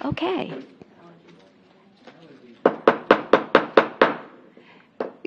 Okay.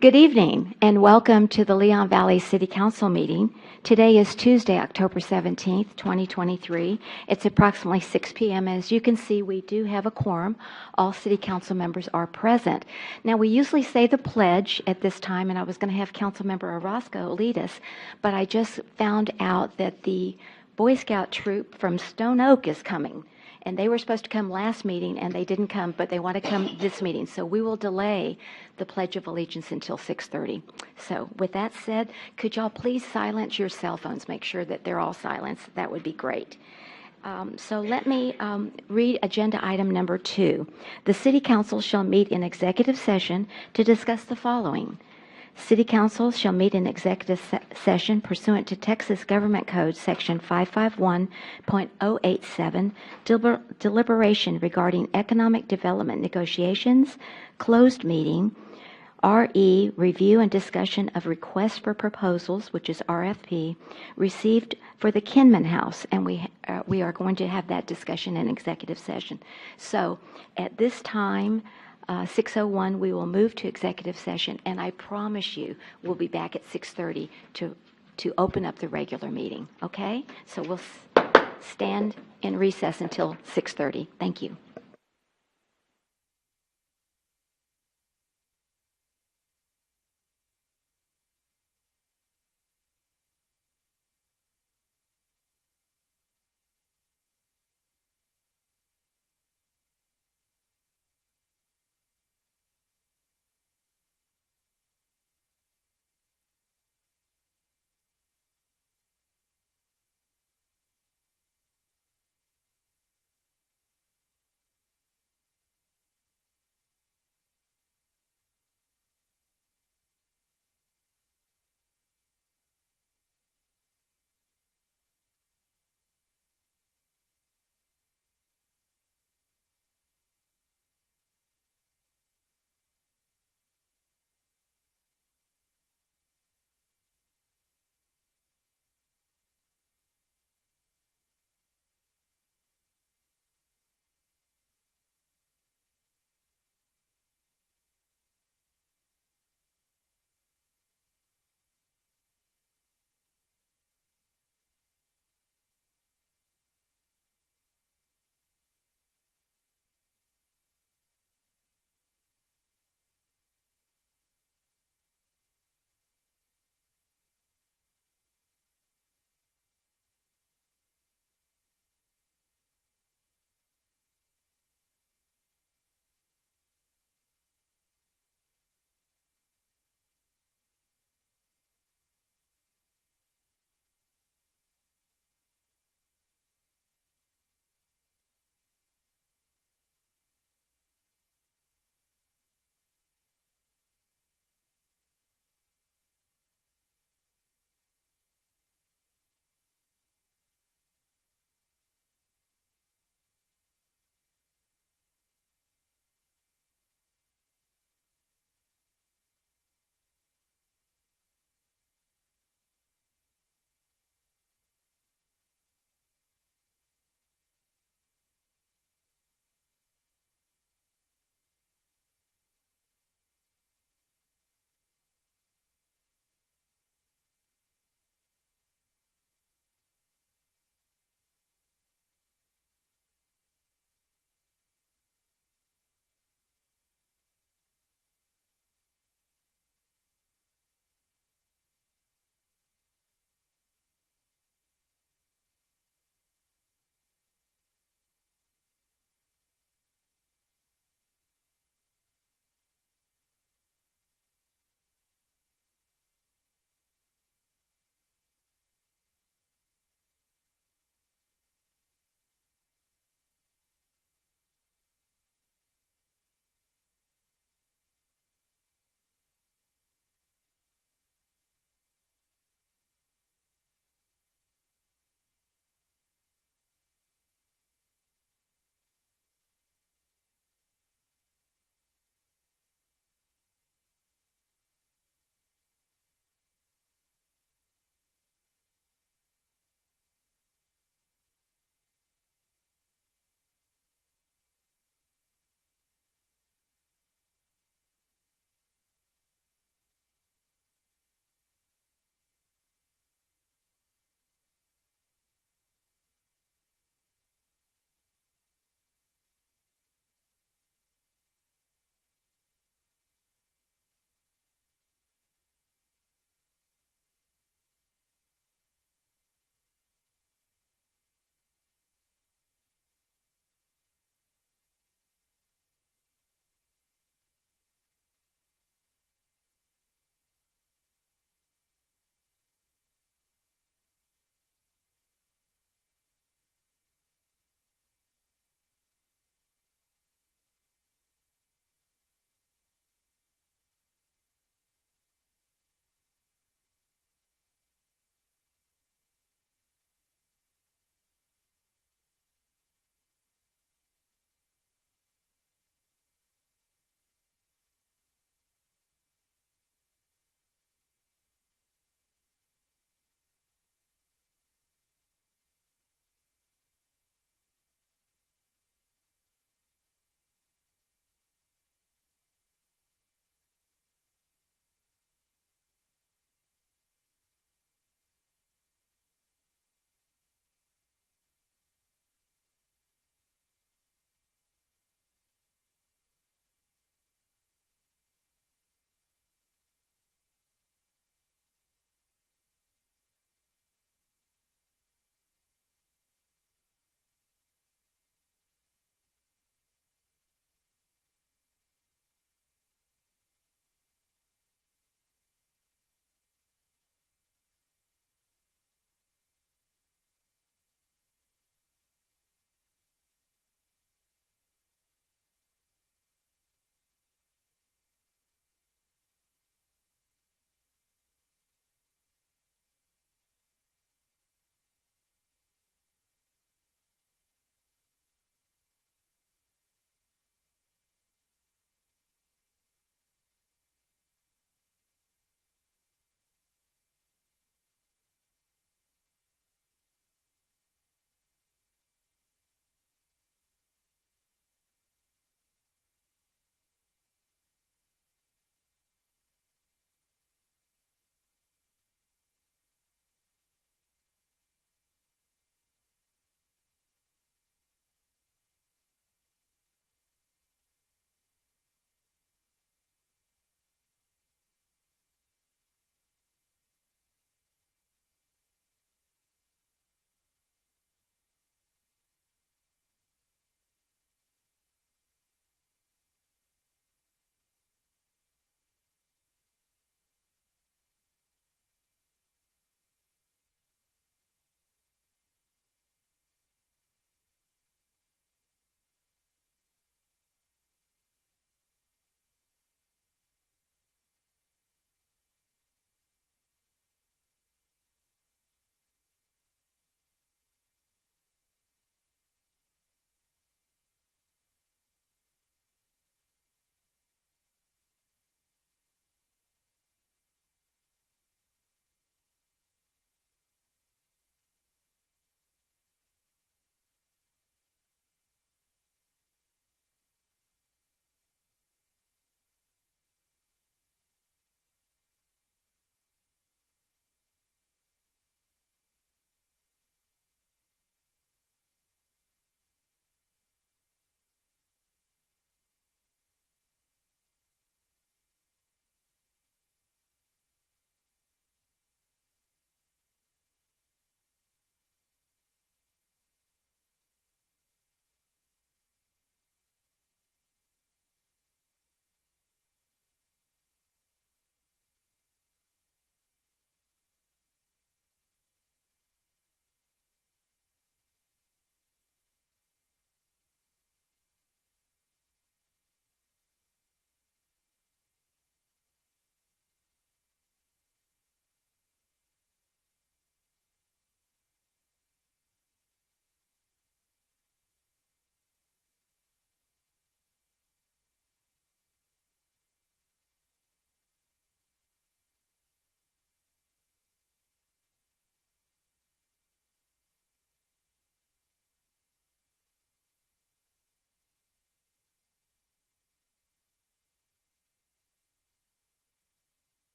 Good evening and welcome to the Leon Valley City Council meeting. Today is Tuesday, October 17th, 2023. It's approximately 6 p.m. As you can see, we do have a quorum. All City Council members are present. Now, we usually say the pledge at this time, and I was going to have Councilmember Orozco lead us, but I just found out that the Boy Scout troop from Stone Oak is coming. And they were supposed to come last meeting, and they didn't come, but they want to come this meeting. So we will delay the Pledge of Allegiance until 6:30. So with that said, could y'all please silence your cell phones? Make sure that they're all silenced. That would be great. So let me read agenda item number 2. The City Council shall meet in executive session to discuss the following. City Council shall meet in executive session pursuant to Texas Government Code Section 551.087, deliberation regarding economic development negotiations, closed meeting, RE, review and discussion of requests for proposals, which is RFP, received for the Kinman House, and we are going to have that discussion in executive session. So at this time, 6:01, we will move to executive session, and I promise you we'll be back at 6:30 to open up the regular meeting, okay? So we'll stand in recess until 6:30. Thank you.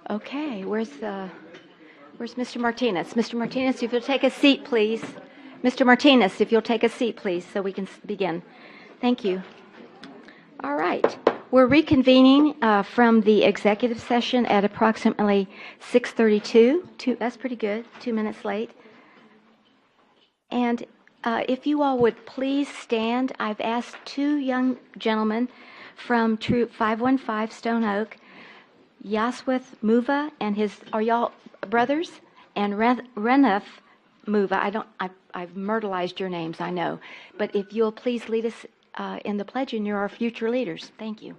Okay, where's Mr. Martinez? Mr. Martinez, if you'll take a seat, please. Mr. Martinez, if you'll take a seat, please, so we can begin. Thank you. All right. We're reconvening from the executive session at approximately 6:32. That's pretty good, 2 minutes late. And if you all would please stand, I've asked two young gentlemen from Troop 515 Stone Oak, Yaswith Muva and are y'all brothers? And Renef Muva. I've myrtleized your names, I know. But if you'll please lead us in the pledge, and you're our future leaders. Thank you.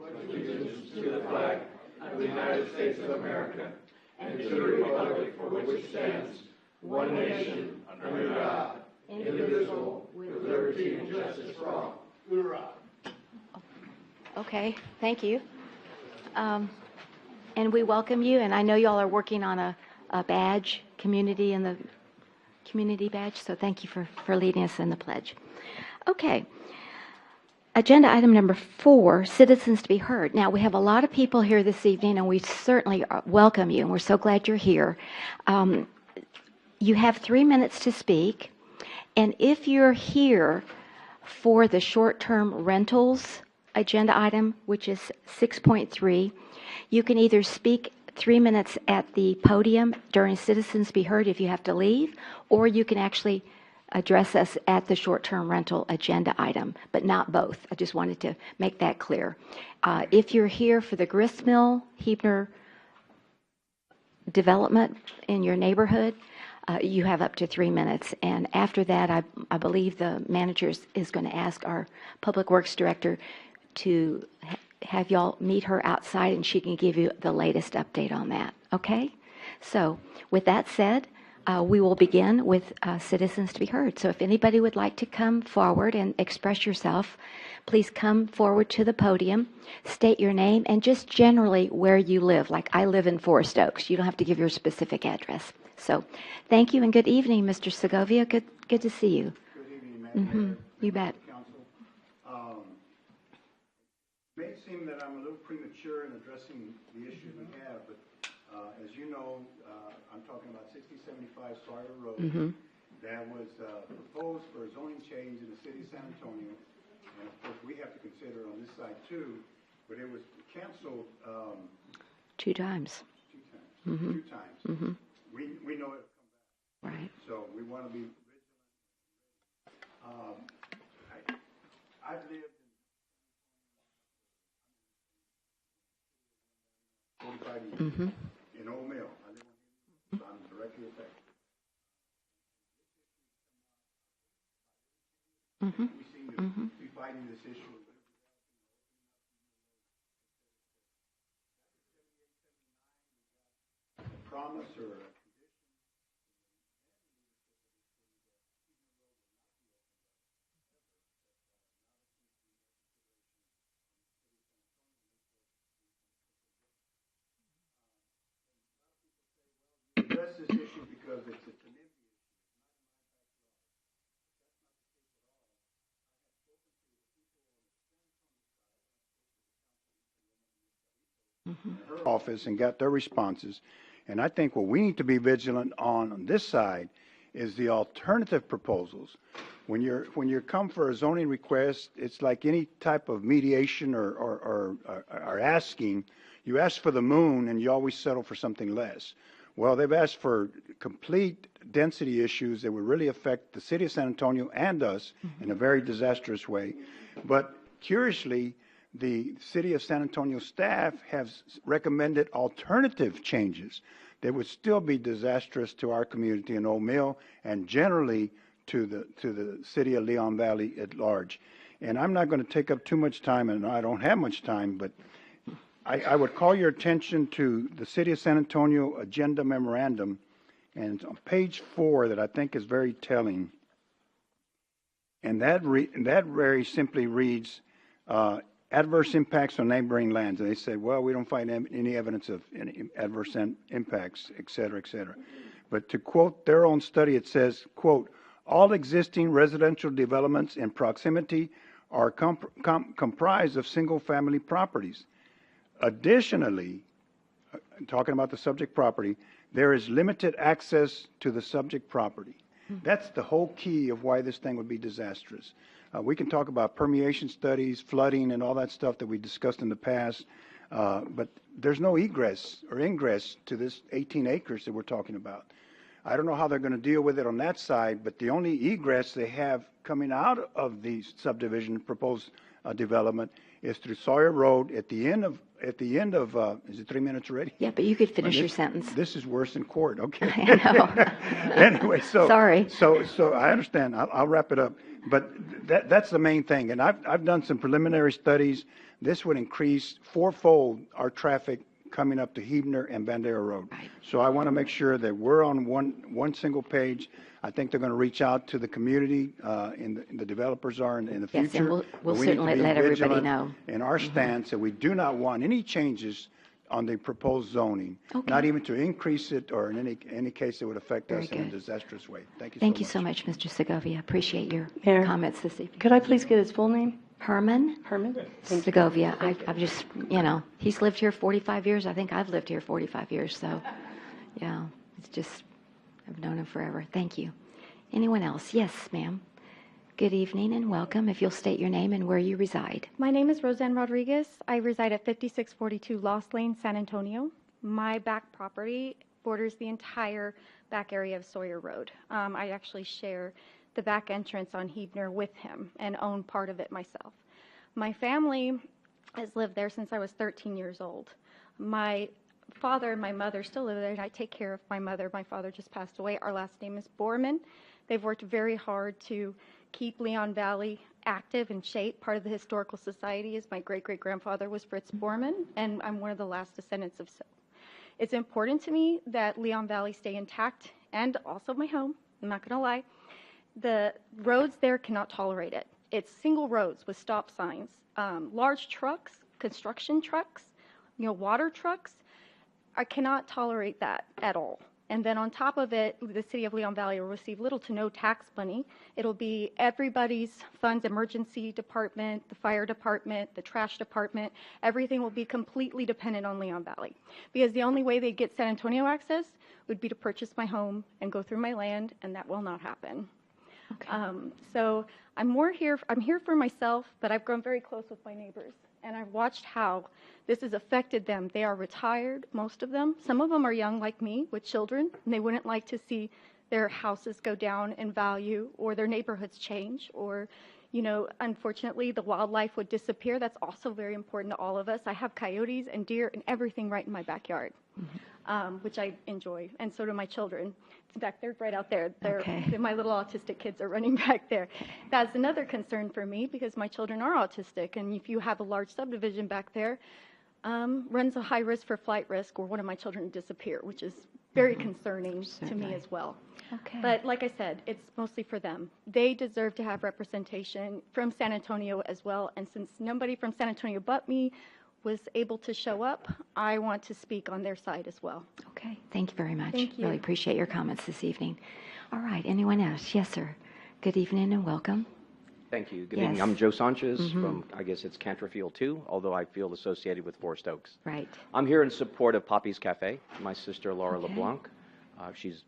Allegiance to the flag of the United States of America and to the republic for which it stands, one nation, under God, indivisible, with liberty and justice for all. Hoorah! Okay, thank you. And we welcome you, and I know y'all are working on a badge, community and the community badge, so thank you for leading us in the pledge. Okay. Agenda item number 4, citizens to be heard. Now, we have a lot of people here this evening, and we certainly welcome you, and we're so glad you're here. You have 3 minutes to speak, and if you're here for the short-term rentals agenda item, which is 6.3, you can either speak 3 minutes at the podium during Citizens Be Heard if you have to leave, or you can actually address us at the short-term rental agenda item, but not both. I just wanted to make that clear. If you're here for the Gristmill Huebner development in your neighborhood, you have up to 3 minutes. And after that, I believe the manager is going to ask our Public Works Director to have y'all meet her outside, and she can give you the latest update on that. Okay? So with that said, we will begin with citizens to be heard. So if anybody would like to come forward and express yourself, please come forward to the podium, state your name, and just generally where you live. Like I live in Forest Oaks. You don't have to give your specific address. So thank you and good evening, Mr. Segovia. Good to see you. Good evening, Madam Mayor. You bet. Council. It may seem that I'm a little premature in addressing the issues we have, but as you know, I'm talking about 6075 Sawyer Road. That was proposed for a zoning change in the city of San Antonio, and of course we have to consider on this side too, but it was canceled 2 times. 2 times. 2 times. We know it will come back. Right. So we want to be vigilant. I've lived in 45 years in Old Mill. I live on, so I'm directly affected. We seem to be fighting this issue. A promise or a address this issue because it's a community her office and got their responses. And I think what we need to be vigilant on this side is the alternative proposals. When you come for a zoning request, it's like any type of mediation or asking. You ask for the moon and you always settle for something less. Well, they've asked for complete density issues that would really affect the city of San Antonio and us in a very disastrous way. But curiously, the city of San Antonio staff has recommended alternative changes that would still be disastrous to our community in Old Mill and generally to the city of Leon Valley at large. And I'm not going to take up too much time, and I don't have much time, but I would call your attention to the City of San Antonio Agenda Memorandum, and it's on page 4 that I think is very telling. And that very simply reads, adverse impacts on neighboring lands. And they say, well, we don't find any evidence of any adverse impacts, et cetera, et cetera. But to quote their own study, it says, quote, all existing residential developments in proximity are comprised of single-family properties. Additionally, talking about the subject property, there is limited access to the subject property. That's the whole key of why this thing would be disastrous. We can talk about permeation studies, flooding, and all that stuff that we discussed in the past, but there's no egress or ingress to this 18 acres that we're talking about. I don't know how they're going to deal with it on that side, but the only egress they have coming out of the subdivision proposed development is through Sawyer Road at the end of, is it 3 minutes already? Yeah, but you could finish your sentence. This is worse than court, okay? I know. Anyway, so. Sorry. So I understand. I'll wrap it up. But that's the main thing. And I've done some preliminary studies. This would increase fourfold our traffic coming up to Huebner and Bandera Road. Right. So I want to make sure that we're on one single page. I think they're going to reach out to the community, and the developers are in the Yes, future. and we'll But we need to certainly be let everybody vigilant know. in our stance that we do not want any changes on the proposed zoning, Okay. not even to increase it or in any case that would affect Very us in a good. disastrous way. Thank you so much. Thank you so much, Mr. Segovia. Appreciate your Mayor. comments this evening. Could I please get his full name? Herman Herman? Segovia. I've just, he's lived here 45 years. I think I've lived here 45 years. So, yeah, it's just, I've known him forever. Thank you. Anyone else? Yes, ma'am. Good evening and welcome. If you'll state your name and where you reside. My name is Roseanne Rodriguez. I reside at 5642 Lost Lane, San Antonio. My back property borders the entire back area of Sawyer Road. I actually share the back entrance on Huebner with him and own part of it myself. My family has lived there since I was 13 years old. My father and my mother still live there, and I take care of my mother. My father just passed away. Our last name is Borman. They've worked very hard to keep Leon Valley active and shape. Part of the Historical Society is my great-great-grandfather was Fritz Borman, and I'm one of the last descendants of so. It's important to me that Leon Valley stay intact and also my home. I'm not going to lie. The roads there cannot tolerate it. It's single roads with stop signs. Large trucks, construction trucks, water trucks. I cannot tolerate that at all. And then on top of it, the city of Leon Valley will receive little to no tax money. It'll be everybody's funds, emergency department, the fire department, the trash department. Everything will be completely dependent on Leon Valley. Because the only way they get San Antonio access would be to purchase my home and go through my land, and that will not happen. Okay. So I'm here for myself, but I've grown very close with my neighbors. And I've watched how this has affected them. They are retired, most of them. Some of them are young like me with children, and they wouldn't like to see their houses go down in value or their neighborhoods change or, unfortunately, the wildlife would disappear. That's also very important to all of us. I have coyotes and deer and everything right in my backyard, which I enjoy, and so do my children. In fact, they're right out there. My little autistic kids are running back there. That's another concern for me because my children are autistic, and if you have a large subdivision back there, runs a high risk for flight risk or one of my children to disappear, which is very concerning to me as well. Okay. But like I said, it's mostly for them. They deserve to have representation from San Antonio as well, and since nobody from San Antonio but me was able to show up, I want to speak on their side as well. Okay. Thank you very much. Thank you. Really appreciate your comments this evening. All right. Anyone else? Yes, sir. Good evening and welcome. Thank you. Good Yes. evening. I'm Joe Sanchez from, I guess it's Canterfield too, although I feel associated with Forest Oaks. Right. I'm here in support of Poppy's Cafe. My sister, Laura Okay. LeBlanc. She's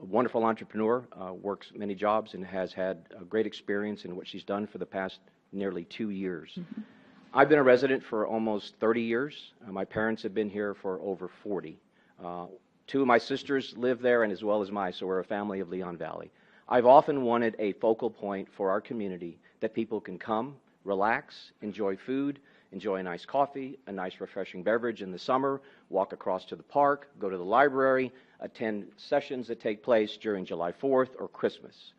a wonderful entrepreneur, works many jobs, and has had a great experience in what she's done for the past nearly 2 years. I've been a resident for almost 30 years. My parents have been here for over 40. Two of my sisters live there, and as well as so we're a family of Leon Valley. I've often wanted a focal point for our community that people can come, relax, enjoy food, enjoy a nice coffee, a nice refreshing beverage in the summer, walk across to the park, go to the library, attend sessions that take place during July 4th or Christmas.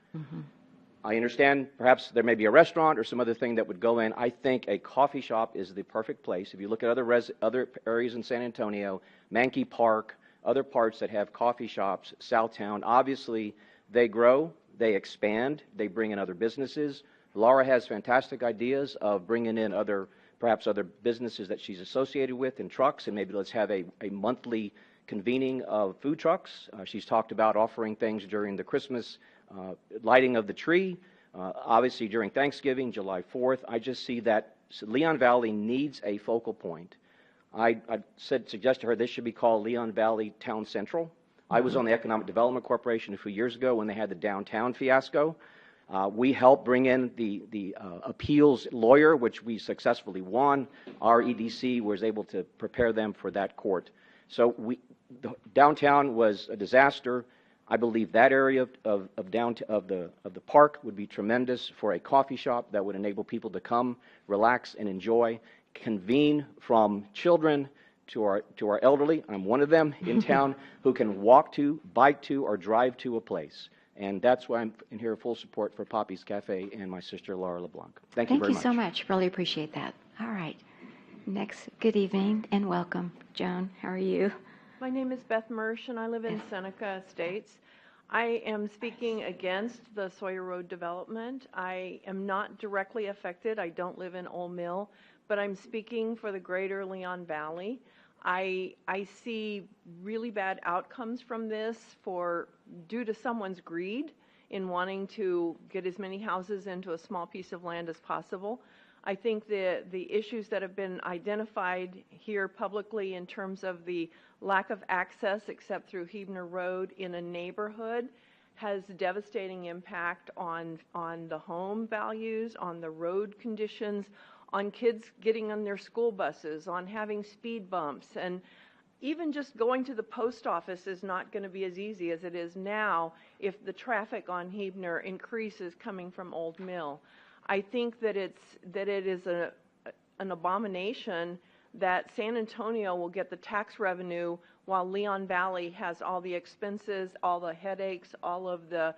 I understand perhaps there may be a restaurant or some other thing that would go in. I think a coffee shop is the perfect place. If you look at other areas in San Antonio, Mankey Park, other parts that have coffee shops, Southtown, obviously they grow, they expand, they bring in other businesses. Laura has fantastic ideas of bringing in perhaps other businesses that she's associated with and trucks, and maybe let's have a monthly convening of food trucks. She's talked about offering things during the Christmas lighting of the tree, obviously during Thanksgiving, July 4th. I just see that Leon Valley needs a focal point. I suggested to her this should be called Leon Valley Town Central. I was on the Economic Development Corporation a few years ago when they had the downtown fiasco. We helped bring in the appeals lawyer, which we successfully won. Our EDC was able to prepare them for that court. So the downtown was a disaster. I believe that area of the park would be tremendous for a coffee shop that would enable people to come, relax, and enjoy, convene, from children to our elderly. I'm one of them in town who can walk to, bike to, or drive to a place. And that's why I'm in here full support for Poppy's Cafe and my sister Laura LeBlanc. Thank you very much. Thank you so much. Really appreciate that. All right. Next, good evening and welcome. Joan, how are you? My name is Beth Mersch, and I live in Seneca Estates. I am speaking against the Sawyer Road development. I am not directly affected. I don't live in Old Mill, but I'm speaking for the greater Leon Valley. I see really bad outcomes from this due to someone's greed in wanting to get as many houses into a small piece of land as possible. I think the issues that have been identified here publicly in terms of the lack of access except through Huebner Road in a neighborhood has devastating impact on the home values, on the road conditions, on kids getting on their school buses, on having speed bumps, and even just going to the post office is not going to be as easy as it is now if the traffic on Huebner increases coming from Old Mill. I think that it is an abomination that San Antonio will get the tax revenue while Leon Valley has all the expenses, all the headaches, all of the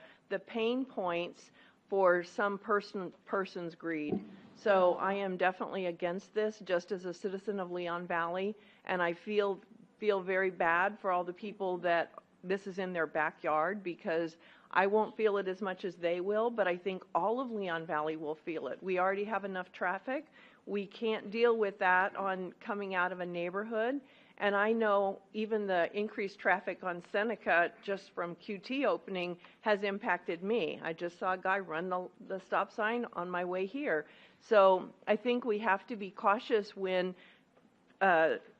pain points for some person's greed. So I am definitely against this, just as a citizen of Leon Valley, and I feel very bad for all the people that this is in their backyard, because I won't feel it as much as they will, but I think all of Leon Valley will feel it. We already have enough traffic. We can't deal with that on coming out of a neighborhood. And I know even the increased traffic on Seneca just from QT opening has impacted me. I just saw a guy run the stop sign on my way here. So I think we have to be cautious when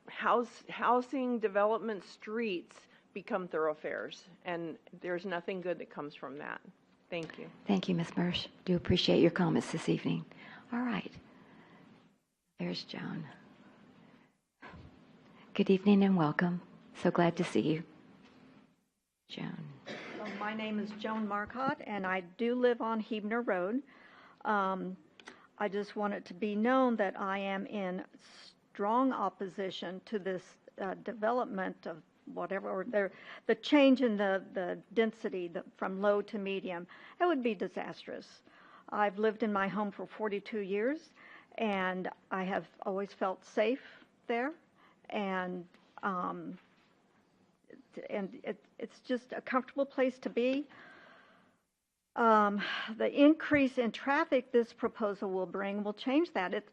housing development streets become thoroughfares, and there's nothing good that comes from that. Thank you. Thank you, Ms. Mersch. Do appreciate your comments this evening. All right. There's Joan. Good evening and welcome. So glad to see you. Joan. My name is Joan Marcotte, and I do live on Huebner Road. I just want it to be known that I am in strong opposition to this development of whatever, or the change in the density from low to medium. It would be disastrous. I've lived in my home for 42 years, and I have always felt safe there, and it's just a comfortable place to be. The increase in traffic this proposal will bring will change that. It's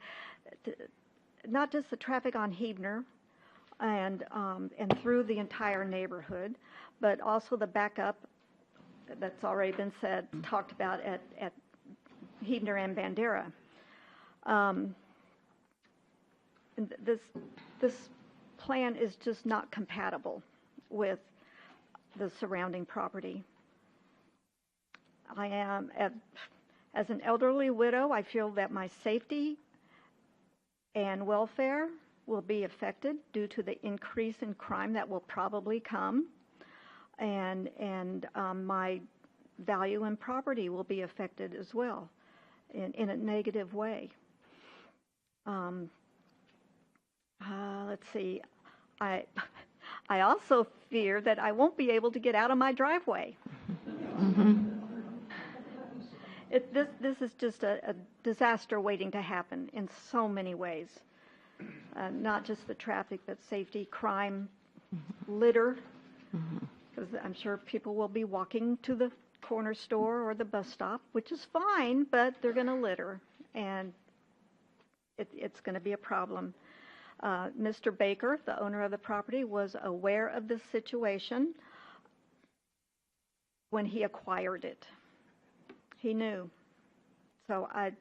not just the traffic on Huebner and through the entire neighborhood, but also the backup that's already been talked about at Huebner and Bandera. And this plan is just not compatible with the surrounding property. I am, as an elderly widow, I feel that my safety and welfare will be affected due to the increase in crime that will probably come, and my value in property will be affected as well in a negative way. Let's see. I also fear that I won't be able to get out of my driveway. Mm-hmm. This is just a disaster waiting to happen in so many ways. Not just the traffic, but safety, crime, litter. Because I'm sure people will be walking to the corner store or the bus stop, which is fine, but they're going to litter, and it's going to be a problem. Mr. Baker, the owner of the property, was aware of this situation when he acquired it. He knew. So I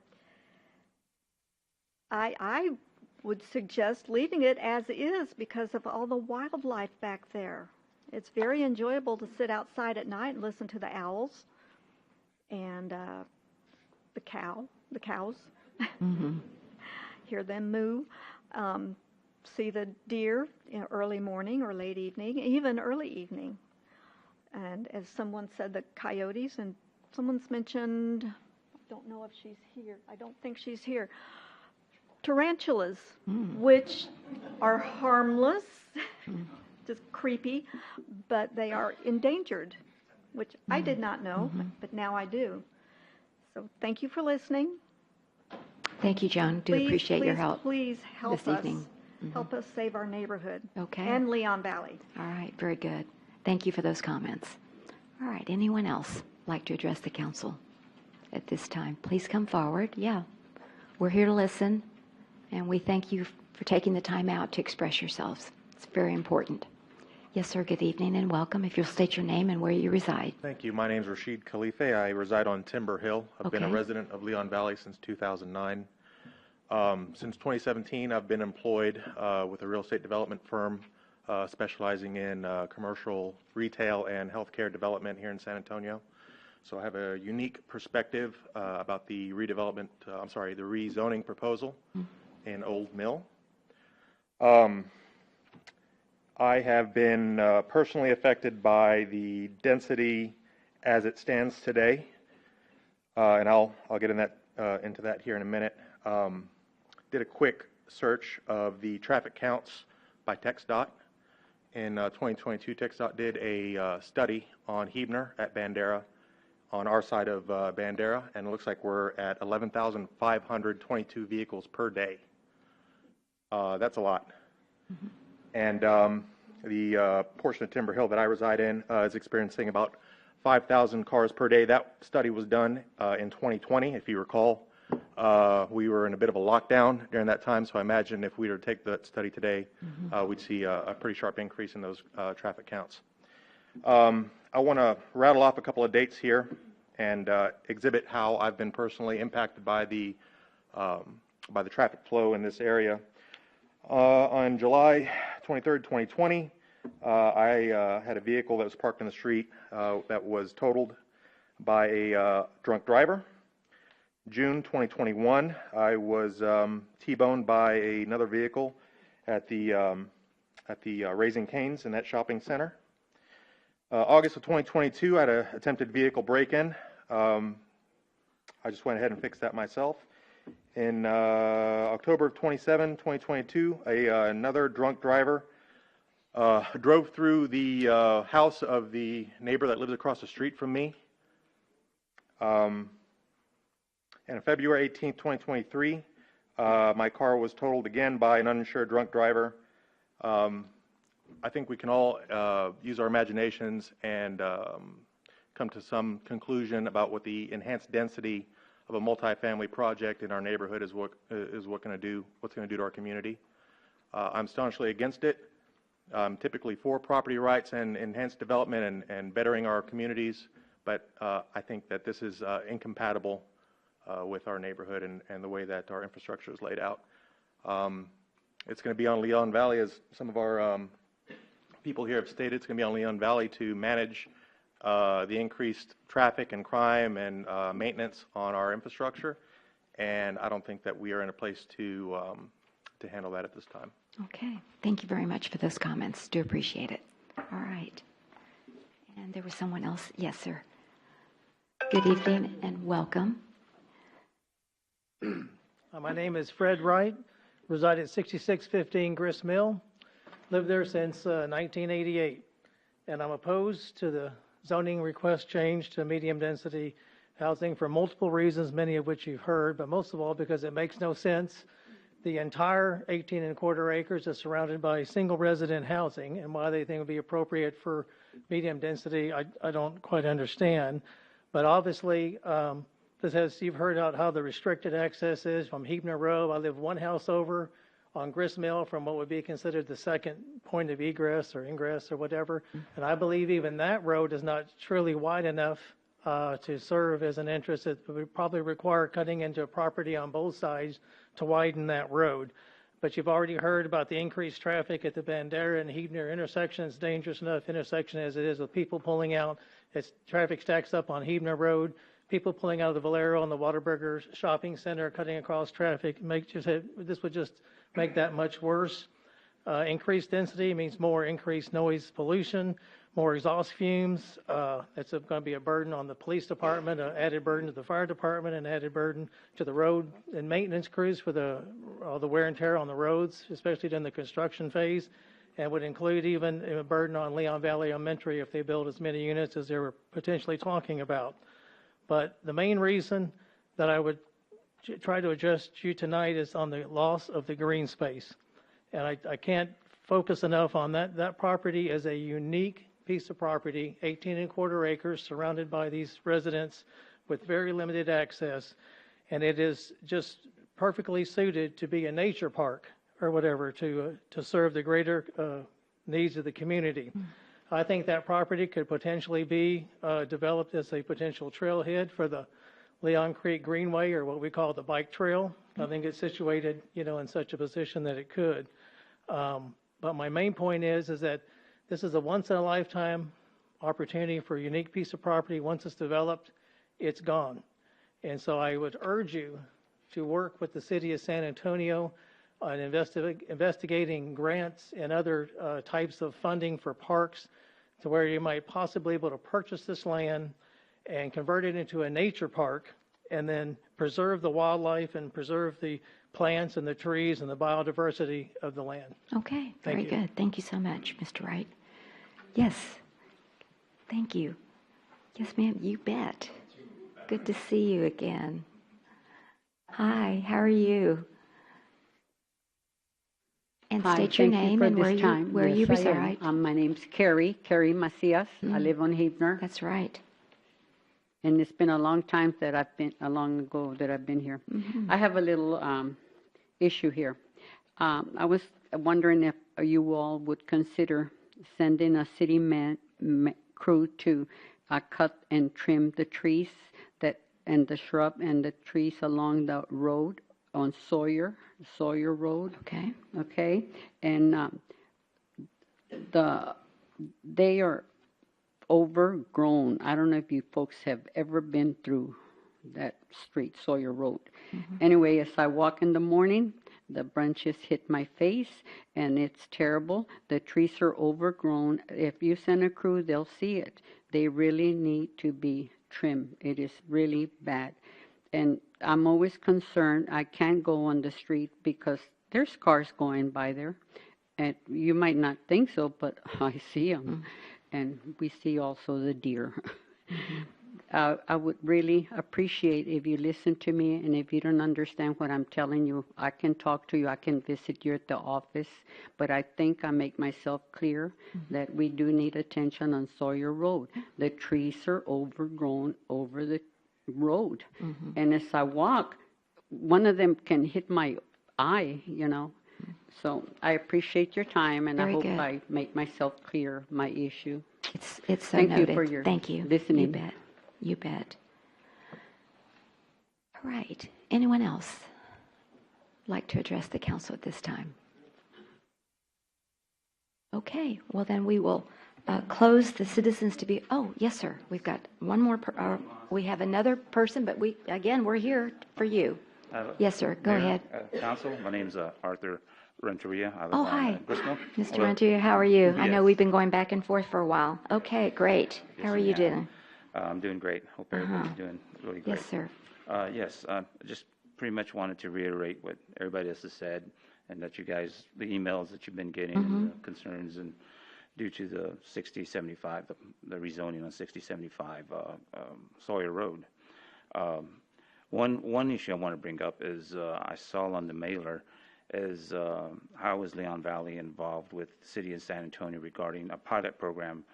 would suggest leaving it as is because of all the wildlife back there. It's very enjoyable to sit outside at night and listen to the owls and the cows, hear them moo, see the deer in early morning or late evening, even early evening. And as someone said, the coyotes, and someone's mentioned, I don't know if she's here, I don't think she's here, tarantulas, which are harmless, just creepy, but they are endangered, which I did not know, but now I do. So thank you for listening. Thank you, Joan. Do appreciate your help. Please help this us. evening. Help us save our neighborhood. Okay. And Leon Valley. All right, very good. Thank you for those comments. All right, anyone else like to address the council at this time? Please come forward. Yeah, we're here to listen, and we thank you for taking the time out to express yourselves. It's very important. Yes, sir, good evening and welcome. If you'll state your name and where you reside. Thank you. My name is Rashid Khalife. I reside on Timber Hill. I've been a Okay. resident of Leon Valley since 2009. Since 2017, I've been employed with a real estate development firm specializing in commercial, retail, and healthcare development here in San Antonio. So I have a unique perspective about the redevelopment, the rezoning proposal in Old Mill. I have been personally affected by the density as it stands today, and I'll get into that here in a minute. Did a quick search of the traffic counts by TxDOT. In 2022, TxDOT did a study on Huebner at Bandera, on our side of Bandera, and it looks like we're at 11,522 vehicles per day. That's a lot. And the portion of Timber Hill that I reside in is experiencing about 5,000 cars per day. That study was done in 2020, if you recall. We were in a bit of a lockdown during that time, so I imagine if we were to take that study today, we'd see a pretty sharp increase in those traffic counts. I want to rattle off a couple of dates here and exhibit how I've been personally impacted by the traffic flow in this area. On July 23rd, 2020, I had a vehicle that was parked in the street that was totaled by a drunk driver. June 2021, I was T-boned by another vehicle at the Raising Cane's in that shopping center. August of 2022, I had an attempted vehicle break-in. I just went ahead and fixed that myself. In October of 2022, another drunk driver drove through the house of the neighbor that lives across the street from me. And on February 18, 2023, my car was totaled again by an uninsured drunk driver. I think we can all use our imaginations and come to some conclusion about what the enhanced density of a multifamily project in our neighborhood is what's going to do to our community. I'm staunchly against it. I'm typically for property rights and enhanced development and bettering our communities, but I think that this is incompatible with our neighborhood and the way that our infrastructure is laid out. It's going to be on Leon Valley, as some of our people here have stated. It's going to be on Leon Valley to manage the increased traffic and crime and maintenance on our infrastructure, and I don't think that we are in a place to handle that at this time. Okay, thank you very much for those comments. Do appreciate it. All right. And there was someone else. Yes, sir. Good evening and welcome. My name is Fred Wright, reside at 6615 Grist Mill, lived there since 1988, and I'm opposed to the zoning request change to medium-density housing for multiple reasons, many of which you've heard, but most of all because it makes no sense. The entire 18 and a quarter acres is surrounded by single-resident housing, and why they think it would be appropriate for medium density, I don't quite understand. But obviously, you've heard out how the restricted access is from Huebner Row. I live one house over on Grist Mill from what would be considered the second point of egress or ingress or whatever. And I believe even that road is not truly wide enough to serve as an entrance. It would probably require cutting into a property on both sides to widen that road. but you've already heard about the increased traffic at the Bandera and Huebner intersection. It's a dangerous enough intersection as it is with people pulling out. It's traffic stacks up on Huebner Road, people pulling out of the Valero and the Whataburger shopping center, cutting across traffic. This would just make that much worse. Increased density means more increased noise pollution, more exhaust fumes. It's going to be a burden on the police department, an added burden to the fire department, an added burden to the road and maintenance crews for all the wear and tear on the roads, especially during the construction phase, and would include even a burden on Leon Valley Elementary if they build as many units as they were potentially talking about. But the main reason that I would try to address you tonight is on the loss of the green space. And I can't focus enough on that. That property is a unique piece of property, 18¼ acres, surrounded by these residents with very limited access. And it is just perfectly suited to be a nature park or whatever to serve the greater needs of the community. I think that property could potentially be developed as a potential trailhead for the Leon Creek Greenway, or what we call the bike trail. I think it's situated, in such a position that it could. But my main point is that this is a once-in-a-lifetime opportunity for a unique piece of property. Once it's developed, it's gone. And so I would urge you to work with the city of San Antonio on investigating grants and other types of funding for parks to where you might possibly be able to purchase this land and convert it into a nature park and then preserve the wildlife and preserve the plants and the trees and the biodiversity of the land. Okay, Thank very you. good. Thank you so much, Mr. Wright. Yes, thank you. Yes, ma'am, you bet. Good to see you again. Hi, how are you? And Hi, state your thank you name for and this time. where you Yes, I am. reside. My name's Carrie Macias. I live on Huebner, That's right. and it's been a long time that I've been here. I have a little issue here. I was wondering if you all would consider sending a city crew to cut and trim the trees and the shrub and the trees along the road on Sawyer Road. Okay. Okay, and they are overgrown. I don't know if you folks have ever been through that street, Sawyer Road. Anyway, as I walk in the morning, the branches hit my face, and it's terrible. The trees are overgrown. If you send a crew, they'll see it. They really need to be trimmed. It is really bad. And I'm always concerned. I can't go on the street because there's cars going by there. And you might not think so, but I see them. And we see also the deer. I would really appreciate if you listen to me, and if you don't understand what I'm telling you, I can talk to you. I can visit you at the office. But I think I make myself clear that we do need attention on Sawyer Road. The trees are overgrown over the road. And as I walk, one of them can hit my eye, So I appreciate your time, and Very I hope good. I make myself clear my issue. It's so Thank noted. you for your Thank you. listening. You bet. You bet. All right. Anyone else like to address the council at this time? Okay. Well, then we will close the citizens to be. Oh, yes, sir. We've got one more. We have another person, but we're here for you. Yes, sir. Go ahead. Council, my name's Arthur Renteria. I live Oh, on hi. Gristmill. Mr. Hello. Renteria, how are you? I know Yes. we've been going back and forth for a while. Okay, great. Yes, How are you ma'am. doing? I'm doing great. Hope everybody's doing really great. Yes, sir. Yes, just pretty much wanted to reiterate what everybody else has said, and that you guys, the emails that you've been getting, and the concerns, and due to the 6075, the rezoning on 6075 Sawyer Road. One issue I want to bring up is I saw on the mailer is how is Leon Valley involved with the city of San Antonio regarding a pilot program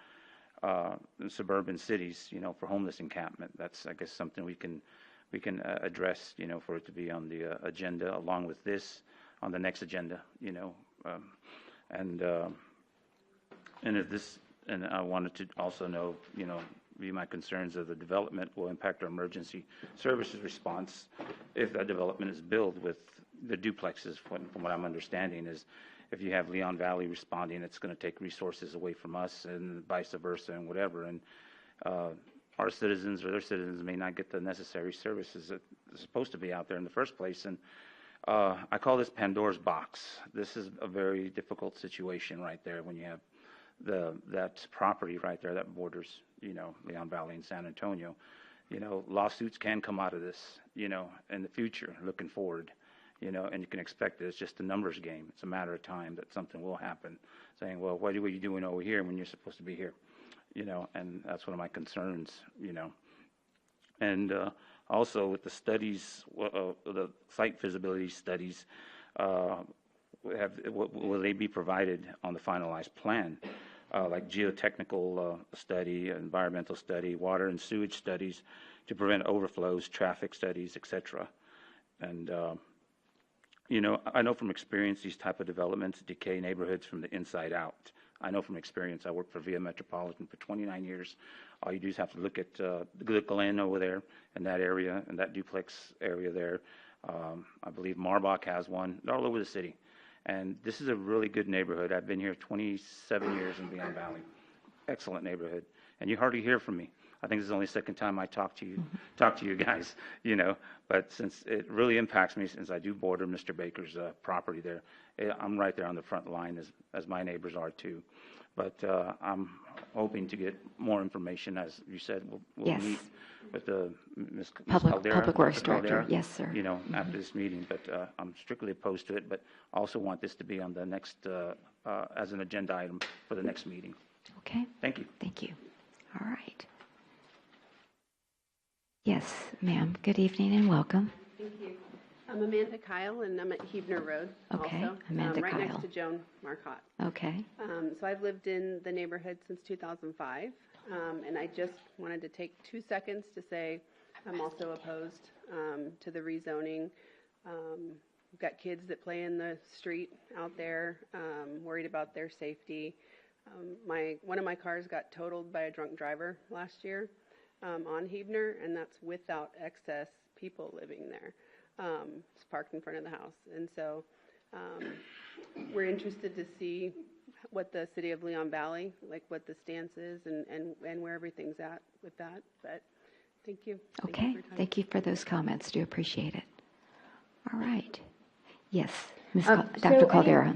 in suburban cities, for homeless encampment. That's, I guess, something we can address, for it to be on the agenda along with this on the next agenda, and if this, and I wanted to also know, review my concerns of the development will impact our emergency services response if that development is built with the duplexes. From what I'm understanding is if you have Leon Valley responding, it's going to take resources away from us and vice versa and whatever. And our citizens or their citizens may not get the necessary services that are supposed to be out there in the first place. And I call this Pandora's box. This is a very difficult situation right there when you have that property right there that borders, Leon Valley and San Antonio. Lawsuits can come out of this, in the future, looking forward, and you can expect it. It's just a numbers game. It's a matter of time that something will happen, saying, well, what are you doing over here when you're supposed to be here? And that's one of my concerns, And also with the studies, the site feasibility studies, will they be provided on the finalized plan? Like geotechnical study, environmental study, water and sewage studies to prevent overflows, traffic studies, etc. And, I know from experience these type of developments decay neighborhoods from the inside out. I know from experience. I worked for Via Metropolitan for 29 years. All you do is have to look at the Glen over there in that area, and that duplex area there. I believe Marbach has one. They're all over the city. And this is a really good neighborhood. I've been here 27 years in Leon Valley. Excellent neighborhood. And you hardly hear from me. I think this is only the second time I talk to you guys, But since it really impacts me, since I do border Mr. Baker's property there, I'm right there on the front line as my neighbors are too. But I'm hoping to get more information. As you said, we'll Yes. meet with the Ms. Public Works Director. Yes, sir. After this meeting. But I'm strictly opposed to it, but also want this to be on the next, as an agenda item for the next meeting. Okay. Thank you. Thank you. All right. Yes, ma'am. Good evening and welcome. Thank you. I'm Amanda Kyle, and I'm at Huebner Road Okay, also. Amanda right Kyle. next to Joan Marcotte. Okay. So I've lived in the neighborhood since 2005, and I just wanted to take 2 seconds to say I'm also opposed to the rezoning. We've got kids that play in the street out there, worried about their safety. One of my cars got totaled by a drunk driver last year on Huebner, and that's without excess people living there. It's parked in front of the house. And so we're interested to see what the city of Leon Valley, like what the stance is and where everything's at with that. But thank you. Okay. Thank you for those comments. Do appreciate it. All right. Yes, Dr. Caldera.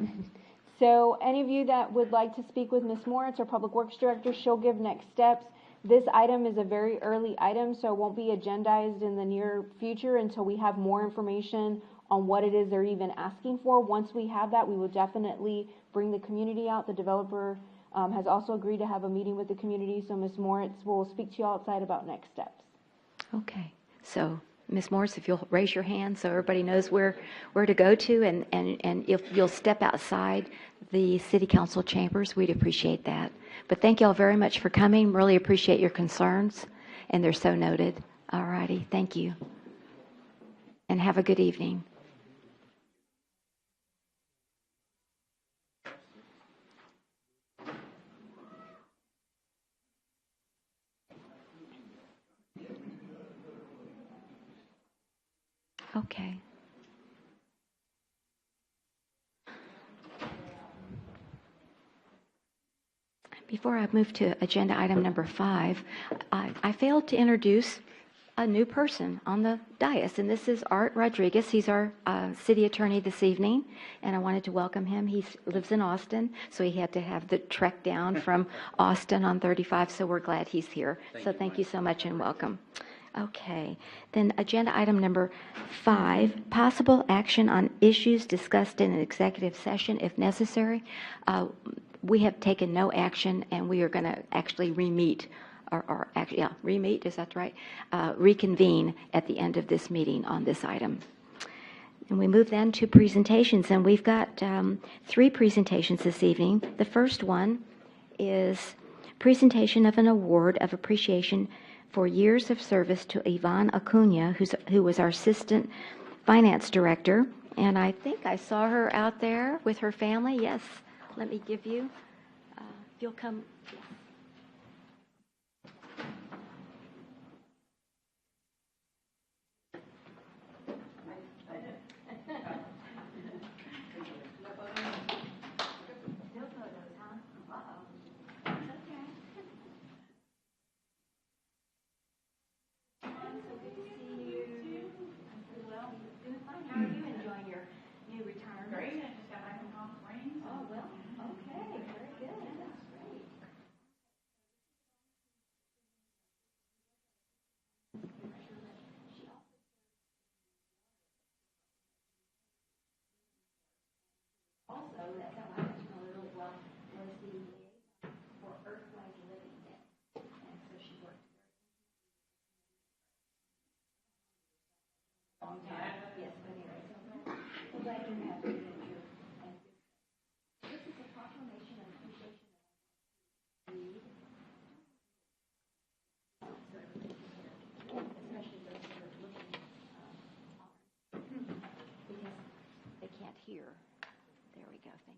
So any of you that would like to speak with Ms. Moritz, our Public Works Director, she'll give next steps. This item is a very early item, so it won't be agendized in the near future until we have more information on what it is they're even asking for. Once we have that, we will definitely bring the community out. The developer has also agreed to have a meeting with the community, so Ms. Moritz will speak to you outside about next steps. Okay. So, Ms. Morris, if you'll raise your hand so everybody knows where to go to, and if you'll step outside the City Council chambers, we'd appreciate that. But thank you all very much for coming. Really appreciate your concerns, and they're so noted. All righty. Thank you. And have a good evening. Okay. Before I move to agenda item number 5, I failed to introduce a new person on the dais, and this is Art Rodriguez. He's our city attorney this evening, and I wanted to welcome him. He lives in Austin, so he had to have the trek down from Austin on 35, so we're glad he's here. Thank you so much and welcome. Okay, then agenda item number 5, possible action on issues discussed in an executive session if necessary. We have taken no action, and we are going to actually remeet, remeet, is that right? Reconvene at the end of this meeting on this item. And we move then to presentations, and we've got 3 presentations this evening. The first one is presentation of an award of appreciation for years of service to Yvonne Acuna, who was our Assistant Finance Director. And I think I saw her out there with her family. Yes, let me give you, if you'll come. great. I just got back from Palm Springs. Oh, well, okay, very good. That's great. Also, that's how I got to know her really well, was the liaison for Earthwise Living Day. And so she worked a long time. Yes, but anyway, so I'm glad you have it in here. And this is a proclamation of appreciation of need. Especially those that are looking because they can't hear. There we go. Thank you.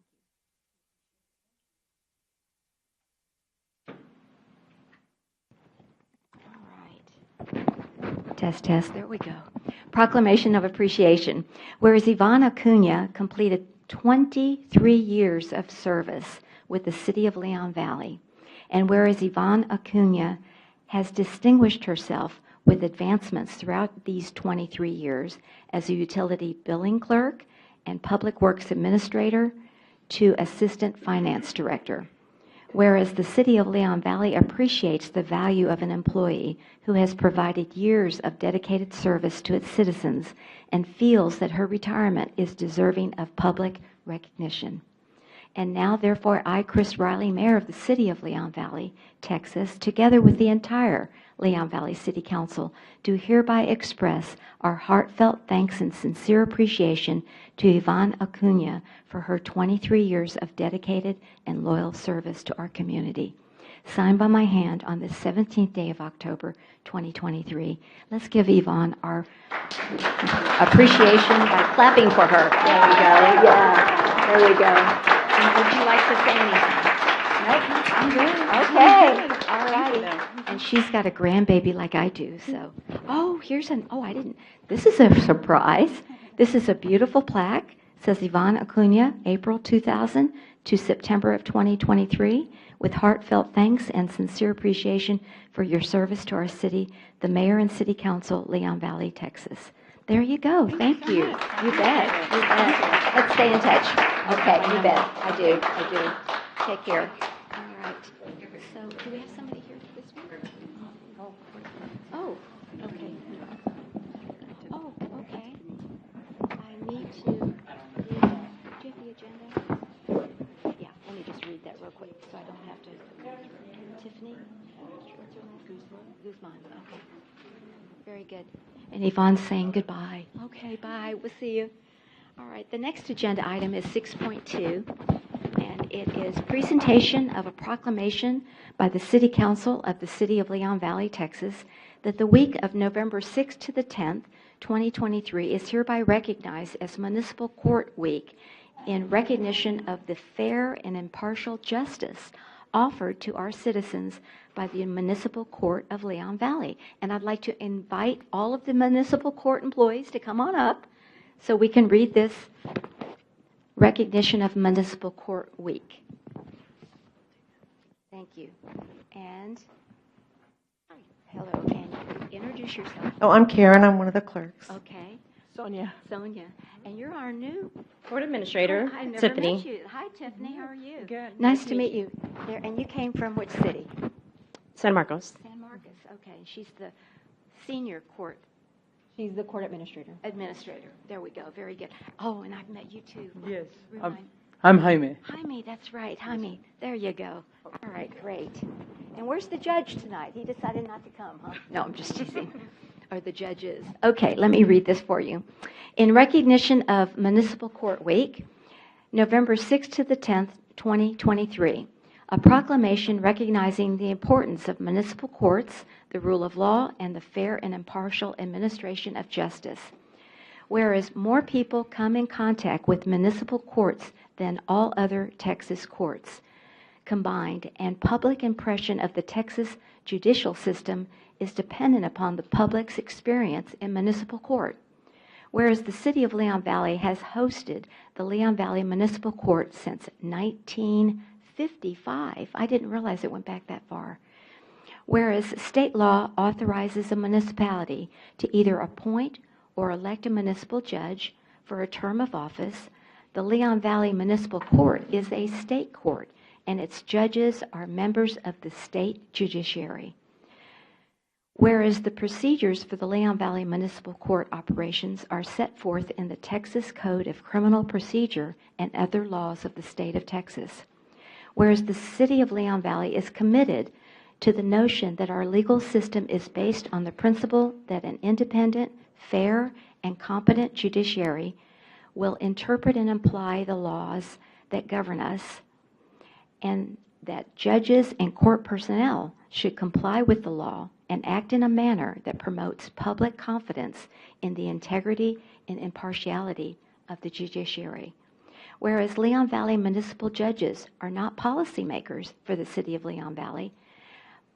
All right. Test, test. There we go. Proclamation of appreciation. Whereas Yvonne Acuna completed 23 years of service with the City of Leon Valley, and whereas Yvonne Acuna has distinguished herself with advancements throughout these 23 years as a utility billing clerk and public works administrator to assistant finance director. Whereas the City of Leon Valley appreciates the value of an employee who has provided years of dedicated service to its citizens and feels that her retirement is deserving of public recognition. And now, therefore, I, Chris Riley, Mayor of the City of Leon Valley, Texas, together with the entire Leon Valley City Council, do hereby express our heartfelt thanks and sincere appreciation to Yvonne Acuna for her 23 years of dedicated and loyal service to our community. Signed by my hand on the 17th day of October, 2023. Let's give Yvonne our appreciation by clapping for her. There we go. Yeah, there we go. Would you like to say anything? Nope, I'm good. Okay, all righty. And she's got a grandbaby like I do, so. Oh, I didn't. This is a surprise. This is a beautiful plaque. It says Yvonne Acuna, April 2000 to September of 2023, with heartfelt thanks and sincere appreciation for your service to our city, the Mayor and City Council, Leon Valley, Texas. There you go. Thank you. You bet. You bet. Let's stay in touch. Okay, you bet. I do. Take care. All right. So, do we have somebody here this week? Oh, okay. Oh, okay. I need to. Do you have the agenda? Yeah, let me just read that real quick so I don't have to. Tiffany? What's your last? Guzman. Okay. Very good. And Yvonne's saying goodbye. Okay, bye. We'll see you. All right, the next agenda item is 6.2, and it is presentation of a proclamation by the City Council of the City of Leon Valley, Texas, that the week of November 6th to the 10th, 2023, is hereby recognized as Municipal Court Week in recognition of the fair and impartial justice offered to our citizens by the Municipal Court of Leon Valley. And I'd like to invite all of the Municipal Court employees to come on up so we can read this recognition of Municipal Court Week. Thank you. And hi. Hello, and introduce yourself. Oh, I'm Karen. I'm one of the clerks. Okay. Sonia. Sonia. And you're our new Court Administrator, I never Tiffany. met you. Hi, Tiffany. How are you? Good. Nice to meet you. There, and you came from which city? San Marcos. San Marcos. Okay. She's the senior court She's the Court Administrator. administrator. There we go. Very good. Oh, and I've met you too. Yes, Remind- I'm Jaime. Jaime, that's right. Jaime. There you go. All right, great. And where's the judge tonight? He decided not to come, huh? No, I'm just teasing. Or the judges. Okay, let me read this for you. In recognition of Municipal Court Week, November 6th to the 10th, 2023, a proclamation recognizing the importance of municipal courts, the rule of law, and the fair and impartial administration of justice. Whereas more people come in contact with municipal courts than all other Texas courts combined, and public impression of the Texas judicial system is dependent upon the public's experience in municipal court. Whereas the City of Leon Valley has hosted the Leon Valley Municipal Court since 1955. I didn't realize it went back that far. Whereas state law authorizes a municipality to either appoint or elect a municipal judge for a term of office The Leon Valley Municipal Court is a state court, and its judges are members of the state judiciary. Whereas the procedures for the Leon Valley Municipal Court operations are set forth in the Texas Code of Criminal Procedure and other laws of the state of Texas. Whereas the City of Leon Valley is committed to the notion that our legal system is based on the principle that an independent, fair, and competent judiciary will interpret and apply the laws that govern us, and that judges and court personnel should comply with the law and act in a manner that promotes public confidence in the integrity and impartiality of the judiciary. Whereas Leon Valley municipal judges are not policymakers for the City of Leon Valley,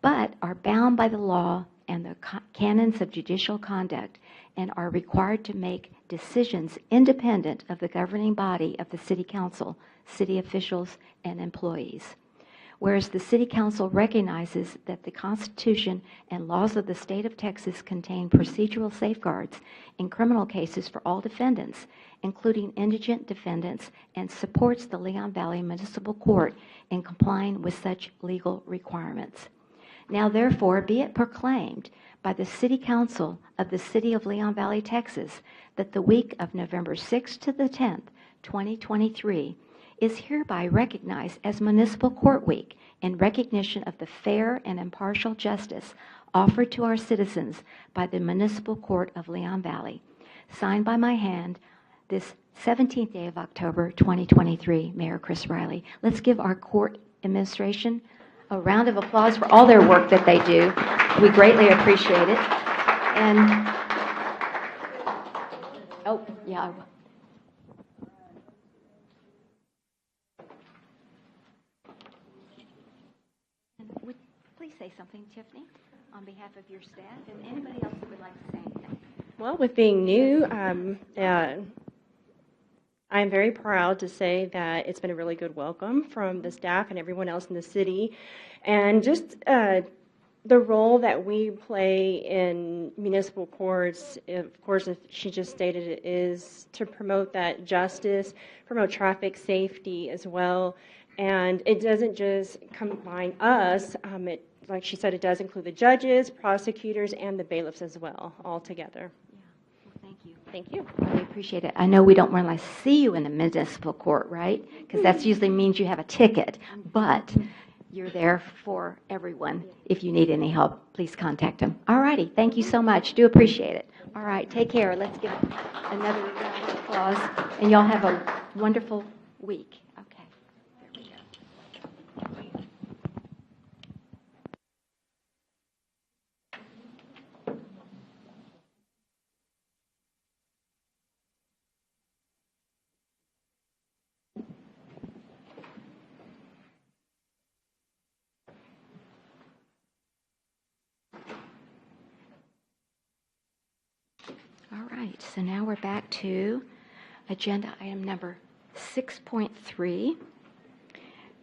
but are bound by the law and the canons of judicial conduct and are required to make decisions independent of the governing body of the City Council, city officials, and employees. Whereas the City Council recognizes that the Constitution and laws of the state of Texas contain procedural safeguards in criminal cases for all defendants, including indigent defendants, and supports the Leon Valley Municipal Court in complying with such legal requirements. Now therefore be it proclaimed by the City Council of the City of Leon Valley, Texas, that the week of November 6th to the 10th, 2023, is hereby recognized as Municipal Court Week in recognition of the fair and impartial justice offered to our citizens by the Municipal Court of Leon Valley. Signed by my hand this 17th day of October, 2023, Mayor Chris Riley. Let's give our court administration a round of applause for all their work that they do. We greatly appreciate it. And, oh, yeah. Would please say something, Tiffany, on behalf of your staff and anybody else that would like to say anything. Well, with being new, I'm very proud to say that it's been a really good welcome from the staff and everyone else in the city. And just the role that we play in municipal courts, of course, as she just stated, it is to promote that justice, promote traffic safety as well. And it doesn't just combine us. Like she said, it does include the judges, prosecutors, and the bailiffs as well, all together. Thank you. Thank you. Really appreciate it. I know we don't want to see you in a municipal court, right? Because that usually means you have a ticket. But you're there for everyone. If you need any help, please contact them. All righty. Thank you so much. Do appreciate it. All right. Take care. Let's give another round of applause. And y'all have a wonderful week. Okay. There we go. All right, so now we're back to agenda item number 6.3,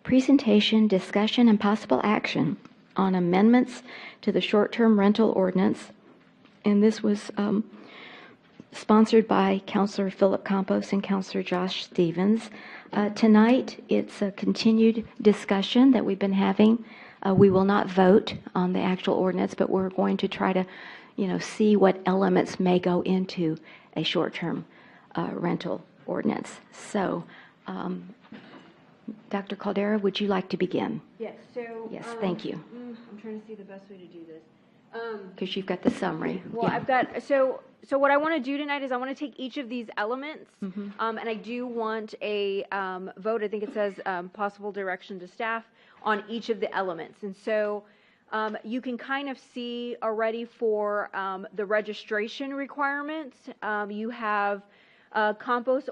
presentation, discussion, and possible action on amendments to the short-term rental ordinance. And this was sponsored by Councilor Philip Campos and Councilor Josh Stevens. Tonight, it's a continued discussion that we've been having. We will not vote on the actual ordinance, but we're going to try to see what elements may go into a short-term rental ordinance. So, Dr. Caldera, would you like to begin? Yes, so. Yes, thank you. I'm trying to see the best way to do this. Because you've got the summary. Well, Yeah. I've got, so what I want to do tonight is I want to take each of these elements, and I do want a vote. I think it says possible direction to staff on each of the elements. And so you can kind of see already for the registration requirements, you have Campos,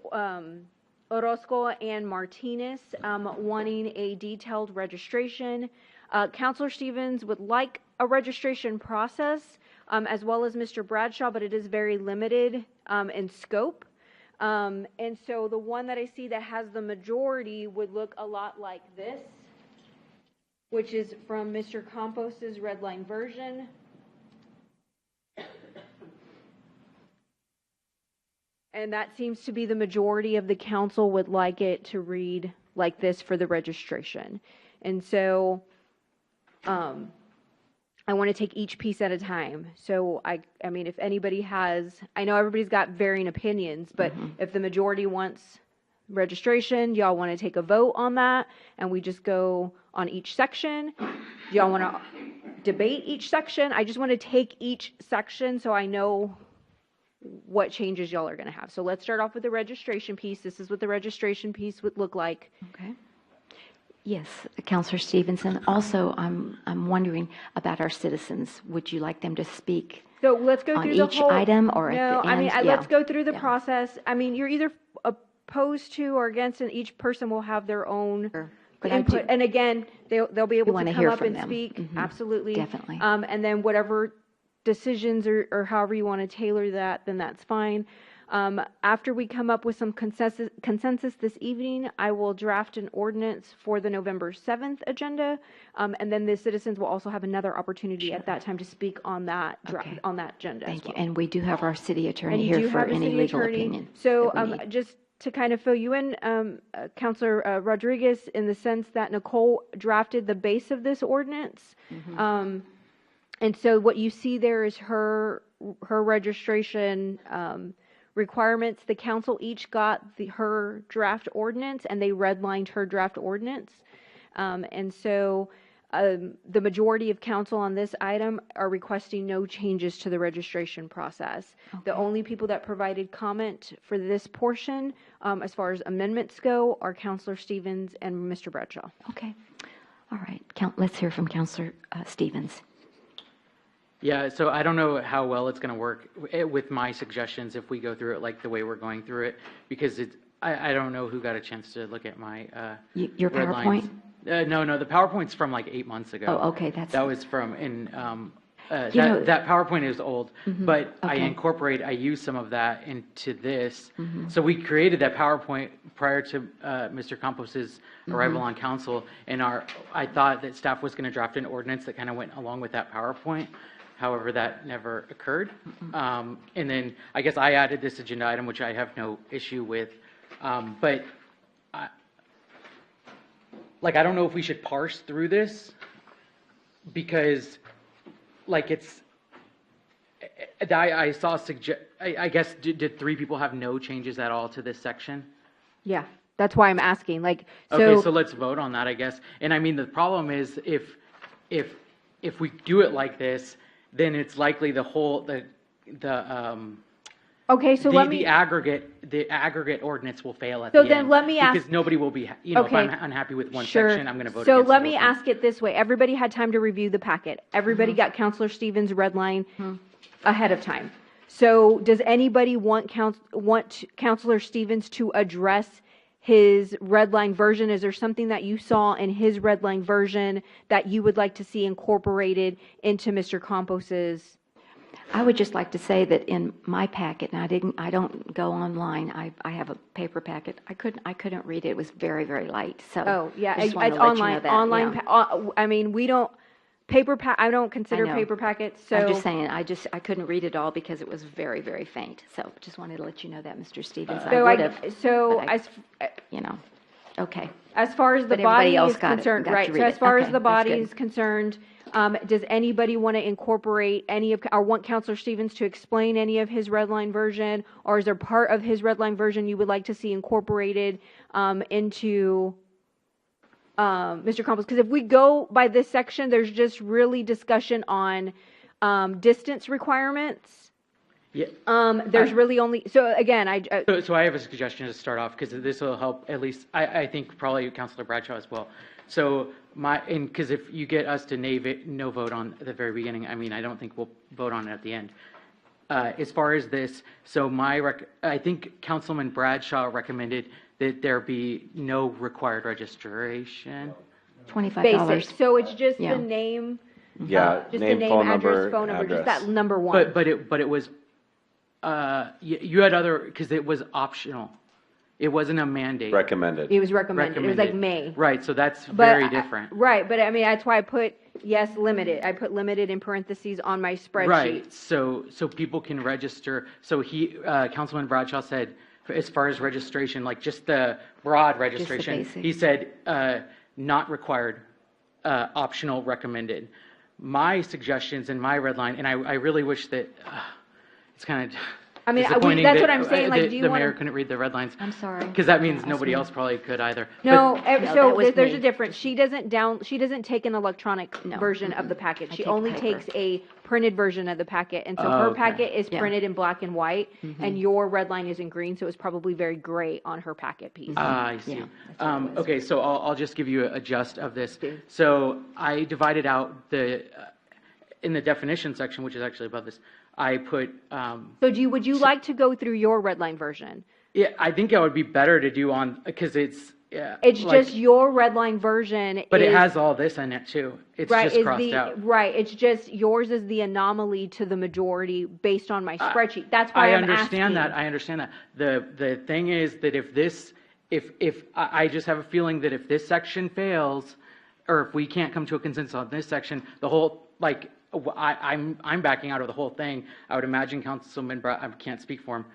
Orozco, and Martinez wanting a detailed registration. Councilor Stevens would like a registration process, as well as Mr. Bradshaw, but it is very limited in scope. And so the one that I see that has the majority would look a lot like this, which is from Mr. Campos's red line version. And that seems to be the majority of the council would like it to read like this for the registration. And so, I want to take each piece at a time. So I mean, if anybody has, I know everybody's got varying opinions, but if the majority wants registration, y'all want to take a vote on that, and we just go on each section? Do y'all want to debate each section? I just want to take each section so I know what changes y'all are going to have. So let's start off with the registration piece. This is what the registration piece would look like. Okay. Yes, Councilor Stevenson. Also, I'm wondering about our citizens. Would you like them to speak So let's go on through the each whole item or no, at the I end? mean, Yeah. let's go through the Yeah. process. I mean, you're either opposed to or against, and each person will have their own But I input. do- And again, they'll be able wanna to come hear up from and them. speak. Mhm. Absolutely. Definitely. And then whatever decisions or however you want to tailor that, then that's fine. After we come up with some consensus this evening, I will draft an ordinance for the November 7th agenda. And then the citizens will also have another opportunity at that time to speak on that Okay. on that agenda. Thank as you. well. And we do have our city And attorney you here do for have a any city legal attorney. opinion. So that we need. just to kind of fill you in, Councilor Rodriguez, in the sense that Nicole drafted the base of this ordinance. And so what you see there is her registration requirements. The council each got her draft ordinance, and they redlined her draft ordinance. And so the majority of council on this item are requesting no changes to the registration process. The only people that provided comment for this portion, as far as amendments go, are Councilor Stevens and Mr. Bradshaw. Okay. All right. Let's hear from Councilor Stevens. Yeah, so I don't know how well it's going to work with my suggestions if we go through it like the way we're going through it, because I don't know who got a chance to look at my Your red PowerPoint? lines. No, the PowerPoint's from like 8 months ago. Oh, okay, That was from, You know- that PowerPoint is old, but okay. I use some of that into this. Mm-hmm. So we created that PowerPoint prior to Mr. Campos's arrival on council, and I thought that staff was going to draft an ordinance that kind of went along with that PowerPoint. However, that never occurred. And then I guess I added this agenda item, which I have no issue with. But I don't know if we should parse through this, because I saw I guess, did 3 people have no changes at all to this section? Yeah, that's why I'm asking. Okay, so let's vote on that, I guess. And I mean, the problem is if we do it like this, then it's likely the whole, Okay, so let me. the aggregate ordinance will fail at So the then end. let me ask- Because nobody will be, if Okay. I'm unhappy with one Sure. section, I'm going to vote So against let the me whole thing. ask it this way. Everybody had time to review the packet. Everybody got Counselor Stevens' red line ahead of time. So does anybody want Counselor Stevens to address his red line version? Is there something that you saw in his red line version that you would like to see incorporated into Mr. Campos's? I would just like to say that in my packet, and I don't go online. I have a paper packet. I couldn't read it. It was very, very light. So Oh, yeah, I just wanted it's to let online. you know that. Online. Yeah. I mean, we don't I don't consider know. paper packets. So I'm just saying, I couldn't read it all because it was very, very faint. So just wanted to let you know that, Mr. Stevens. So I would have. so but I- as okay. as far as the But everybody body else is got it, concerned, got to right? So read as it. far as Okay, the that's body good. is concerned, does anybody want to incorporate any of, or want Counselor Stevens to explain any of his red line version, or is there part of his red line version you would like to see incorporated into Mr. Campos? Because if we go by this section, there's just really discussion on distance requirements. Yeah. There's really only, so again, So I have a suggestion to start off, because this will help at least, I think probably Councilor Bradshaw as well. So because if you get us to no vote on the very beginning, I mean, I don't think we'll vote on it at the end. As far as this, so I think Councilman Bradshaw recommended that there be no required registration. $25. basic. So it's just Yeah. the name. Yeah, Just name, the name, phone address, number, phone number, just address. that number one. But it was, you had other, because it was optional. It wasn't a mandate. Recommended. It was recommended. It was like May. Right, so that's But very different. Right, but I mean, that's why I put, yes, limited. I put limited in parentheses on my spreadsheet. Right, so people can register. So Councilman Bradshaw said, as far as registration, like just the broad registration, basic. he said, not required, optional, recommended. My suggestions and my red line, and I really wish that, it's kind of I mean, disappointing that's that, what I'm saying, like, do you the want mayor to? couldn't read the red lines. I'm sorry. Because that means That's nobody me. else probably could either. No, No, that so was there's me. a difference. She doesn't take an electronic version of the packet. I She take only paper. takes a printed version of the packet. And so Oh, her okay. packet is Yeah. printed in black and white, and your red line is in green, so it's probably very gray on her packet piece. I see. Yeah, that's what it was. Okay, so I'll just give you a gist of this. Do. So I divided out in the definition section, which is actually above this, I put, So would you like to go through your red line version? yeah, I think it would be better to do on, because it's, It's like- just your red line version. But it is- has all this in it too. It's right, just is crossed the out. right. It's just yours is the anomaly to the majority based on my spreadsheet. That's why I I'm understand asking. that. I understand that. The thing is that if I just have a feeling that if this section fails, or if we can't come to a consensus on this section, the whole, like, I'm backing out of the whole thing. I would imagine Councilman I can't speak for him,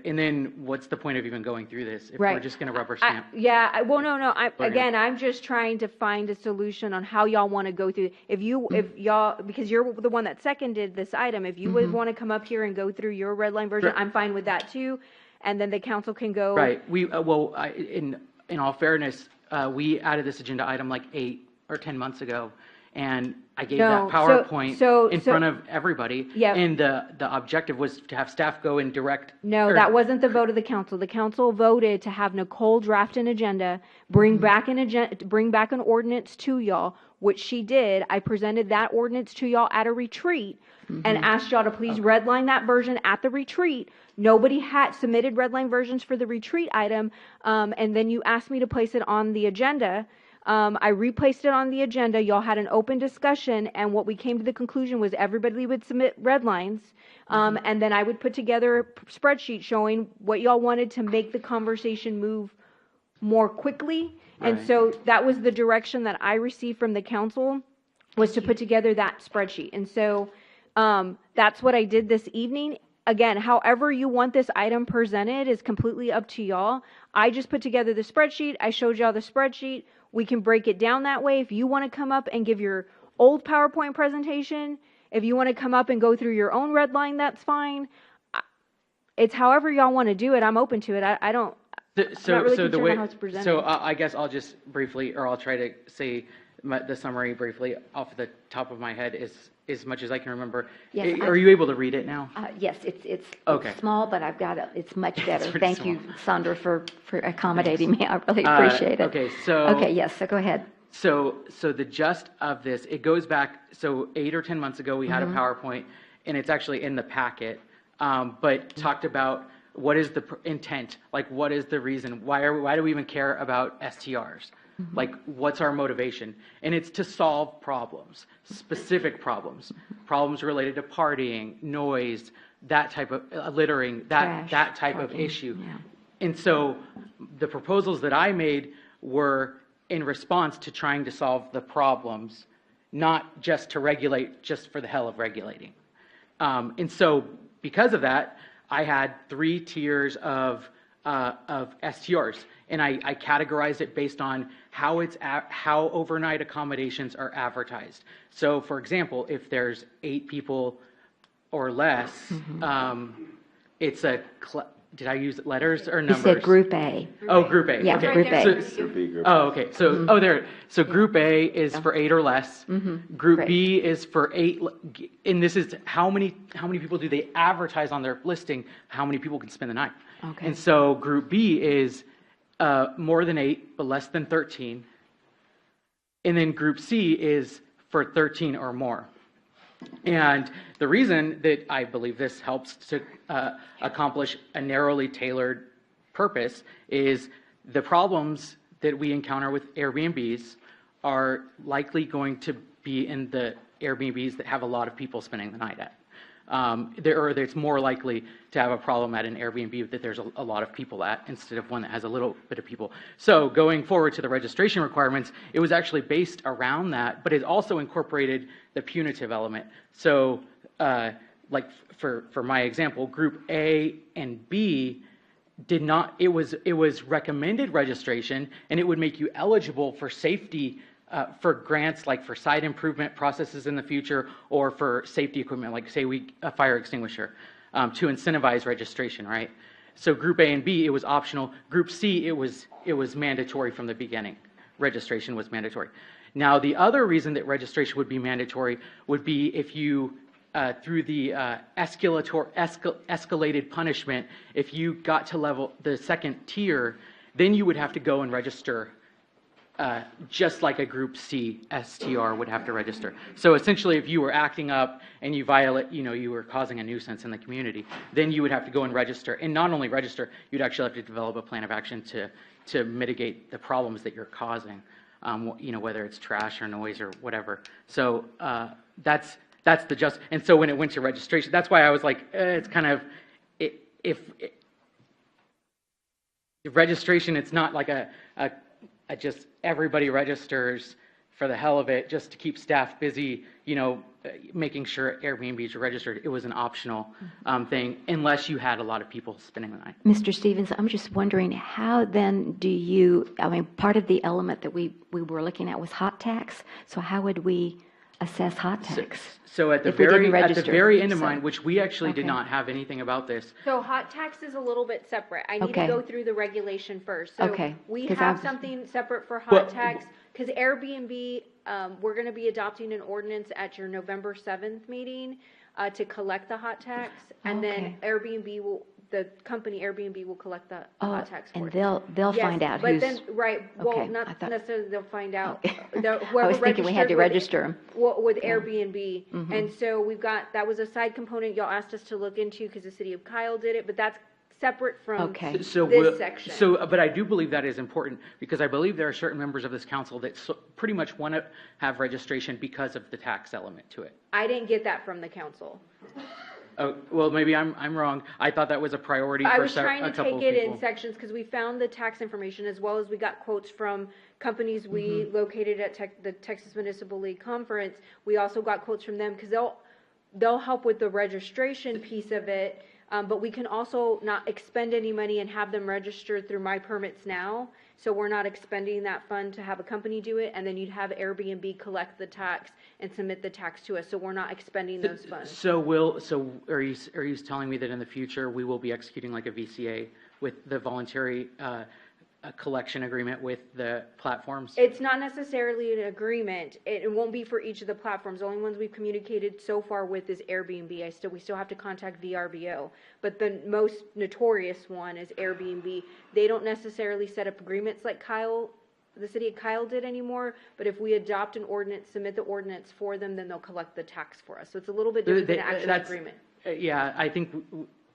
and then what's the point of even going through this if we're Right. just going to rubber stamp? Well, no. Okay. Again, I'm just trying to find a solution on how y'all want to go through. If y'all, because you're the one that seconded this item, if you would want to come up here and go through your red line version, Sure. I'm fine with that too. And then the council can go. Right. In all fairness, we added this agenda item like 8 or 10 months ago, and I gave No, that PowerPoint in front of everybody. Yep. And the objective was to have staff go and direct. No, or- that wasn't the vote of the council. The council voted to have Nicole draft an agenda, bring back an ordinance to y'all, which she did. I presented that ordinance to y'all at a retreat and asked y'all to please redline that version at the retreat. Nobody had submitted redline versions for the retreat item, and then you asked me to place it on the agenda. I replaced it on the agenda. Y'all had an open discussion, and what we came to the conclusion was everybody would submit red lines, and then I would put together a spreadsheet showing what y'all wanted to make the conversation move more quickly. And Right. so that was the direction that I received from the council, was to put together that spreadsheet. And so that's what I did this evening. Again, however you want this item presented is completely up to y'all. I just put together the spreadsheet. I showed y'all the spreadsheet. We can break it down that way. If you want to come up and give your old PowerPoint presentation, if you want to come up and go through your own red line, that's fine. It's however y'all want to do it. I'm open to it. I don't. I'm not really concerned about how it's presented. So I guess I'll just briefly, or I'll try to say the summary briefly off the top of my head as much as I can remember. Yes, Are you able to read it now? Yes, it's Okay. small, but I've got it. It's much better. pretty Thank you, small. Sandra, for accommodating me. I really appreciate it. Okay, so. Okay, yes, so go ahead. So the gist of this, it goes back, so 8 or 10 months ago, we had a PowerPoint, and it's actually in the packet, but talked about what is the intent, like what is the reason, why do we even care about STRs? Like, what's our motivation? And it's to solve problems, specific problems, problems related to partying, noise, that type of littering, that type of issue. Yeah. And so the proposals that I made were in response to trying to solve the problems, not just to regulate just for the hell of regulating. And so because of that, I had 3 tiers of STRs, and I categorized it based on how overnight accommodations are advertised. So, for example, if there's 8 people or less, it's a. Did I use letters or numbers? You said Group A. Oh, Group A. Yeah, okay. Group A. Oh, okay. So, So Group A is for 8 or less. Group Great. B is for 8, and this is how many people do they advertise on their listing? How many people can spend the night? Okay. And so Group B is more than 8 but less than 13, and then Group C is for 13 or more. And the reason that I believe this helps to accomplish a narrowly tailored purpose is the problems that we encounter with Airbnbs are likely going to be in the Airbnbs that have a lot of people spending the night at. it's more likely to have a problem at an Airbnb that there's a lot of people at instead of one that has a little bit of people. So going forward to the registration requirements, it was actually based around that, but it also incorporated the punitive element. So like for my example, group A and B did not, it was recommended registration, and it would make you eligible for safety for grants, like for site improvement processes in the future, or for safety equipment, like say a fire extinguisher, to incentivize registration, right? So group A and B, it was optional. Group C, it was mandatory from the beginning. Registration was mandatory. Now, the other reason that registration would be mandatory would be if you, through the escalated punishment, if you got to the second tier, then you would have to go and register just like a Group C STR would have to register. So essentially, if you were acting up and you you were causing a nuisance in the community, then you would have to go and register. And not only register, you'd actually have to develop a plan of action to mitigate the problems that you're causing, whether it's trash or noise or whatever. So that's the and so when it went to registration, that's why I was like, it's kind of, if registration, it's not like a just everybody registers for the hell of it just to keep staff busy, making sure Airbnbs are registered. It was an optional thing unless you had a lot of people spending the night. Mr. Stevens, I'm just wondering, how then do you, part of the element that we were looking at was hot tax. So how would we assess hot tax? So at the very end of mine, which we actually did not have anything about this. So hot tax is a little bit separate. I need to go through the regulation first. So we have something separate for hot tax, because Airbnb, we're going to be adopting an ordinance at your November 7th meeting to collect the hot tax, and then the company Airbnb will collect the hot tax for and it. they'll find out who's... But then, well, not necessarily they'll find out. I was thinking we had to register them. With Airbnb. And so that was a side component y'all asked us to look into because the city of Kyle did it, but that's separate from this section. But I do believe that is important, because I believe there are certain members of this council that pretty much want to have registration because of the tax element to it. I didn't get that from the council. Oh, well, maybe I'm wrong. I thought that was a priority for a couple of people. I was trying to take it in sections because we found the tax information, as well as we got quotes from companies we located at the Texas Municipal League Conference. We also got quotes from them because they'll help with the registration piece of it, but we can also not expend any money and have them registered through My Permits Now. So we're not expending that fund to have a company do it, and then you'd have Airbnb collect the tax and submit the tax to us. So we're not expending those funds. So are you telling me that in the future we will be executing like a VCA with the voluntary collection agreement with the platforms? It's not necessarily an agreement. It won't be for each of the platforms. The only ones we've communicated so far with is Airbnb. We still have to contact VRBO, but the most notorious one is Airbnb. They don't necessarily set up agreements like the city of Kyle did anymore, but if we adopt an ordinance, submit the ordinance for them, then they'll collect the tax for us. So it's a little bit different than an actual agreement. Yeah, I think,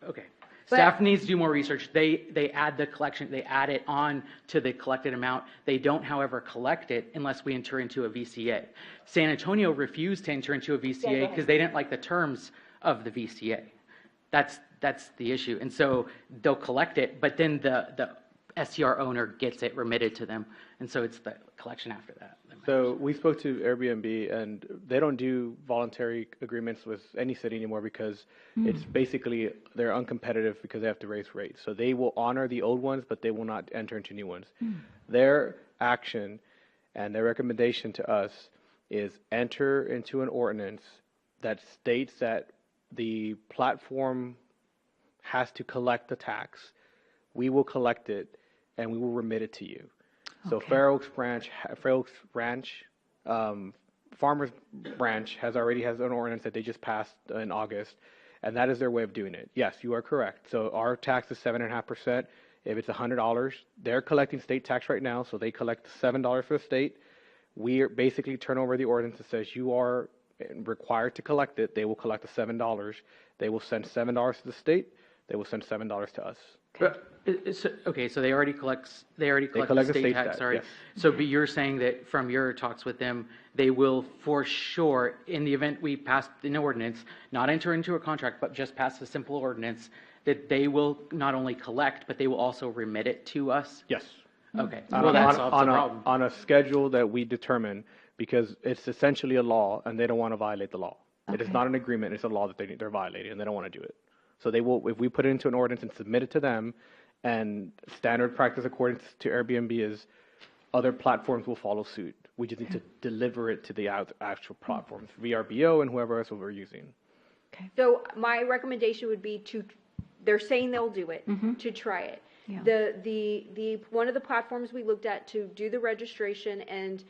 okay. Staff needs to do more research. They add the collection, they add it on to the collected amount. They don't, however, collect it unless we enter into a VCA. San Antonio refused to enter into a VCA because they didn't like the terms of the VCA. That's the issue. And so they'll collect it, but then the STR owner gets it remitted to them. And so it's the collection after that. So we spoke to Airbnb, and they don't do voluntary agreements with any city anymore because it's basically, they're uncompetitive because they have to raise rates. So they will honor the old ones, but they will not enter into new ones. Their action and their recommendation to us is enter into an ordinance that states that the platform has to collect the tax. We will collect it, and we will remit it to you. So Fair Oaks Ranch, Farmers Branch has an ordinance that they just passed in August, and that is their way of doing it. Yes, you are correct. So our tax is 7.5%. If it's $100, they're collecting state tax right now, so they collect $7 for the state. We basically turn over the ordinance that says you are required to collect it. They will collect the $7. They will send $7 to the state. They will send $7 to us. Okay, so they already collect collect the the state state tax, tax, sorry. yes. So, but you're saying that from your talks with them, they will for sure, in the event we pass an ordinance, not enter into a contract, but just pass a simple ordinance, that they will not only collect, but they will also remit it to us? Yes. Okay, On, well, that on, solves on, the a, problem. on a schedule that we determine, because it's essentially a law, and they don't want to violate the law. It is Okay. not an agreement; it's a law that they're violating, and they don't want to do it. So they will, if we put it into an ordinance and submit it to them, and standard practice according to Airbnb is, other platforms will follow suit. We just need to deliver it to the actual platforms, VRBO and whoever else we're using. So my recommendation would be they're saying they'll do it, to try it. Yeah. The one of the platforms we looked at to do the registration and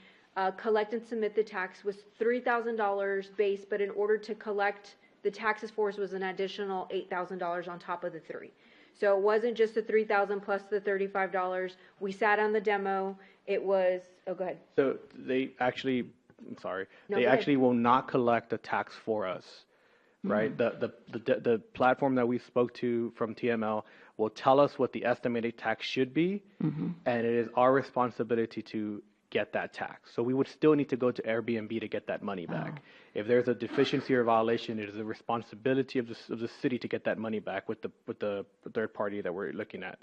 collect and submit the tax was $3,000 base, but in order to collect the taxes for us was an additional $8,000 on top of the three. So it wasn't just the $3,000 plus the $35. We sat on the demo. It was, oh, go ahead. So they actually, I'm sorry, No, they go ahead. actually will not collect the tax for us, right? The platform that we spoke to from TML will tell us what the estimated tax should be, and it is our responsibility to get that tax. So we would still need to go to Airbnb to get that money back. If there's a deficiency or violation, it is the responsibility of the city to get that money back with the third party that we're looking at.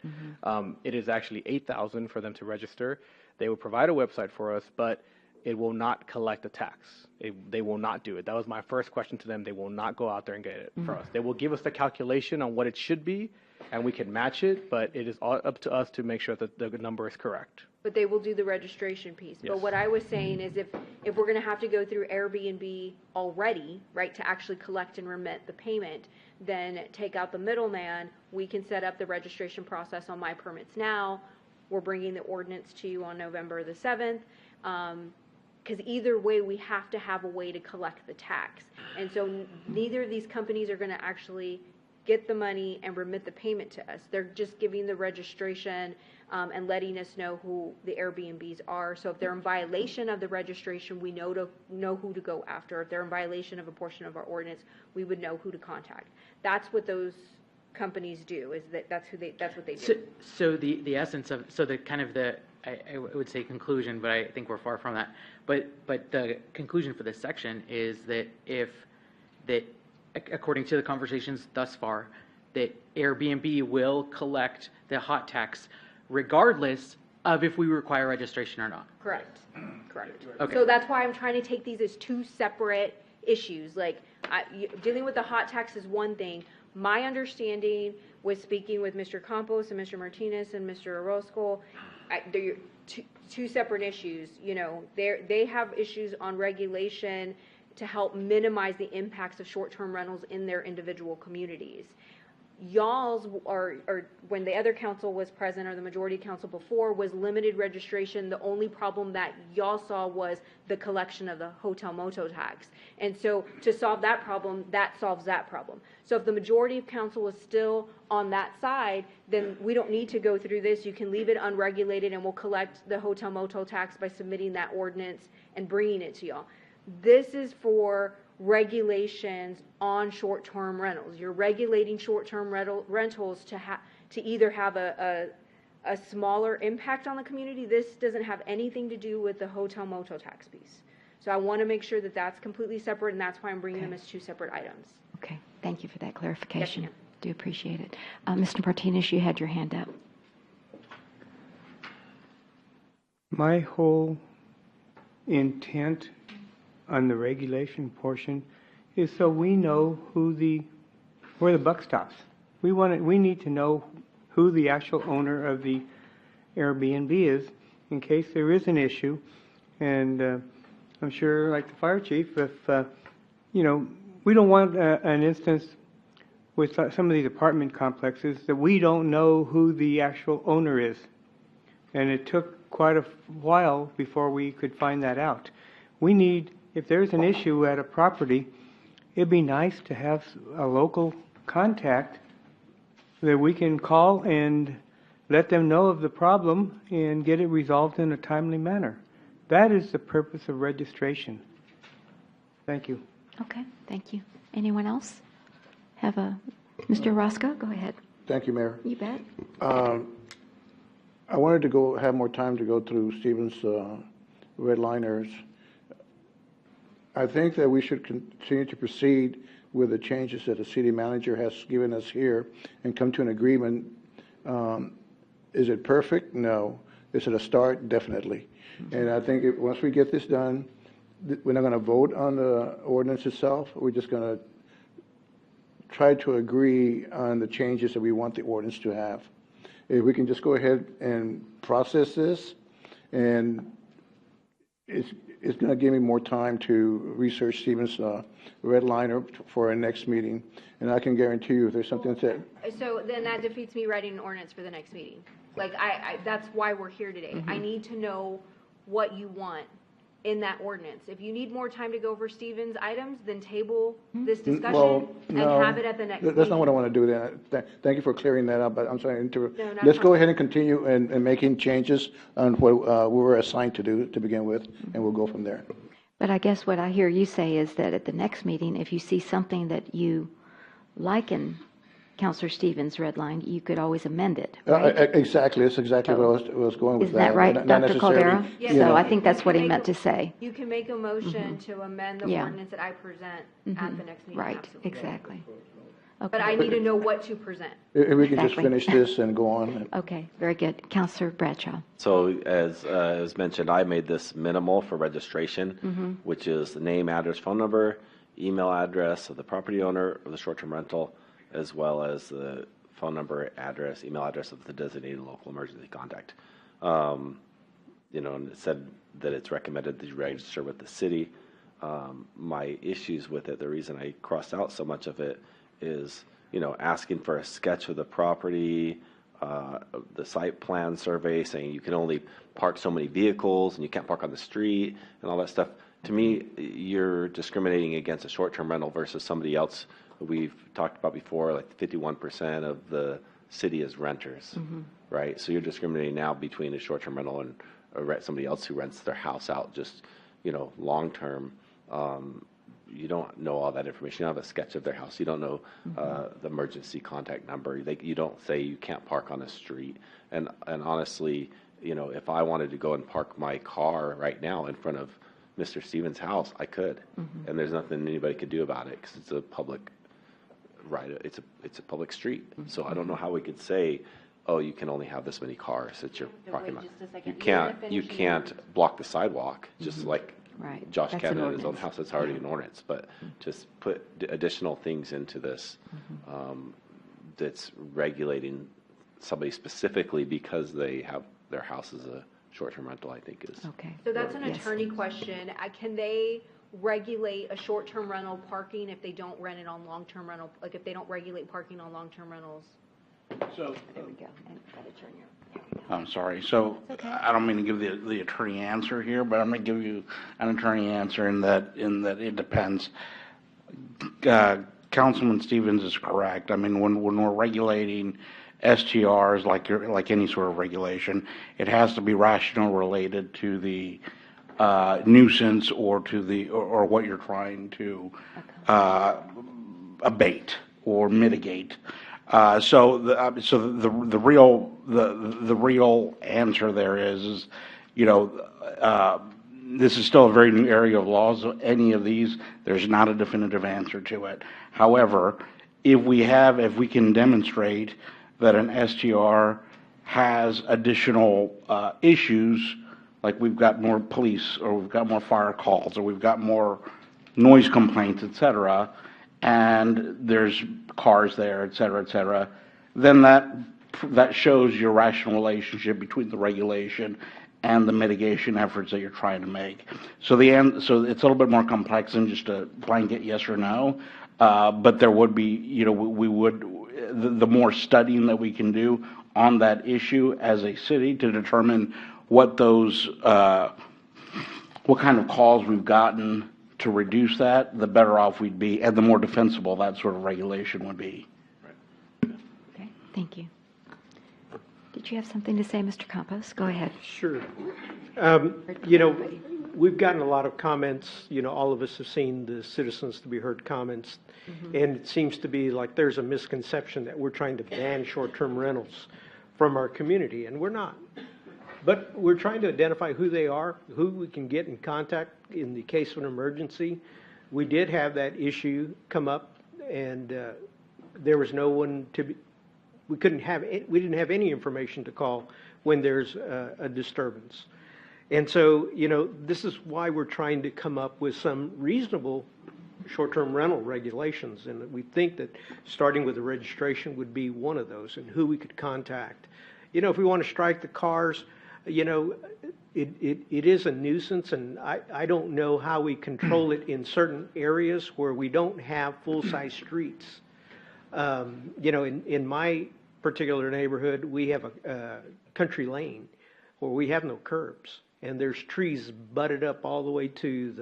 It is actually $8,000 for them to register. They will provide a website for us, but it will not collect a tax. They will not do it. That was my first question to them. They will not go out there and get it for us. They will give us the calculation on what it should be, and we can match it, but it is all up to us to make sure that the number is correct. But they will do the registration piece. But Yes. what I was saying is if we're gonna have to go through Airbnb already, right, to actually collect and remit the payment, then take out the middleman. We can set up the registration process on My Permits Now. We're bringing the ordinance to you on November the 7th. Because either way, we have to have a way to collect the tax. And so neither of these companies are gonna actually get the money and remit the payment to us. They're just giving the registration and letting us know who the Airbnbs are. So if they're in violation of the registration, we know who to go after. If they're in violation of a portion of our ordinance, we would know who to contact. That's what those companies do. That's what they do. So the essence of, so the kind of the, I would say conclusion, but I think we're far from that. But the conclusion for this section is that according to the conversations thus far, that Airbnb will collect the hot tax regardless of if we require registration or not. Correct. Correct. Okay. So that's why I'm trying to take these as two separate issues. Like, dealing with the hot tax is one thing. My understanding with speaking with Mr. Campos and Mr. Martinez and Mr. Orozco, they're two separate issues. You know, they have issues on regulation to help minimize the impacts of short-term rentals in their individual communities. Y'all's, or when the other council was present, or the majority council before, was limited registration. The only problem that y'all saw was the collection of the hotel motel tax. And so to solve that problem, that solves that problem. So if the majority of council was still on that side, then we don't need to go through this. You can leave it unregulated and we'll collect the hotel motel tax by submitting that ordinance and bringing it to y'all. This is for regulations on short-term rentals. You're regulating short-term rentals to either have a smaller impact on the community. This doesn't have anything to do with the hotel motel tax piece. So I want to make sure that that's completely separate, and that's why I'm bringing them as two separate items. Okay, thank you for that clarification. Yes, ma'am. Do appreciate it. Mr. Martinez, you had your hand up. My whole intent on the regulation portion is so we know where the buck stops. We need to know who the actual owner of the Airbnb is in case there is an issue. And I'm sure, like the fire chief, if we don't want an instance with some of these apartment complexes that we don't know who the actual owner is. And it took quite a while before we could find that out. If there's an issue at a property, it'd be nice to have a local contact that we can call and let them know of the problem and get it resolved in a timely manner. That is the purpose of registration. Thank you. Okay, thank you. Anyone else? Mr. Roscoe, go ahead. Thank you, Mayor. You bet. I wanted to have more time to go through Stephen's redliners. I think that we should continue to proceed with the changes that the city manager has given us here and come to an agreement. Is it perfect? No. Is it a start? Definitely. And I think once we get this done, we're not going to vote on the ordinance itself. We're just going to try to agree on the changes that we want the ordinance to have. If we can just go ahead and process this, and it's going to give me more time to research Stephen's redliner for our next meeting. And I can guarantee you if there's something that... So then that defeats me writing an ordinance for the next meeting. Like, that's why we're here today. I need to know what you want in that ordinance. If you need more time to go over Stephen's items, then table this discussion and have it at the next meeting. That's not what I want to do then. Thank you for clearing that up, but I'm sorry. No, Let's go ahead and continue and making changes on what we were assigned to do to begin with, and we'll go from there. But I guess what I hear you say is that at the next meeting, if you see something that you like in Councilor Stevens' red line, you could always amend it, right? Exactly. That's exactly what I was going with. Isn't that right, Not Dr. Caldera? Yes, So I think that's what he meant to say. You can make a motion to amend the ordinance that I present at the next meeting. Right, absolutely. Exactly. But I need to know what to present. If we can just Exactly. finish this and go on. Okay, very good. Councilor Bradshaw. So as mentioned, I made this minimal for registration, which is the name, address, phone number, email address of the property owner of the short-term rental, as well as the phone number, address, email address of the designated local emergency contact. And it said that it's recommended that you register with the city. My issues with it, the reason I crossed out so much of it is, asking for a sketch of the property, the site plan survey, saying you can only park so many vehicles and you can't park on the street and all that stuff. To me, you're discriminating against a short-term rental versus somebody else we've talked about before, like 51% of the city is renters, right? So you're discriminating now between a short-term rental and somebody else who rents their house out just, long-term. You don't know all that information. You don't have a sketch of their house. You don't know the emergency contact number. You don't say you can't park on a street. And honestly, if I wanted to go and park my car right now in front of Mr. Stevens' house, I could. And there's nothing anybody could do about it because it's a public right. It's a public street. So I don't know how we could say, oh, you can only have this many cars that you're parking on. You can't block the sidewalk, just like Josh Kevin at his own house. That's already an ordinance. But just put additional things into this that's regulating somebody specifically because they have their house as a short-term rental, I think is. Okay. So that's an attorney question. Can they regulate a short-term rental parking if they don't rent it on long-term rental, like if they don't regulate parking on long-term rentals? So, There we go. And that attorney. I'm sorry. So I don't mean to give the attorney answer here, but I'm going to give you an attorney answer in that it depends. Councilman Stevens is correct. I mean, when we're regulating STRs like any sort of regulation, it has to be rational related to the nuisance or to or what you're trying to abate or mitigate. So the real answer there is this is still a very new area of laws. Any of these, there's not a definitive answer to it. However, if we can demonstrate that an STR has additional issues, like we've got more police or we've got more fire calls or we've got more noise complaints, et cetera, and there's cars there, et cetera, then that shows your rational relationship between the regulation and the mitigation efforts that you're trying to make. So it's a little bit more complex than just a blanket yes or no, but there would be, the more studying that we can do on that issue as a city to determine what kind of calls we've gotten to reduce that, the better off we'd be, and the more defensible that sort of regulation would be. Okay, thank you. Did you have something to say, Mr. Campos? Go ahead. Sure. we've gotten a lot of comments, all of us have seen the citizens to be heard comments, and it seems to be like there's a misconception that we're trying to ban short-term rentals from our community, and we're not. But we're trying to identify who they are, who we can get in contact in the case of an emergency. We did have that issue come up, and there was no one we didn't have any information to call when there's a disturbance. And so, this is why we're trying to come up with some reasonable short-term rental regulations. And we think that starting with the registration would be one of those, and who we could contact. If we want to strike the cars, it is a nuisance, and I don't know how we control it in certain areas where we don't have full-size streets. In my particular neighborhood, we have a country lane where we have no curbs, and there's trees butted up all the way to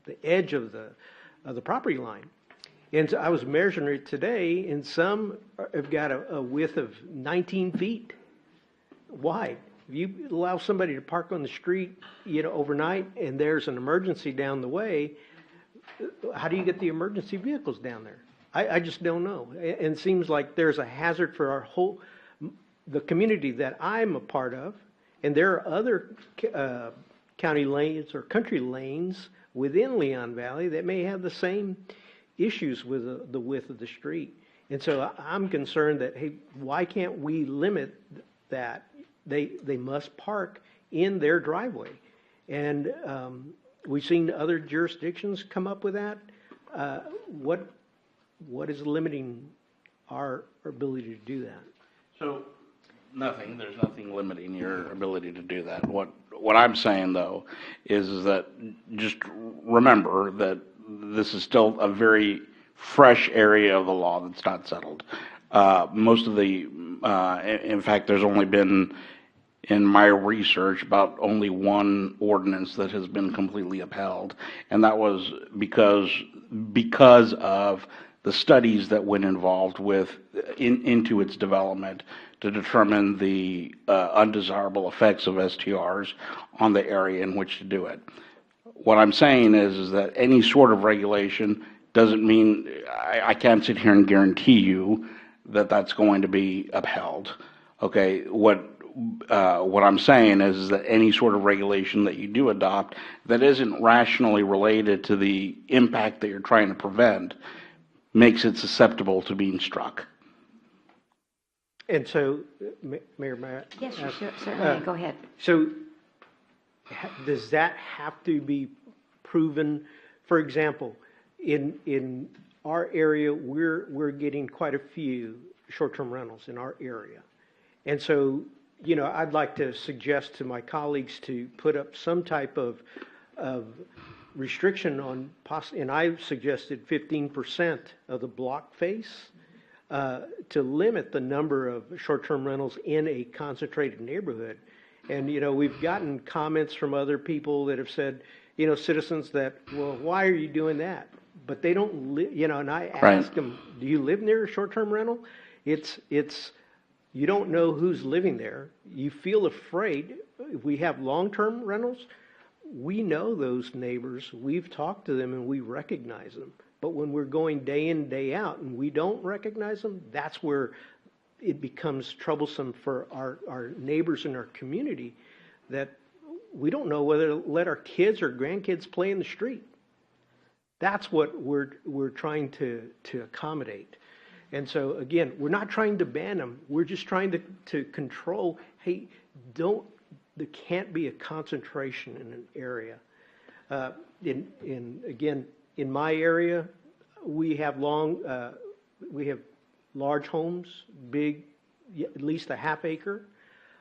the edge of the property line. And so I was measuring it today, and some have got a width of 19 feet wide. If you allow somebody to park on the street, overnight, and there's an emergency down the way, how do you get the emergency vehicles down there? I just don't know. And it seems like there's a hazard for the community that I'm a part of, and there are other county lanes or country lanes within Leon Valley that may have the same issues with the width of the street. And so I'm concerned that, hey, why can't we limit that? They must park in their driveway. And we've seen other jurisdictions come up with that. What is limiting our ability to do that? So, nothing. There's nothing limiting your ability to do that. What I'm saying, though, is that just remember that this is still a very fresh area of the law that's not settled. Most of in fact, there's only been, in my research, about only one ordinance that has been completely upheld, and that was because of the studies that went involved into its development to determine the undesirable effects of STRs on the area in which to do it. What I'm saying is that any sort of regulation doesn't mean, I can't sit here and guarantee you that that's going to be upheld. Okay, what I'm saying is that any sort of regulation that you do adopt that isn't rationally related to the impact that you're trying to prevent makes it susceptible to being struck. And so, Mayor, Matt? Yes, certainly. Go ahead. So, does that have to be proven? For example, in our area, we're getting quite a few short-term rentals in our area. And so, I'd like to suggest to my colleagues to put up some type of restriction on, and I've suggested 15% of the block face to limit the number of short-term rentals in a concentrated neighborhood. And, we've gotten comments from other people that have said, citizens that, well, why are you doing that? But they don't live, and I ask them, do you live near a short-term rental? It's you don't know who's living there. You feel afraid. If we have long-term rentals, we know those neighbors. We've talked to them and we recognize them. But when we're going day in, day out and we don't recognize them, that's where it becomes troublesome for our neighbors in our community, that we don't know whether to let our kids or grandkids play in the street. That's what we're trying to accommodate. And so, again, we're not trying to ban them. We're just trying to control, hey, there can't be a concentration in an area. In my area, we have large homes, big, at least a half acre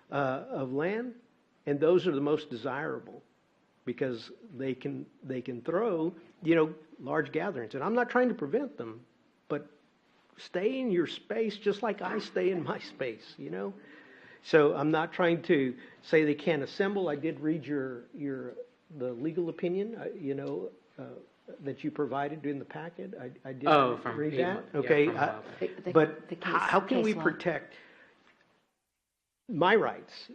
of land, and those are the most desirable because they can throw, large gatherings. And I'm not trying to prevent them, but stay in your space just like I stay in my space, So I'm not trying to say they can't assemble. I did read the legal opinion, that you provided in the packet. I did read that. Okay, but how can we protect my rights?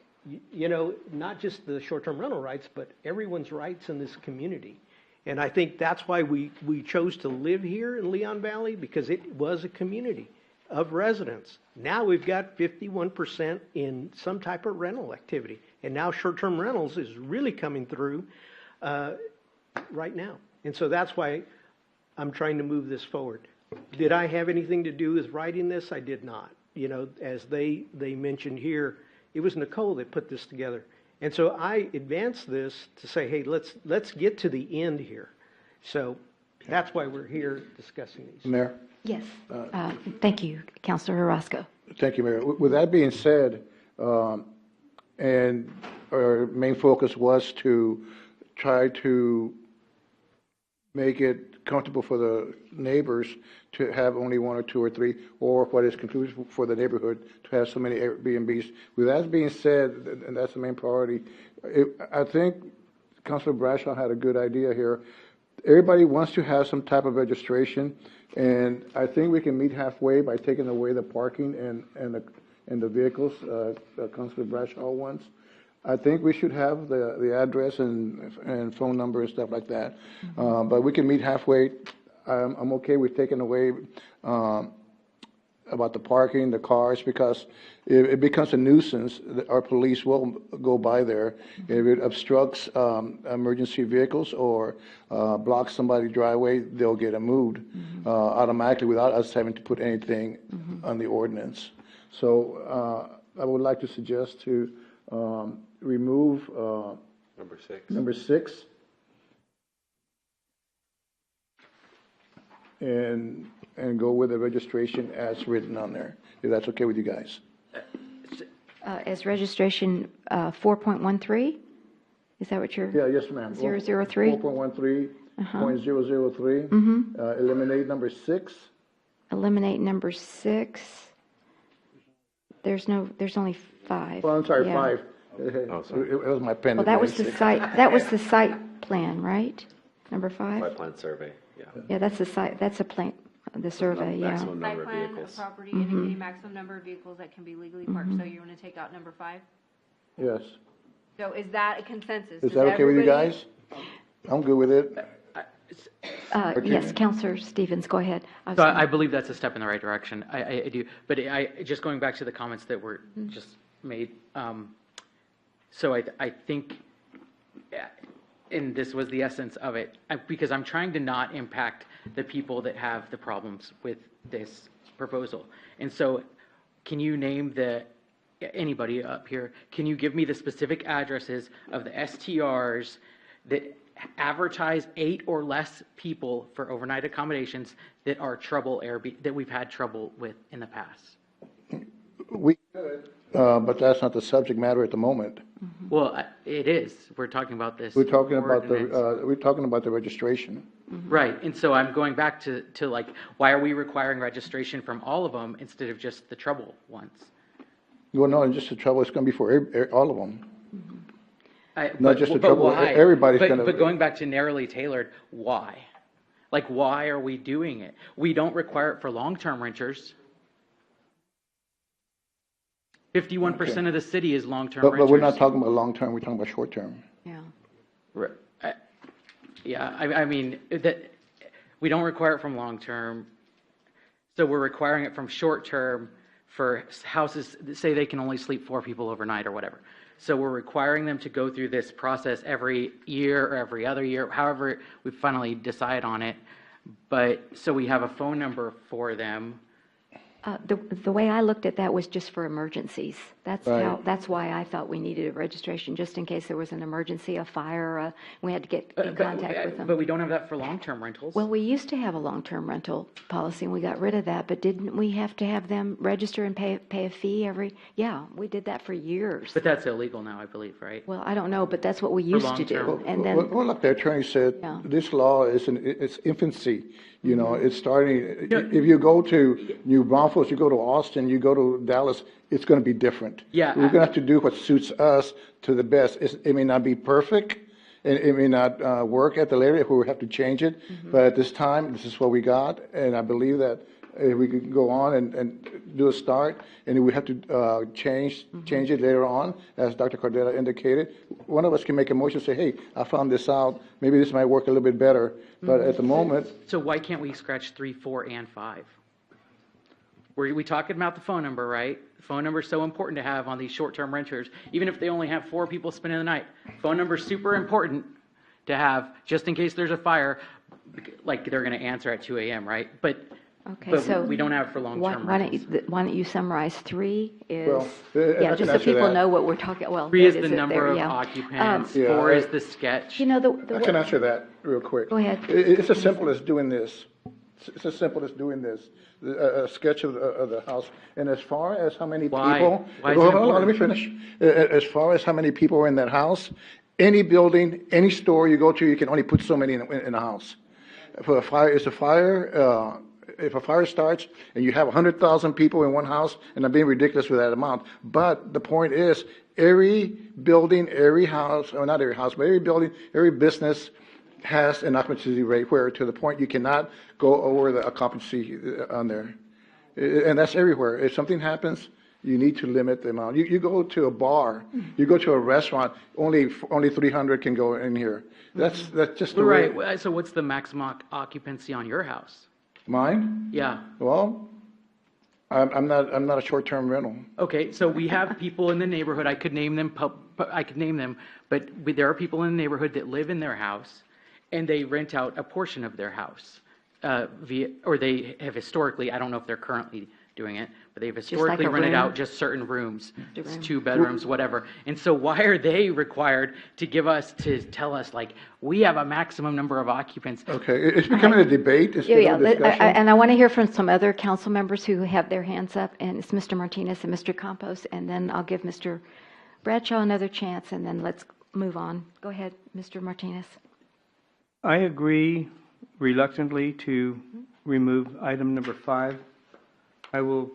you know, not just the short-term rental rights, but everyone's rights in this community. And I think that's why we chose to live here in Leon Valley, because it was a community of residents. Now we've got 51% in some type of rental activity. And now short-term rentals is really coming through right now. And so that's why I'm trying to move this forward. Did I have anything to do with writing this? I did not. You know, as they mentioned here, it was Nicole that put this together. And so I advanced this to say, hey, let's get to the end here. So that's why we're here discussing these. Mayor? Yes. Thank you, Councilor Orozco. Thank you, Mayor. With that being said, and our main focus was to try to make it comfortable for the neighbors to have only one or two or three, or what is conclusive for the neighborhood to have so many Airbnbs. With that being said, and that's the main priority, I think Councilor Bradshaw had a good idea here. Everybody wants to have some type of registration, and I think we can meet halfway by taking away the parking and the vehicles, Councilor Bradshaw wants. I think we should have the address and phone number and stuff like that. But we can meet halfway. I'm okay with taking away about the parking, the cars, because it becomes a nuisance. Our police will go by there. If it obstructs emergency vehicles or blocks somebody's driveway, they'll get it moved automatically without us having to put anything on the ordinance. So I would like to suggest to remove number six and go with the registration as written on there, if that's okay with you guys. As registration 4.13? Is that what you're? Yeah, yes, ma'am. 003? 4.13.003. Eliminate number six. Eliminate number 6. There's only 5. Well, I'm sorry, Yeah. 5. Oh, sorry. It was my pen. Well, that was the site. That was the site plan, right? Number 5. Site plan survey, yeah. Yeah, that's the site. That's a plan. The survey. Yeah. Maximum number Site of plan, vehicles. property indicating maximum number of vehicles that can be legally parked, so you want to take out number 5? Yes. So is that a consensus? Is Does that okay with you everybody- guys? I'm good with it. Yes, Councilor Stevens, go ahead. So I believe that's a step in the right direction. I do. But just going back to the comments that were just made. So I think, and this was the essence of it, because I'm trying to not impact the people that have the problems with this proposal. And so can you name anybody up here, can you give me the specific addresses of the STRs that advertise 8 or less people for overnight accommodations that are that we've had trouble with in the past? We could, but that's not the subject matter at the moment. Well, it is. We're talking about this. We're talking about ordinance. the registration. Right, and so I'm going back to like, why are we requiring registration from all of them instead of just the trouble ones? Well, no, just the trouble, it's going to be for all of them. Not just the trouble, why? everybody's going to. But going back to narrowly tailored, why? Like, why are we doing it? We don't require it for long-term renters. 51% of the city is long-term renters. But we're not talking about long-term, we're talking about short-term. Yeah. Right. Yeah, I mean, that we don't require it from long-term, so we're requiring it from short-term for houses that say they can only sleep 4 people overnight or whatever. So we're requiring them to go through this process every year or every other year, however we finally decide on it. But so we have a phone number for them. The way I looked at that was just for emergencies. That's Right. That's why I thought we needed a registration, just in case there was an emergency, a fire, we had to get in contact with them. But we don't have that for long-term rentals. Well, we used to have a long-term rental policy, and we got rid of that, but didn't we have to have them register and pay a fee yeah, we did that for years. But that's illegal now, I believe, right? Well, I don't know, but that's what we used to do. And then, Well, like the attorney said, Yeah. this law is in its infancy. You know, it's starting, if you go to New Braunfels, you go to Austin, you go to Dallas, it's going to be different. Yeah, We're going to have to do what suits us to the best. It may not be perfect, and it may not work at the later if we have to change it, but at this time, this is what we got, and I believe that if we could go on and do a start, and if we have to change it later on, as Dr. Cardella indicated, one of us can make a motion, say, hey, I found this out, maybe this might work a little bit better, but at the moment, So why can't we scratch 3, 4, and 5? We talking about the phone number, right? The phone number is so important to have on these short-term renters, even if they only have 4 people spending the night. Phone number is super important to have, just in case there's a fire, like they're going to answer at 2 a.m., right? But so we don't have it for long-term rentals. Why don't you summarize 3 is, Well, I yeah, can just so answer people that. know what we're talking, well. 3 is that the it number there, of yeah. occupants, Yeah, 4 is the sketch. You know, I can answer that real quick. Go ahead. It's as simple as doing this. It's as simple as doing this. A sketch of the house. And as far as how many Why? people. Why is it Hold on, let me important? finish. As far as how many people are in that house, any building, any store you go to, you can only put so many in a house. For a fire, if a fire starts and you have 100,000 people in one house, and I'm being ridiculous with that amount, but the point is, every building, every house, or not every house, but every building, every business has an occupancy rate where to the point you cannot go over the occupancy on there. And that's everywhere. If something happens, you need to limit the amount. You go to a bar, you go to a restaurant, only 300 can go in here. That's just the way. Right, so what's the maximum occupancy on your house? Mine? Yeah. Well, I'm not a short-term rental. Okay, so we have people in the neighborhood, I could name them, but there are people in the neighborhood that live in their house, and they rent out a portion of their house, or they have historically, I don't know if they're currently doing it, but they've historically rented out just certain rooms, 2 bedrooms, whatever. And so why are they required to tell us, like, we have a maximum number of occupants? Okay, it's becoming a debate instead of a discussion. And I want to hear from some other council members who have their hands up, and it's Mr. Martinez and Mr. Campos, and then I'll give Mr. Bradshaw another chance, and then let's move on. Go ahead, Mr. Martinez. I agree reluctantly to remove item number 5. I will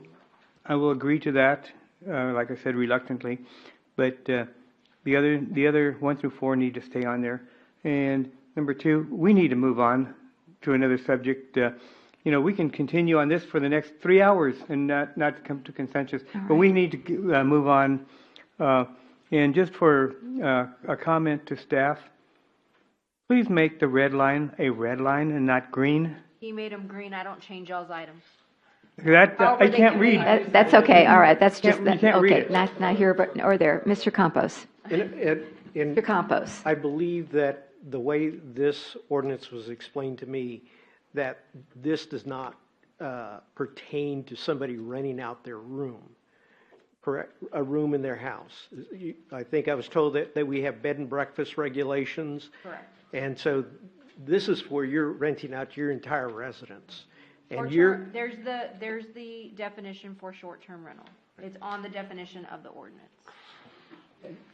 agree to that, like I said, reluctantly, but the other 1 through 4 need to stay on there. And number 2, we need to move on to another subject. We can continue on this for the next 3 hours and not come to consensus, but we need to move on. And just for a comment to staff, please make the red line a red line and not green. He made them green. I don't change y'all's items. I can't read. That's okay, all right, that's just, You can't read okay, it. not here or there. Mr. Campos. Mr. Campos. I believe that the way this ordinance was explained to me, that this does not pertain to somebody renting out their room, correct? A room in their house. I think I was told that we have bed and breakfast regulations. Correct. And so this is where you're renting out your entire residence. For And there's the definition for short-term rental. It's on the definition of the ordinance.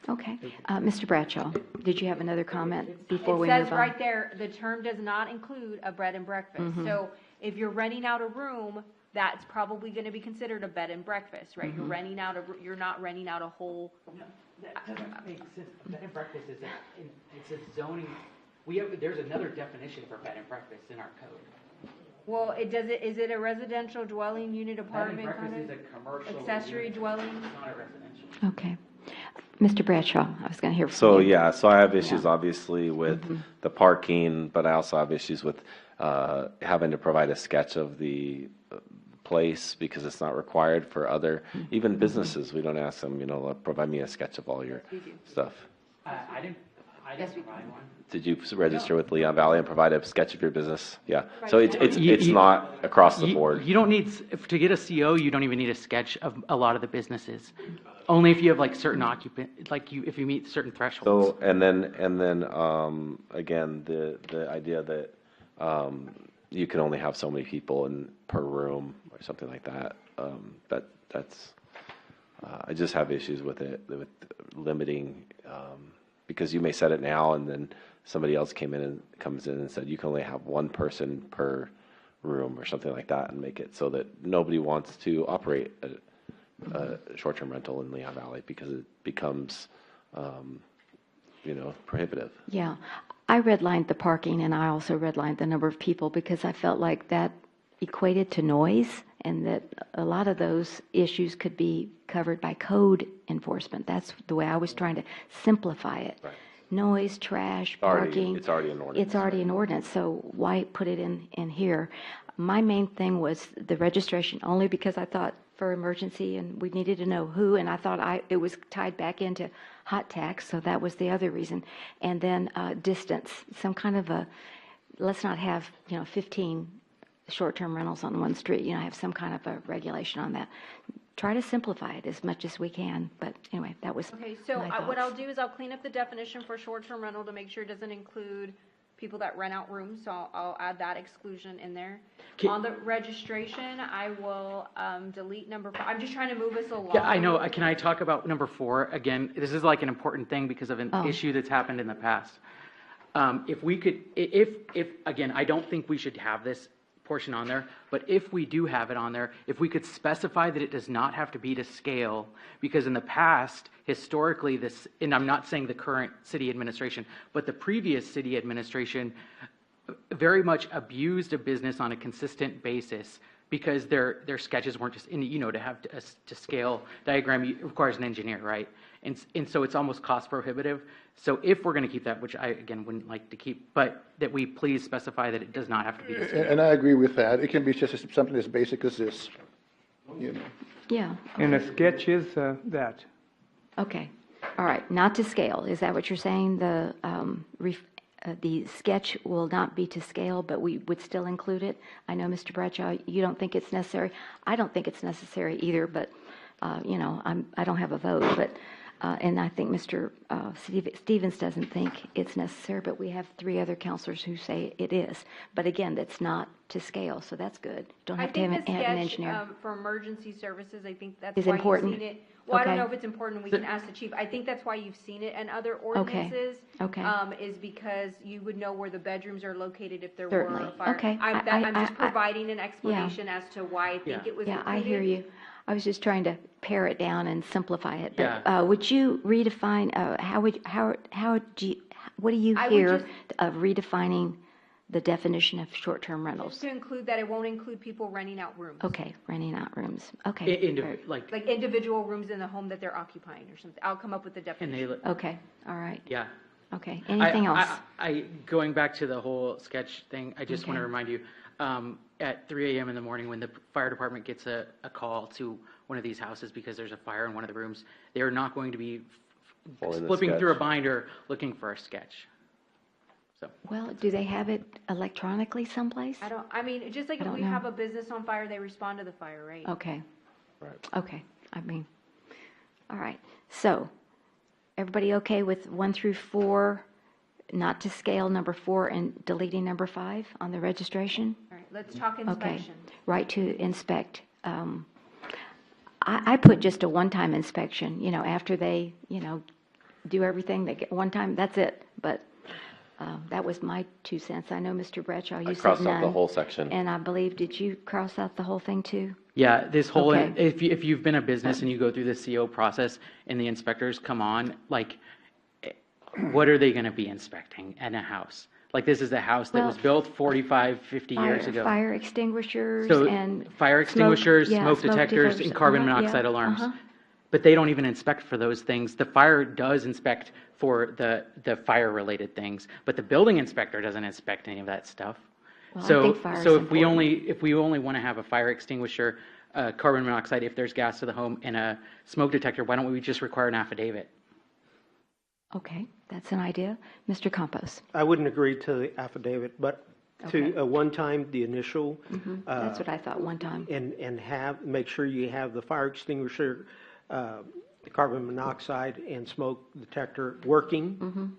Okay. Mr. Bradshaw, did you have another comment before we move on? It says right there, the term does not include a bed and breakfast. So if you're renting out a room, that's probably going to be considered a bed and breakfast, right? You're renting out you're not renting out a whole. That doesn't make sense. Bed and breakfast it's a zoning. There's another definition for bed and breakfast in our code. Well, is it a residential dwelling unit apartment Bed and kind breakfast of? is a commercial. Accessory dwelling? It's not a residential. Okay. Mr. Bradshaw, I was going to hear from So, you. yeah, so I have issues obviously with the parking, but I also have issues with having to provide a sketch of the place because it's not required for other, even businesses. We don't ask them, provide me a sketch of all your stuff. I didn't provide one. Did you register with Leon Valley and provide a sketch of your business? Yeah. So it's not across the board. You don't need, to get a CO, you don't even need a sketch of a lot of the businesses. Only if you have like certain if you meet certain thresholds. So, and then again, the idea that you can only have so many people per room or something like that, that's, I just have issues with it, with limiting, because you may set it now and then somebody else comes in and said you can only have 1 person per room or something like that, and make it so that nobody wants to operate a short-term rental in Leon Valley because it becomes, prohibitive. Yeah. I redlined the parking, and I also redlined the number of people because I felt like that equated to noise, and that a lot of those issues could be covered by code enforcement. That's the way I was trying to simplify it. Right. Noise, trash, Already- parking. it's already an ordinance. It's already an ordinance, so why put it in here? My main thing was the registration, only because I thought for emergency, and we needed to know who, and I thought it was tied back into hot tax, so that was the other reason. And then distance, some kind of a, let's not have, 15 short-term rentals on one street, have some kind of a regulation on that. Try to simplify it as much as we can, but anyway, that was Okay, so my what I'll thoughts. do is I'll clean up the definition for short-term rental to make sure it doesn't include people that rent out rooms, so I'll add that exclusion in there. On the registration, I will delete number 5. I'm just trying to move us along. Yeah, I know. Can I talk about number 4 again? This is like an important thing because of an issue that's happened in the past. If we could, if again, I don't think we should have this portion on there, but if we do have it on there, if we could specify that it does not have to be to scale, because in the past, historically, this, and I'm not saying the current city administration, but the previous city administration very much abused a business on a consistent basis because their sketches weren't just, to have to scale diagram requires an engineer, right? And so it's almost cost prohibitive. So if we're going to keep that, which I, again, wouldn't like to keep, but that we please specify that it does not have to be to scale. And I agree with that. It can be just something as basic as this, Yeah. And a sketch is that. Okay, all right, not to scale, is that what you're saying? The sketch will not be to scale, but we would still include it? I know, Mr. Bradshaw, you don't think it's necessary. I don't think it's necessary either, but, I don't have a vote, but, and I think Mr. Stevens doesn't think it's necessary, but we have 3 other counselors who say it is. But again, that's not to scale, so that's good. Don't have to have I an think engineer. the sketch for emergency services, I think that's Is why important? you've seen it. Well, I don't Okay. know if it's important, we can ask the chief. I think that's why you've seen it in other ordinances. Okay. Is because you would know where the bedrooms are located if there Certainly. were a fire. Okay. I'm just providing an explanation yeah. as to why I think it was Yeah, I included. hear you. I was just trying to pare it down and simplify it. But Yeah. would you redefine, what do you I would hear just- of redefining the definition of short-term Just rentals? to include that, it won't include people renting out rooms. Okay, renting out rooms. Okay. all right. Like individual rooms in the home that they're occupying or something. I'll come up with the definition. Okay, all right. Yeah. Okay, anything else? Going back to the whole sketch thing, I just want to Okay. remind you, at 3 a.m. in the morning, when the fire department gets a call to one of these houses because there's a fire in one of the rooms, they are not going to be Pulling the flipping through a sketch. binder looking for a sketch. Well, do they have it electronically someplace? Just like I if don't we know. have a business on fire, they respond to the fire, right? Okay. Okay, all right. So, everybody okay with 1 through 4, not to scale number 4 and deleting number 5 on the registration? All right, let's talk Okay, inspection. right to inspect. I put just a one-time inspection, after they, do everything, they get one time, that's it. But that was my 2 cents. I know, Mr. Bradshaw, you I said crossed out the none. whole section. And I believe, did you cross out the whole thing too? Yeah, this whole, Okay. if you've been a business and you go through the CO process and the inspectors come on, what are they going to be inspecting in a house? Like, this is a house that Well, was built 45, 50 years ago. Fire extinguishers So and. fire extinguishers, yeah, smoke detectors, and carbon yeah, monoxide alarms. uh-huh. But they don't even inspect for those things. The fire does inspect for the fire-related things, but the building inspector doesn't inspect any of that stuff. Well, I So, think fire is so if we important. only want to have a fire extinguisher, carbon monoxide if there's gas to the home, and a smoke detector, why don't we just require an affidavit? Okay, that's an idea. Mr. Campos? I wouldn't agree to the affidavit, but Okay. to one time, the initial. That's what I thought, one time. And make sure you have the fire extinguisher, the carbon monoxide and smoke detector working.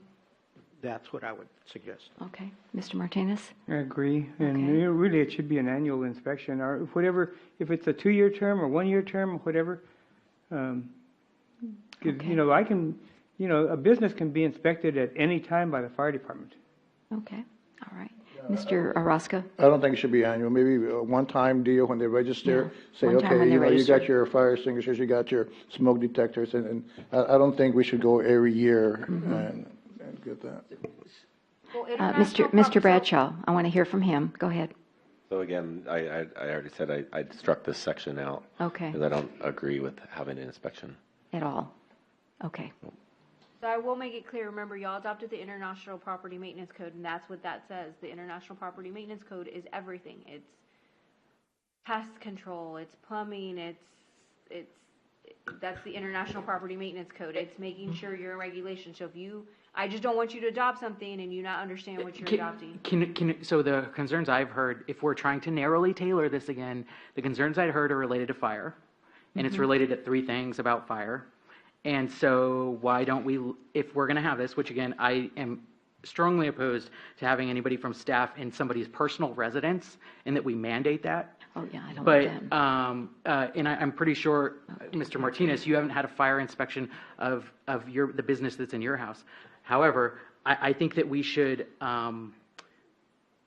That's what I would suggest. Okay, Mr. Martinez? I agree, and really, it should be an annual inspection, or whatever, if it's a 2-year term or 1-year term, or whatever. 'Cause, I can, a business can be inspected at any time by the fire department. Okay, all right. Mr. Orozco? I don't think it should be annual, maybe a one-time deal when they register. Say, one time okay, when they you register. got your fire extinguishers, you got your smoke detectors, and I don't think we should go every year and get that. Well, Mr. Bradshaw, I want to hear from him. Go ahead. So again, I already said I struck this section out. Okay. Because I don't agree with having an inspection. At all? Okay. So I will make it clear, remember, y'all adopted the International Property Maintenance Code, and that's what that says. The International Property Maintenance Code is everything. It's pest control, it's plumbing, that's the International Property Maintenance Code. It's making sure you're in regulation. So I just don't want you to adopt something and you not understand what you're adopting. So the concerns I've heard, if we're trying to narrowly tailor this again, the concerns I'd heard are related to fire, and it's related to 3 things about fire. And so why don't we, if we're going to have this, which again, I am strongly opposed to having anybody from staff in somebody's personal residence and that we mandate that. Oh, yeah, I don't But, like that. and I'm pretty sure, Mr. Martinez, you haven't had a fire inspection of the business that's in your house. However, I think that we should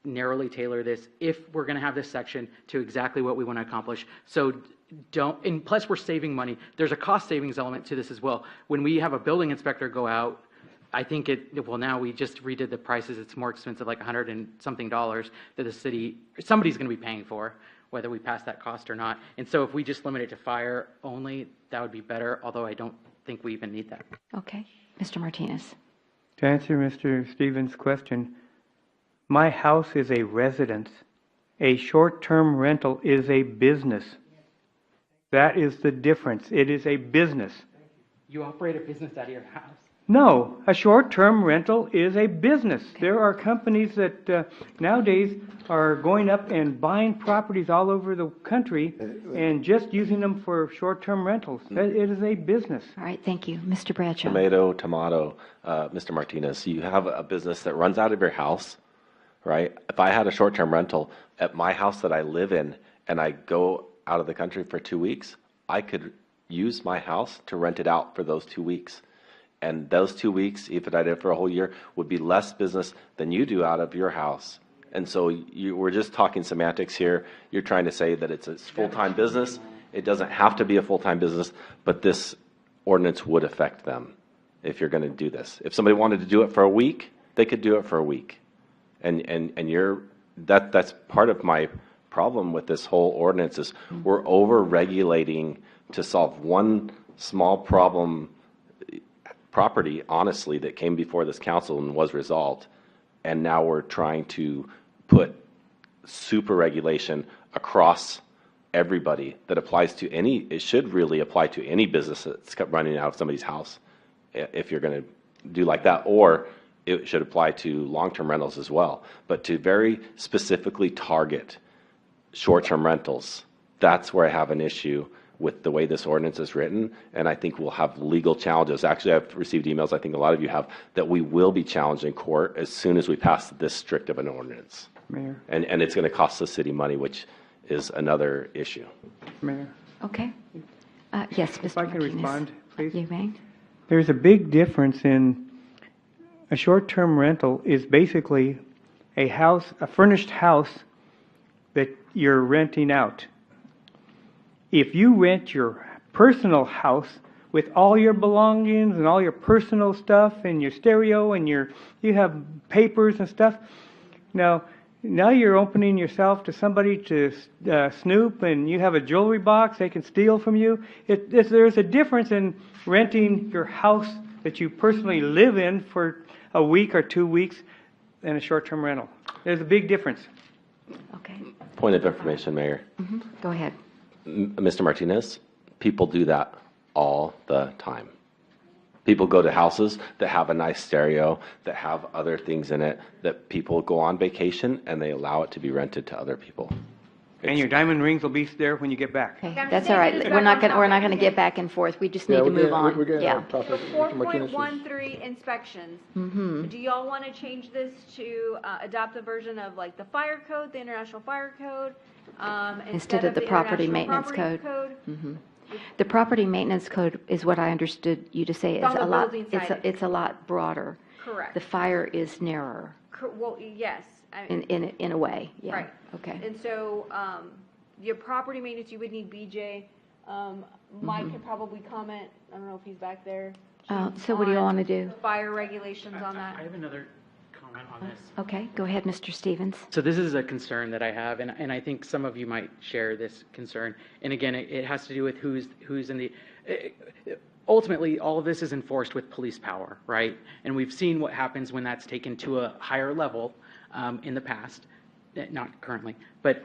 narrowly tailor this if we're going to have this section to exactly what we want to accomplish. So and plus we're saving money. There's a cost savings element to this as well. When we have a building inspector go out, I think now we just redid the prices. It's more expensive, like $100 and something that somebody's going to be paying for, whether we pass that cost or not. And so if we just limit it to fire only, that would be better, although I don't think we even need that. Okay. Mr. Martinez. To answer Mr. Stevens' question, my house is a residence. A short-term rental is a business. That is the difference. It is a business. You operate a business out of your house? No, a short-term rental is a business. There are companies that nowadays are going up and buying properties all over the country and just using them for short-term rentals. It is a business. All right, thank you. Mr. Bradshaw. Tomato, Mr. Martinez, you have a business that runs out of your house, right? If I had a short-term rental at my house that I live in and I go out of the country for 2 weeks, I could use my house to rent it out for those 2 weeks. And those 2 weeks, if I did it for a whole year, would be less business than you do out of your house. And so we're just talking semantics here. You're trying to say that it's a full-time business. It doesn't have to be a full-time business, but this ordinance would affect them if you're going to do this. If somebody wanted to do it for a week, they could do it for a week. And that's part of my problem with this whole ordinance is we're over-regulating to solve one small property, honestly, that came before this council and was resolved. And now we're trying to put super regulation across everybody that applies to it should really apply to any business that's running out of somebody's house if you're going to do like that, or it should apply to long-term rentals as well. But to very specifically target short-term rentals, that's where I have an issue with the way this ordinance is written, and I think we'll have legal challenges. Actually, I've received emails, I think a lot of you have, that we will be challenged in court as soon as we pass this strict of an ordinance. Mayor. And it's going to cost the city money, which is another issue. Mayor. Okay. Yes, Mr. If I can Martinez. respond, please. You may. There's a big difference in a short-term rental is basically a furnished house that you're renting out. If you rent your personal house with all your belongings and all your personal stuff and your stereo and you have papers and stuff, now you're opening yourself to somebody to snoop, and you have a jewelry box they can steal from you. There's a difference in renting your house that you personally live in for a week or 2 weeks and a short-term rental. There's a big difference. Okay. Point of information, Mayor. Go ahead. Mr. Martinez, people do that all the time. People go to houses that have a nice stereo, that have other things in it, that people go on vacation and they allow it to be rented to other people. And your diamond rings will be there when you get back. Okay, that's all right. We're not going to get back and forth. We just need to move on. Yeah. So 4.13 inspections. Do y'all want to change this to adopt a version of like the fire code, the International Fire Code, instead of the property maintenance code? The property maintenance code is what I understood you to say. It's on the building side. It's a lot broader. Correct. The fire is narrower. Well, yes. In a way, yeah. Right. Okay. And so, your property maintenance, you would need BJ. Mike could probably comment, I don't know if he's back there. So what do you want to do? Fire regulations on that. I have another comment. comment on this. Okay, go ahead, Mr. Stevens. So this is a concern that I have, and I think some of you might share this concern. And again, it has to do with who's in the. Ultimately, all of this is enforced with police power, right? And we've seen what happens when that's taken to a higher level in the past, not currently. But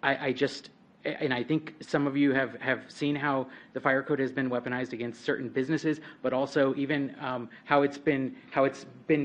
I just. And I think some of you have seen how the fire code has been weaponized against certain businesses, but also even how it's been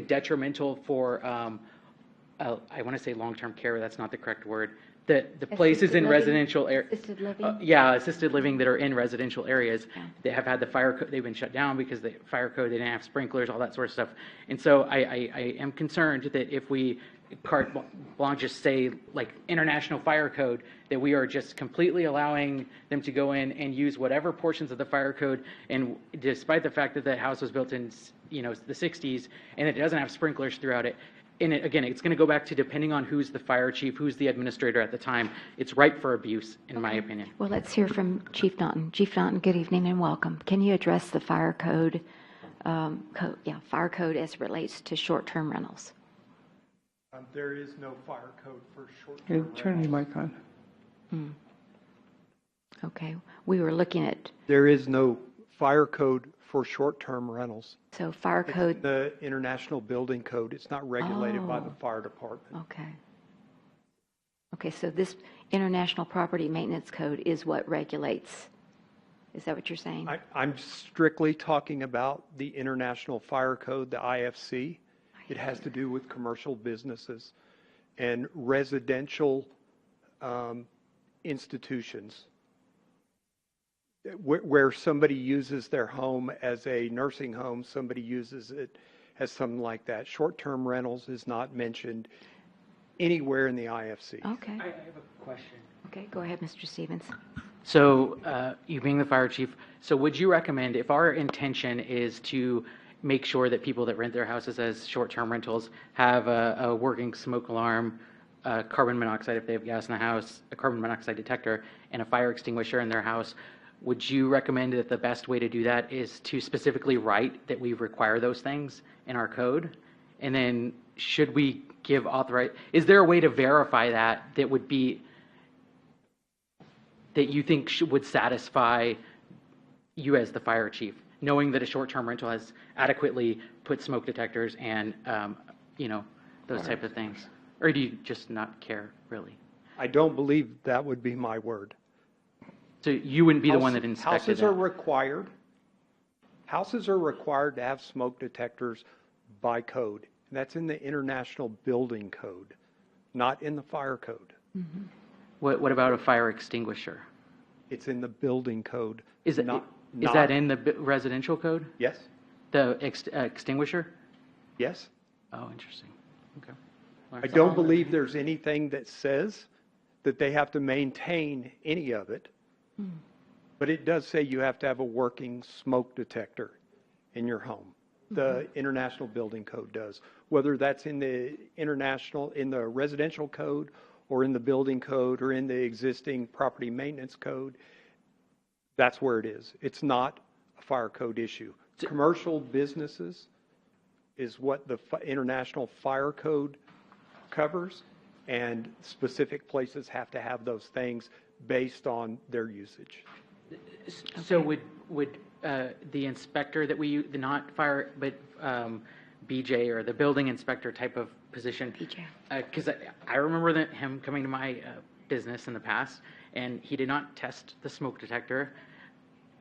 detrimental for I want to say long-term care, but that's not the correct word. The places in residential areas, assisted living. assisted living that are in residential areas, they have had the fire code. They've been shut down because the fire code, they didn't have sprinklers, all that sort of stuff. And so I am concerned that if we carte blanche just say like international fire code, that we are just completely allowing them to go in and use whatever portions of the fire code, and despite the fact that the house was built in the 60s and it doesn't have sprinklers throughout it. And again, it's going to go back to depending on who's the fire chief, who's the administrator at the time. It's ripe for abuse, in my opinion. Well, let's hear from Chief Naughton. Chief Naughton, good evening and welcome. Can you address the fire code, fire code as it relates to short-term rentals? There is no fire code for short-term Turn your mic on. Okay, we were looking at. There is no fire code for short-term rentals. So fire code. It's the International Building Code. It's not regulated by the fire department. Okay. Okay, so this International Property Maintenance Code is what regulates. Is that what you're saying? I'm strictly talking about the International Fire Code, the IFC. It has to do with commercial businesses and residential institutions where somebody uses their home as a nursing home, somebody uses it as something like that. Short-term rentals is not mentioned anywhere in the IFC. Okay. I have a question. Okay, go ahead, Mr. Stevens. So you being the fire chief, so would you recommend, if our intention is to make sure that people that rent their houses as short-term rentals have a working smoke alarm, carbon monoxide if they have gas in the house, a carbon monoxide detector, and a fire extinguisher in their house, would you recommend that the best way to do that is to specifically write that we require those things in our code? And then should we give is there a way to verify that would be, that you think would satisfy you as the fire chief, knowing that a short-term rental has adequately put smoke detectors and, those type of things? Or do you just not care, really? I don't believe that would be my word. So you wouldn't be the one that inspected Houses that? Houses are required to have smoke detectors by code. And that's in the International Building Code, not in the fire code. Mm-hmm. What about a fire extinguisher? It's in the building code. Is that in the residential code? Yes. The extinguisher? Yes. Oh, interesting. Okay. I don't believe there's anything that says that they have to maintain any of it. But it does say you have to have a working smoke detector in your home. The International Building Code does. Whether that's in the residential code or in the building code or in the existing property maintenance code, that's where it is. It's not a fire code issue. Commercial businesses is what the International Fire Code covers, and specific places have to have those things based on their usage. So would the inspector that we use, not fire, but BJ or the building inspector type of position? BJ. Because I remember him coming to my business in the past, and he did not test the smoke detector.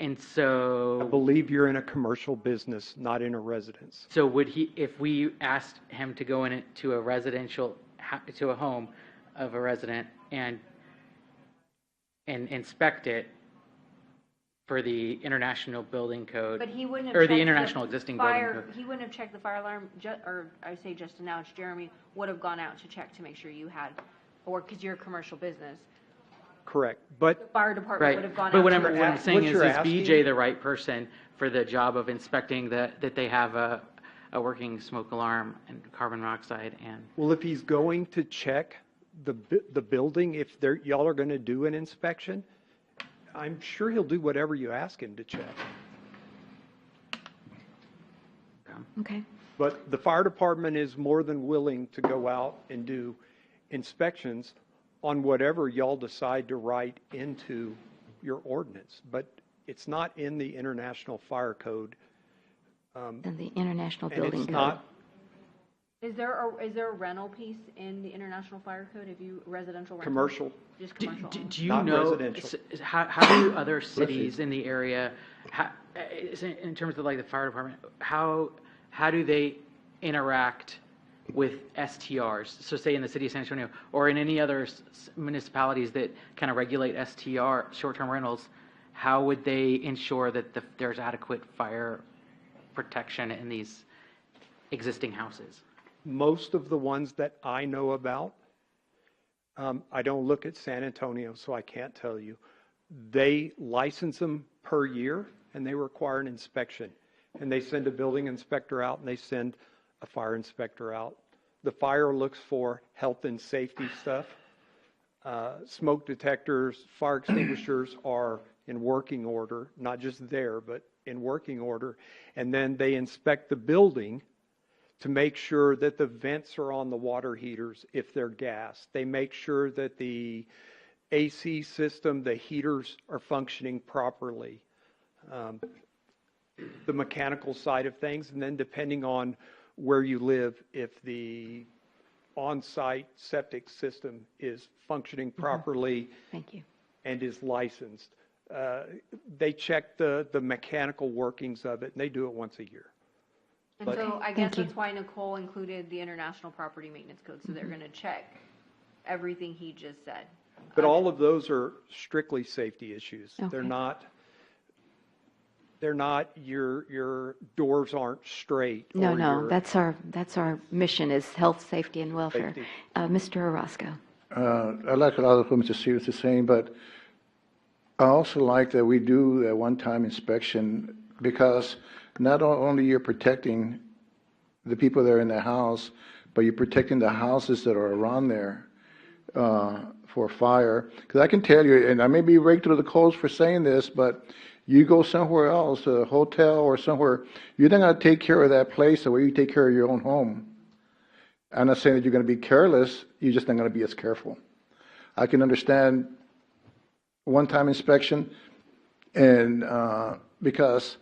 And so I believe you're in a commercial business, not in a residence. So would he, if we asked him to go into to a home of a resident and inspect it for the International Building Code, But he wouldn't have or checked the International Existing Building Code? He wouldn't have checked the fire alarm, or I say Justin, now it's Jeremy, would have gone out to check to make sure you had, or because you're a commercial business. Correct, but The fire department would have gone But out what to I'm saying is asking- BJ the right person for the job of inspecting that they have a working smoke alarm and carbon monoxide and? Well, if he's going to check the building, if y'all are going to do an inspection, I'm sure he'll do whatever you ask him to check. Okay. But the fire department is more than willing to go out and do inspections on whatever y'all decide to write into your ordinance. But it's not in the International Fire Code. Then the International And Building it's Code. not, Is there a rental piece in the International Fire Code? Have you residential rental? Commercial. Just commercial. Do you Not know, residential. how do other cities in the area, in terms of like the fire department, how do they interact with STRs? So say in the city of San Antonio or in any other municipalities that kind of regulate STR, short-term rentals, how would they ensure that there's adequate fire protection in these existing houses? most of the ones that I know about, I don't look at San Antonio, so I can't tell you. They license them per year, and they require an inspection. And they send a building inspector out, and they send a fire inspector out. The fire looks for health and safety stuff. Smoke detectors, fire extinguishers are in working order, not just there, but in working order. And then they inspect the building to make sure that the vents are on the water heaters if they're gas. They make sure that the AC system, the heaters are functioning properly. The mechanical side of things, and then depending on where you live, if the on-site septic system is functioning properly Thank you. and is licensed. They check the mechanical workings of it, and they do it once a year. And But- so I Thank guess you. that's why Nicole included the International Property Maintenance Code, so they're gonna check everything he just said. But all of those are strictly safety issues. Okay. They're not, your doors aren't straight. No, or no, your- that's our mission is health, safety, and welfare. Safety. Mr. Orozco. I like a lot of what Mr. Stevens is saying, but I also like that we do a one-time inspection, because not only you're protecting the people that are in the house, but you're protecting the houses that are around there for fire. Because I can tell you, and I may be raked through the coals for saying this, but you go somewhere else, a hotel or somewhere, you're not going to take care of that place the way you take care of your own home. I'm not saying that you're going to be careless, you're just not going to be as careful. I can understand one-time inspection, and because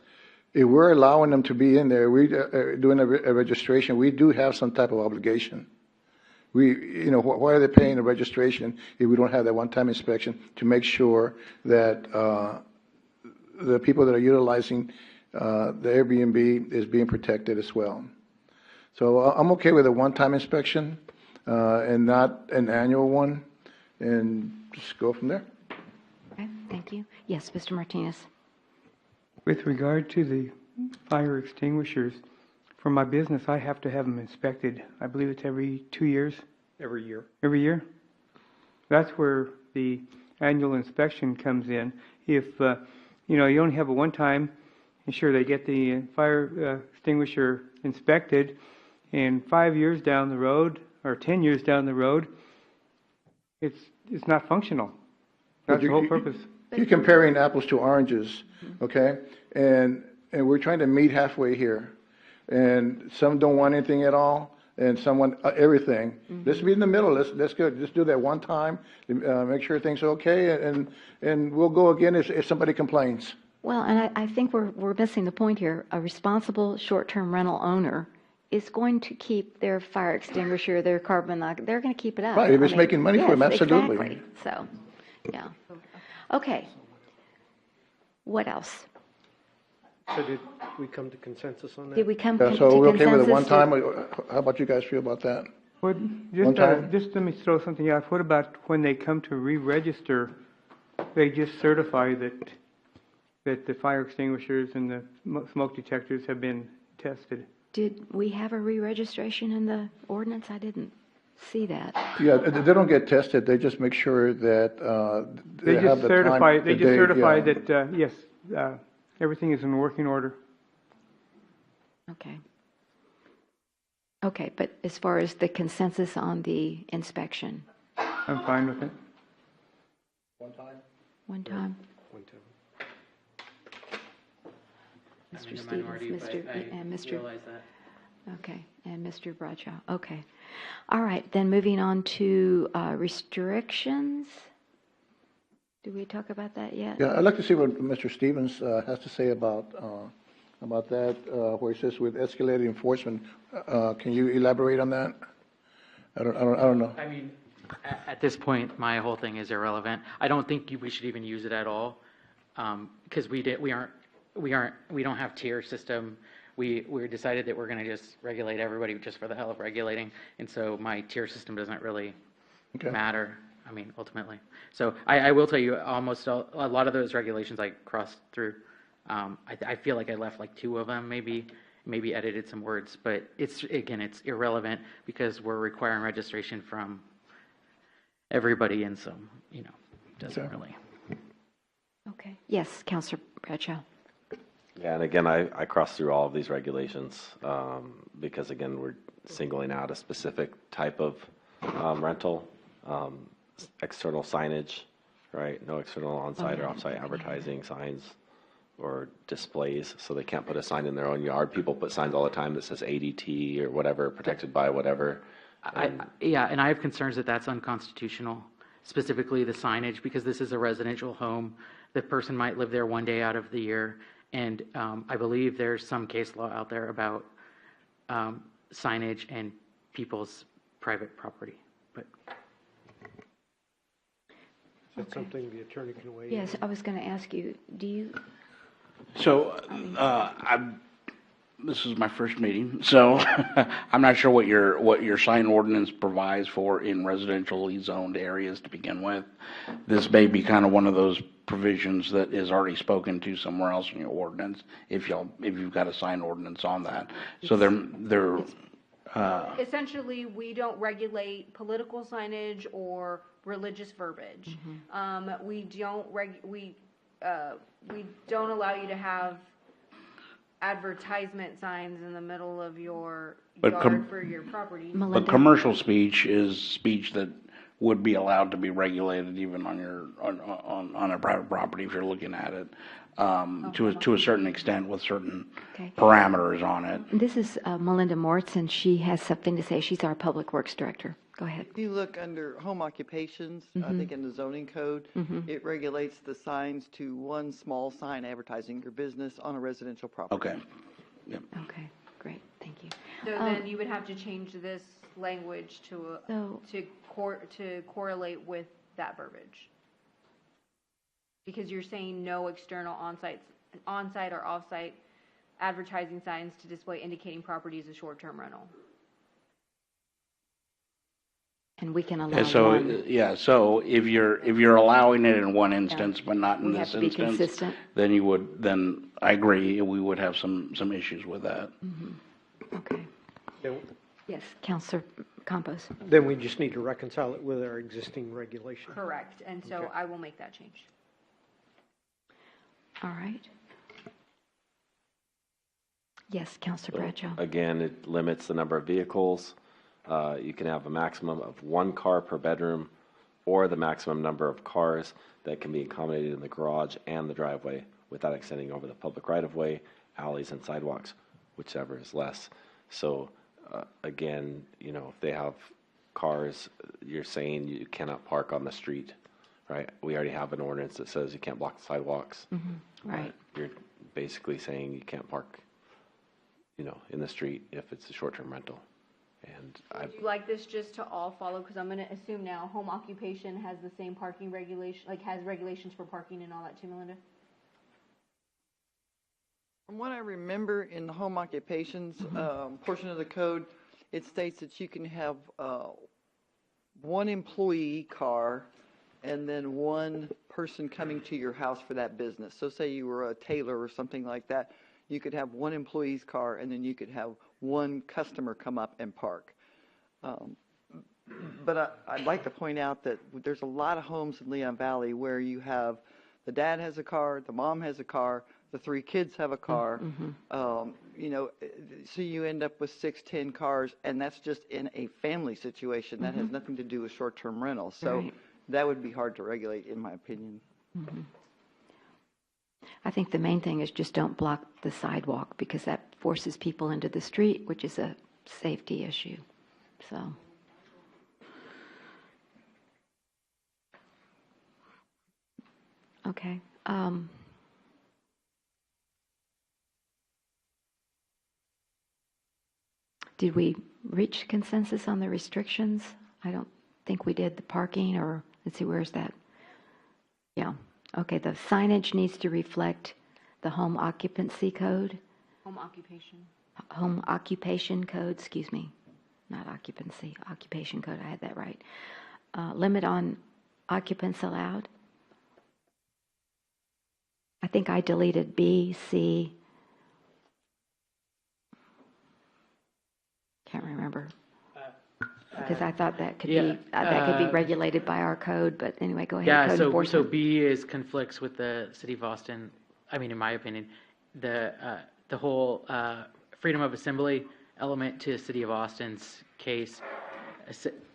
if we're allowing them to be in there, we doing a registration, we do have some type of obligation. Why are they paying a registration if we don't have that one-time inspection to make sure that the people that are utilizing the Airbnb is being protected as well? So I'm okay with a one-time inspection and not an annual one, and just go from there. Okay, thank you. Yes, Mr. Martinez. With regard to the fire extinguishers, for my business, I have to have them inspected. I believe it's every 2 years. Every year. Every year? That's where the annual inspection comes in. If, you only have a one-time, and sure, they get the fire extinguisher inspected, and 5 years down the road, or 10 years down the road, it's not functional. That's the whole purpose. You're comparing apples to oranges, okay? And we're trying to meet halfway here. And some don't want anything at all, and some want everything. Let's be in the middle. Let's go. Just do that one time, make sure things are okay, and we'll go again if somebody complains. Well, and I think we're missing the point here. A responsible short-term rental owner is going to keep their fire extinguisher, their carbon monoxide, they're going to keep it up. Right, if it's making money for them, yes, absolutely. Exactly. So, yeah. Okay. What else? So did we come to consensus on that? Did we come Yeah, to so we're okay with consensus? it one time? How about you guys feel about that? What, One time? just let me throw something out. What about when they come to re-register, they just certify that the fire extinguishers and the smoke detectors have been tested? Did we have a re-registration in the ordinance? I didn't see that. Yeah, they don't get tested. They just make sure that They have just the certify, time. they the just date, certify yeah. that, yes, everything is in working order. Okay. Okay, but as far as the consensus on the inspection? I'm fine with it. One time? One time? One time. I'm Mr. in the Stevens, minority, but and I Mr. realize that. Okay, and Mr. Bradshaw. Okay. All right, then moving on to restrictions. Do we talk about that yet? Yeah, I'd like to see what Mr. Stevens has to say about that, where he says with escalated enforcement. Can you elaborate on that? I don't know. I mean, at this point, my whole thing is irrelevant. I don't think we should even use it at all, because we don't have tier system. We decided that we're going to just regulate everybody just for the hell of regulating, and so my tier system doesn't really matter. I mean, ultimately. So I will tell you, almost a lot of those regulations I crossed through. I feel like I left like 2 of them, maybe edited some words, but it's irrelevant because we're requiring registration from everybody, and so doesn't really. Okay. Yes, Councilor Bradshaw. Yeah, and again, I crossed through all of these regulations because, again, we're singling out a specific type of rental, external signage, right? No external on-site or off-site advertising signs or displays, so they can't put a sign in their own yard. People put signs all the time that says ADT or whatever, protected by whatever. And I have concerns that that's unconstitutional, specifically the signage, because this is a residential home. The person might live there one day out of the year. And I believe there's some case law out there about signage and people's private property. But Is that something the attorney can weigh in? Yes, I was going to ask you, do you? So, this is my first meeting, so I'm not sure what your sign ordinance provides for in residentially zoned areas to begin with. This may be kind of one of those provisions that is already spoken to somewhere else in your ordinance, if you've got a sign ordinance on that. So they're Essentially, we don't regulate political signage or religious verbiage. We don't allow you to have advertisement signs in the middle of your yard for your property. But commercial speech is speech that would be allowed to be regulated even on a private property if you're looking at it to a certain extent with certain parameters on it. This is Melinda Mortson. She has something to say. She's our Public Works Director. Go ahead. If you look under home occupations, I think in the zoning code, it regulates the signs to one small sign advertising your business on a residential property. Okay. Yep. Okay, great, thank you. So then you would have to change this language to correlate with that verbiage. Because you're saying no external on-site or off-site advertising signs to display indicating property is a short-term rental. And we can allow And so if you're allowing it in one instance but not in this instance, then I agree, we would have some issues with that. Okay. Yes, Councilor Campos. Then we just need to reconcile it with our existing regulation. Correct, and so I will make that change. All right. Yes, Councilor Bradshaw. Again, it limits the number of vehicles. You can have a maximum of 1 car per bedroom, or the maximum number of cars that can be accommodated in the garage and the driveway without extending over the public right-of-way, alleys, and sidewalks, whichever is less. So, again, if they have cars, you're saying you cannot park on the street, right? We already have an ordinance that says you can't block the sidewalks. Right. You're basically saying you can't park, in the street if it's a short-term rental. And Would you like this just to all follow? Because I'm going to assume now home occupation has the same parking regulation, has regulations for parking and all that too, Melinda? From what I remember in the home occupations portion of the code, it states that you can have 1 employee car and then 1 person coming to your house for that business. So say you were a tailor or something like that, you could have 1 employee's car and then you could have 1 customer come up and park. But I'd like to point out that there's a lot of homes in Leon Valley where you have the dad has a car, the mom has a car, the 3 kids have a car, so you end up with 6, 10 cars, and that's just in a family situation. That has nothing to do with short-term rentals. So that would be hard to regulate, in my opinion. I think the main thing is just don't block the sidewalk because that forces people into the street, which is a safety issue. So. Okay. Did we reach consensus on the restrictions? I don't think we did. The parking, or let's see, where's that? Yeah. Okay, the signage needs to reflect the home occupancy code. Home occupation. Home occupation code, excuse me. Not occupancy, occupation code, I had that right. Limit on occupants allowed. I think I deleted B, C. Can't remember. Because I thought that could be regulated by our code, but anyway, go ahead. Yeah, Code so enforcement. B is conflicts with the City of Austin. I mean, in my opinion, the whole freedom of assembly element to City of Austin's case,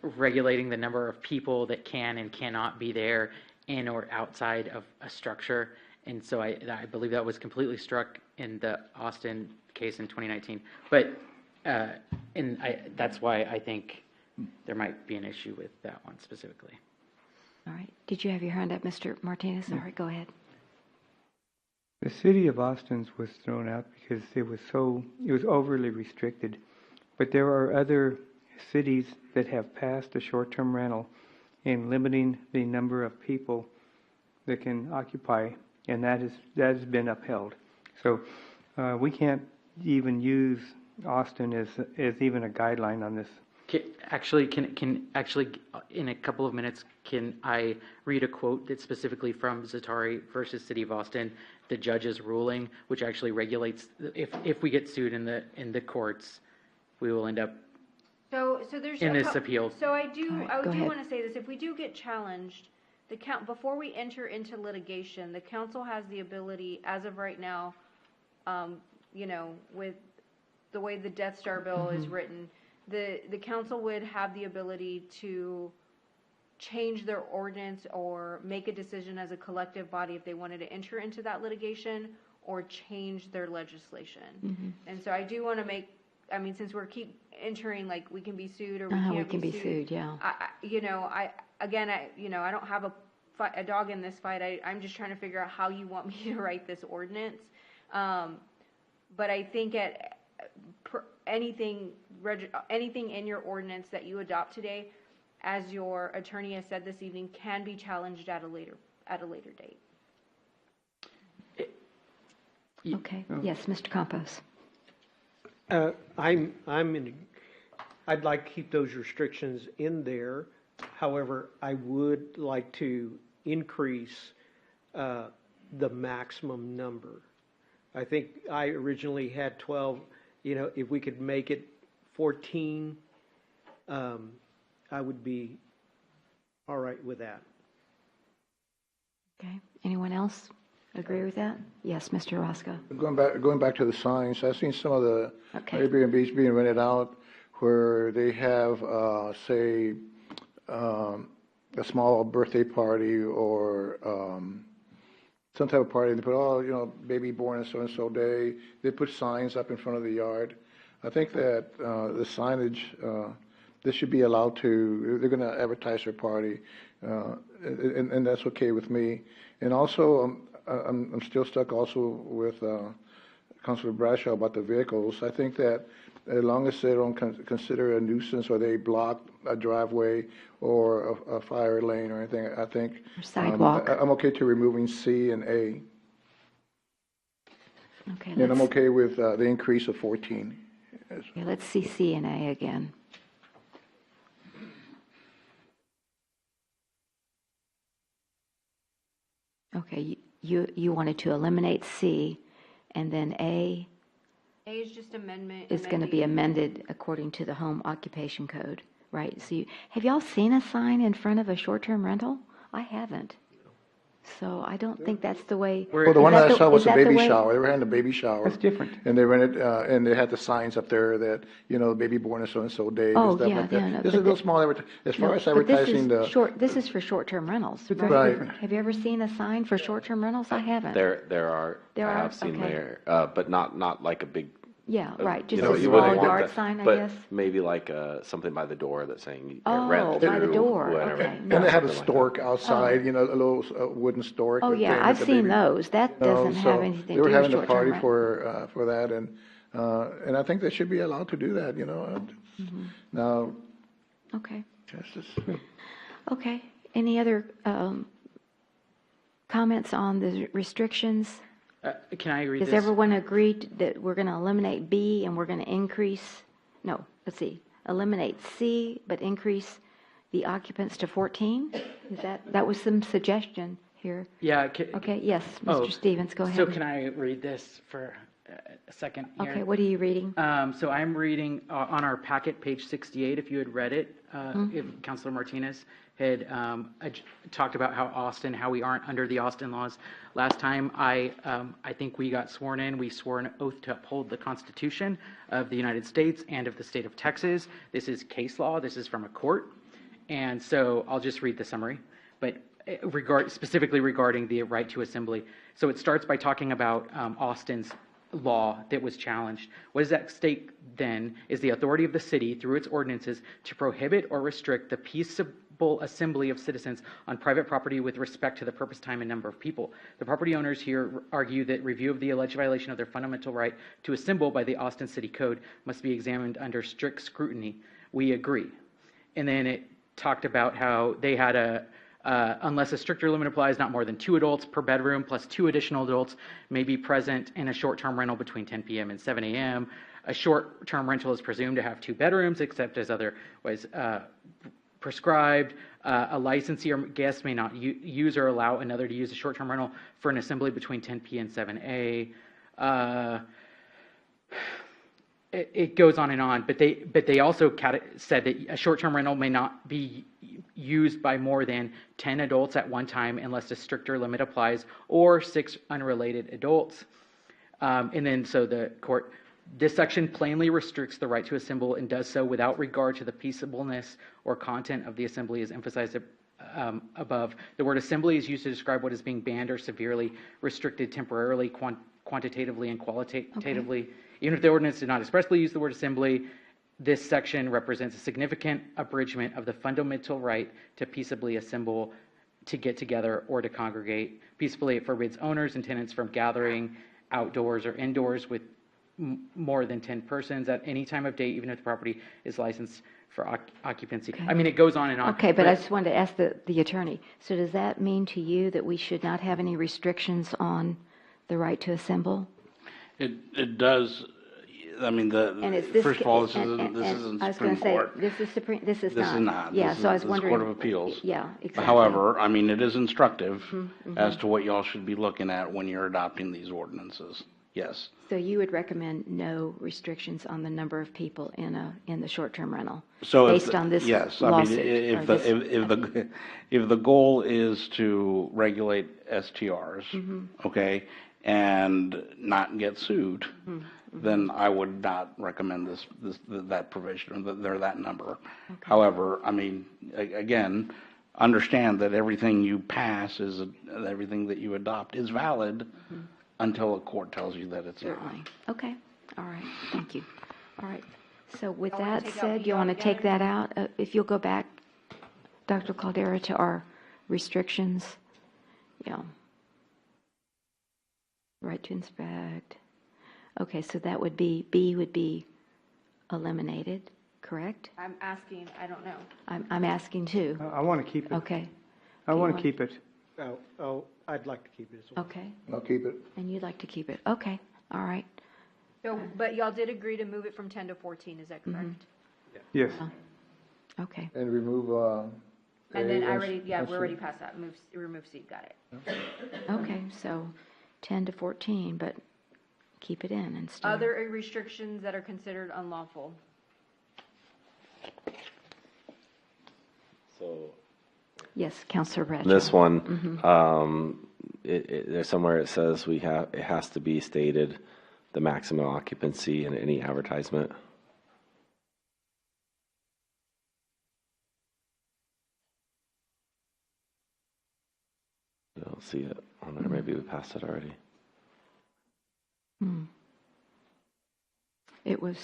regulating the number of people that can and cannot be there in or outside of a structure. And so I believe that was completely struck in the Austin case in 2019. But that's why I think there might be an issue with that one specifically. All right. Did you have your hand up, Mr. Martinez? All right, go ahead. The City of Austin's was thrown out because it was overly restricted. But there are other cities that have passed a short-term rental in limiting the number of people that can occupy, and that has been upheld. So we can't even use Austin as even a guideline on this. Actually, in a couple of minutes, can I read a quote that's specifically from Zatari versus City of Austin, the judge's ruling, which actually regulates if we get sued in the courts, we will end up So there's in this appeal. So I do ahead. want to say this: if we do get challenged, before we enter into litigation, the council has the ability, as of right now, with the way the Death Star bill is written, the council would have the ability to change their ordinance or make a decision as a collective body if they wanted to enter into that litigation or change their legislation. And so I do want to since we're keep entering, like, we can be sued or we can't be sued, yeah. I don't have a dog in this fight. I'm just trying to figure out how you want me to write this ordinance. But I think anything in your ordinance that you adopt today, as your attorney has said this evening, can be challenged at a later date. Okay. Yes, Mr. Campos. I'd like to keep those restrictions in there. However, I would like to increase the maximum number. I think I originally had 12. If we could make it 14, I would be all right with that. Okay. Anyone else agree with that? Yes, Mr. Roscoe. Going back to the signs, I've seen some of the Airbnbs being rented out where they have, say, a small birthday party or some type of party. They put, baby born on so-and-so day. They put signs up in front of the yard. I think that the signage, this should be allowed to, they're going to advertise their party, and that's okay with me. And also, I'm still stuck also with Councilor Bradshaw about the vehicles. I think that as long as they don't consider a nuisance or they block a driveway or a fire lane or anything, I think sidewalk. I'm okay to removing C and A. Okay. And I'm okay with the increase of 14. Okay, let's see C and A again. Okay, you wanted to eliminate C, and then A A is just amendment. is going to be amended according to the home occupation code, right? So have y'all seen a sign in front of a short-term rental? I haven't. So I don't think that's the way. Well, the one that I saw was is a that the baby way- shower. They were having a baby shower. That's different. And they rented, and they had the signs up there that, you know, baby born on so-and-so day Oh, and stuff yeah, like that. yeah, no, This is a but little small as far No, as but this advertising is the. This is for short-term rentals. Right. Have you ever seen a sign for short-term rentals? I haven't. There There I are? have seen Okay. there, but not like a big. Yeah, right, you just know, a you wouldn't small get yard that, sign, I but guess. maybe like something by the door that's saying Oh, rent by the to door, whatever. okay. And they have a Something like stork that. outside, you know, a little wooden stork. Oh, thing yeah, with I've the seen baby. those. That You know, doesn't have so anything to they do were with having a short-term party rent. for that, and I think they should be allowed to do that, you know. Mhm. Now, Okay, Justice. okay. Any other comments on the restrictions? Can I read Does this? everyone agree that we're going to eliminate B and we're going to increase, no, let's see, eliminate C, but increase the occupants to 14? Is that was some suggestion here. Yeah. Okay, yes, Oh, Mr. Stevens, go ahead. So can I read this for a second here? Okay, what are you reading? So I'm reading on our packet, page 68, if you had read it, Mhm. if Councilor Martinez had talked about how we aren't under the Austin laws. Last time, I think we got sworn in, we swore an oath to uphold the Constitution of the United States and of the state of Texas. This is case law, this is from a court. And so I'll just read the summary, but specifically regarding the right to assembly. So it starts by talking about Austin's law that was challenged. What is at stake then is the authority of the city through its ordinances to prohibit or restrict the peaceable assembly of citizens on private property with respect to the purpose, time, and number of people. The property owners here argue that review of the alleged violation of their fundamental right to assemble by the Austin City Code must be examined under strict scrutiny. We agree. And then it talked about how they had unless a stricter limit applies, not more than 2 adults per bedroom plus 2 additional adults may be present in a short-term rental between 10 p.m. and 7 a.m. A short-term rental is presumed to have 2 bedrooms, except as otherwise prescribed. A licensee or guest may not use or allow another to use a short-term rental for an assembly between 10 p. and 7 a. It goes on and on, but they also said that a short-term rental may not be used by more than 10 adults at one time unless a stricter limit applies, or 6 unrelated adults. And then so the court, this section plainly restricts the right to assemble and does so without regard to the peaceableness or content of the assembly as emphasized above. The word assembly is used to describe what is being banned or severely restricted temporarily, quantitatively, and qualitatively. Okay. Even if the ordinance did not expressly use the word assembly, this section represents a significant abridgment of the fundamental right to peaceably assemble, to get together, or to congregate. Peacefully, it forbids owners and tenants from gathering outdoors or indoors with more than 10 persons at any time of day, even if the property is licensed for occupancy. Okay. I mean, it goes on and on. Okay, but I just wanted to ask the attorney. So does that mean to you that we should not have any restrictions on the right to assemble? It does. I mean, first of all, this isn't Supreme Court. This is Supreme. This is This not. is not. Yeah. This So I is was wondering. Court of Appeals. Yeah. Exactly. However, I mean, it is instructive Mm-hmm. as to what y'all should be looking at when you're adopting these ordinances. Yes. So you would recommend no restrictions on the number of people in the short-term rental, So based on this yes, lawsuit? I mean, if the goal is to regulate STRs, Mm-hmm. okay, and not get sued, Mm-hmm. then I would not recommend that provision or that number. Okay. However, I mean, again, understand that everything you pass everything that you adopt is valid. Mm-hmm. Until a court tells you that it's Certainly. Not. Okay. All right. Thank you. All right. So with I wanna that take out said, B you want to take altogether? that out? If you'll go back, Dr. Caldera, to our restrictions. Yeah. Right to inspect. Okay, so that would be, B would be eliminated, correct? I'm asking, I don't know. I'm asking too. I want to keep it. Okay. I want to keep it. I'd like to keep it as well. Okay. I'll keep it. And you'd like to keep it. Okay. All right. So, but y'all did agree to move it from 10 to 14, is that correct? Yes. Okay. And remove, And then A I already, yeah, and we're C. already past that, remove C, got it. Okay, so 10 to 14, but keep it in instead. Other restrictions that are considered unlawful. So Yes, Counselor Bradshaw. This one, there's somewhere it says it has to be stated the maximum occupancy in any advertisement. I don't see it on there. Maybe we passed it already. It was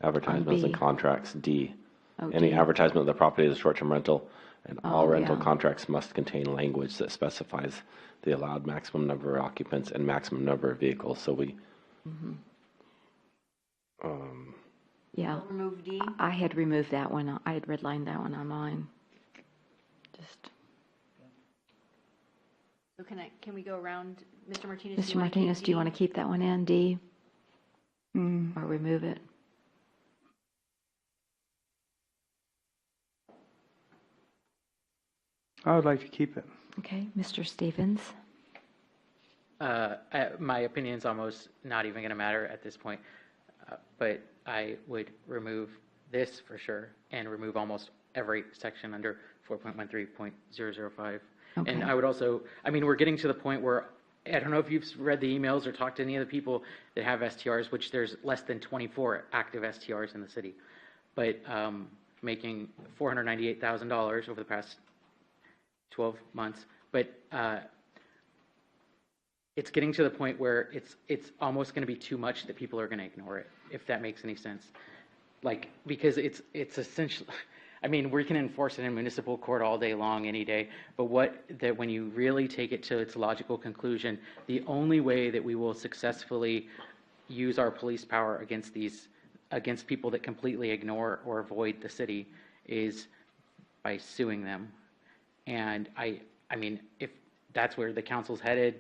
Advertisements B. and contracts, D. Oh, Any D. advertisement of the property is a short-term rental, and all Oh, rental yeah. contracts must contain language that specifies the allowed maximum number of occupants and maximum number of vehicles. So we, Yeah. Remove D. I had removed that one. I had redlined that one on mine. Just, So can we go around, Mr. Martinez? Mr. Martinez, do you want to keep that one in, D? Or remove it? I would like to keep it. Okay, Mr. Stevens? My opinion's almost not even going to matter at this point, but I would remove this for sure and remove almost every section under 4.13.005. Okay. And I would also, I mean, we're getting to the point where, I don't know if you've read the emails or talked to any of the people that have STRs, which there's less than 24 active STRs in the city, but making $498,000 over the past 12 months. But it's getting to the point where it's almost going to be too much that people are going to ignore it, if that makes any sense. Like, because it's essentially, I mean, we can enforce it in municipal court all day long, any day, but when you really take it to its logical conclusion, the only way that we will successfully use our police power against people that completely ignore or avoid the city is by suing them. And I mean, if that's where the council's headed,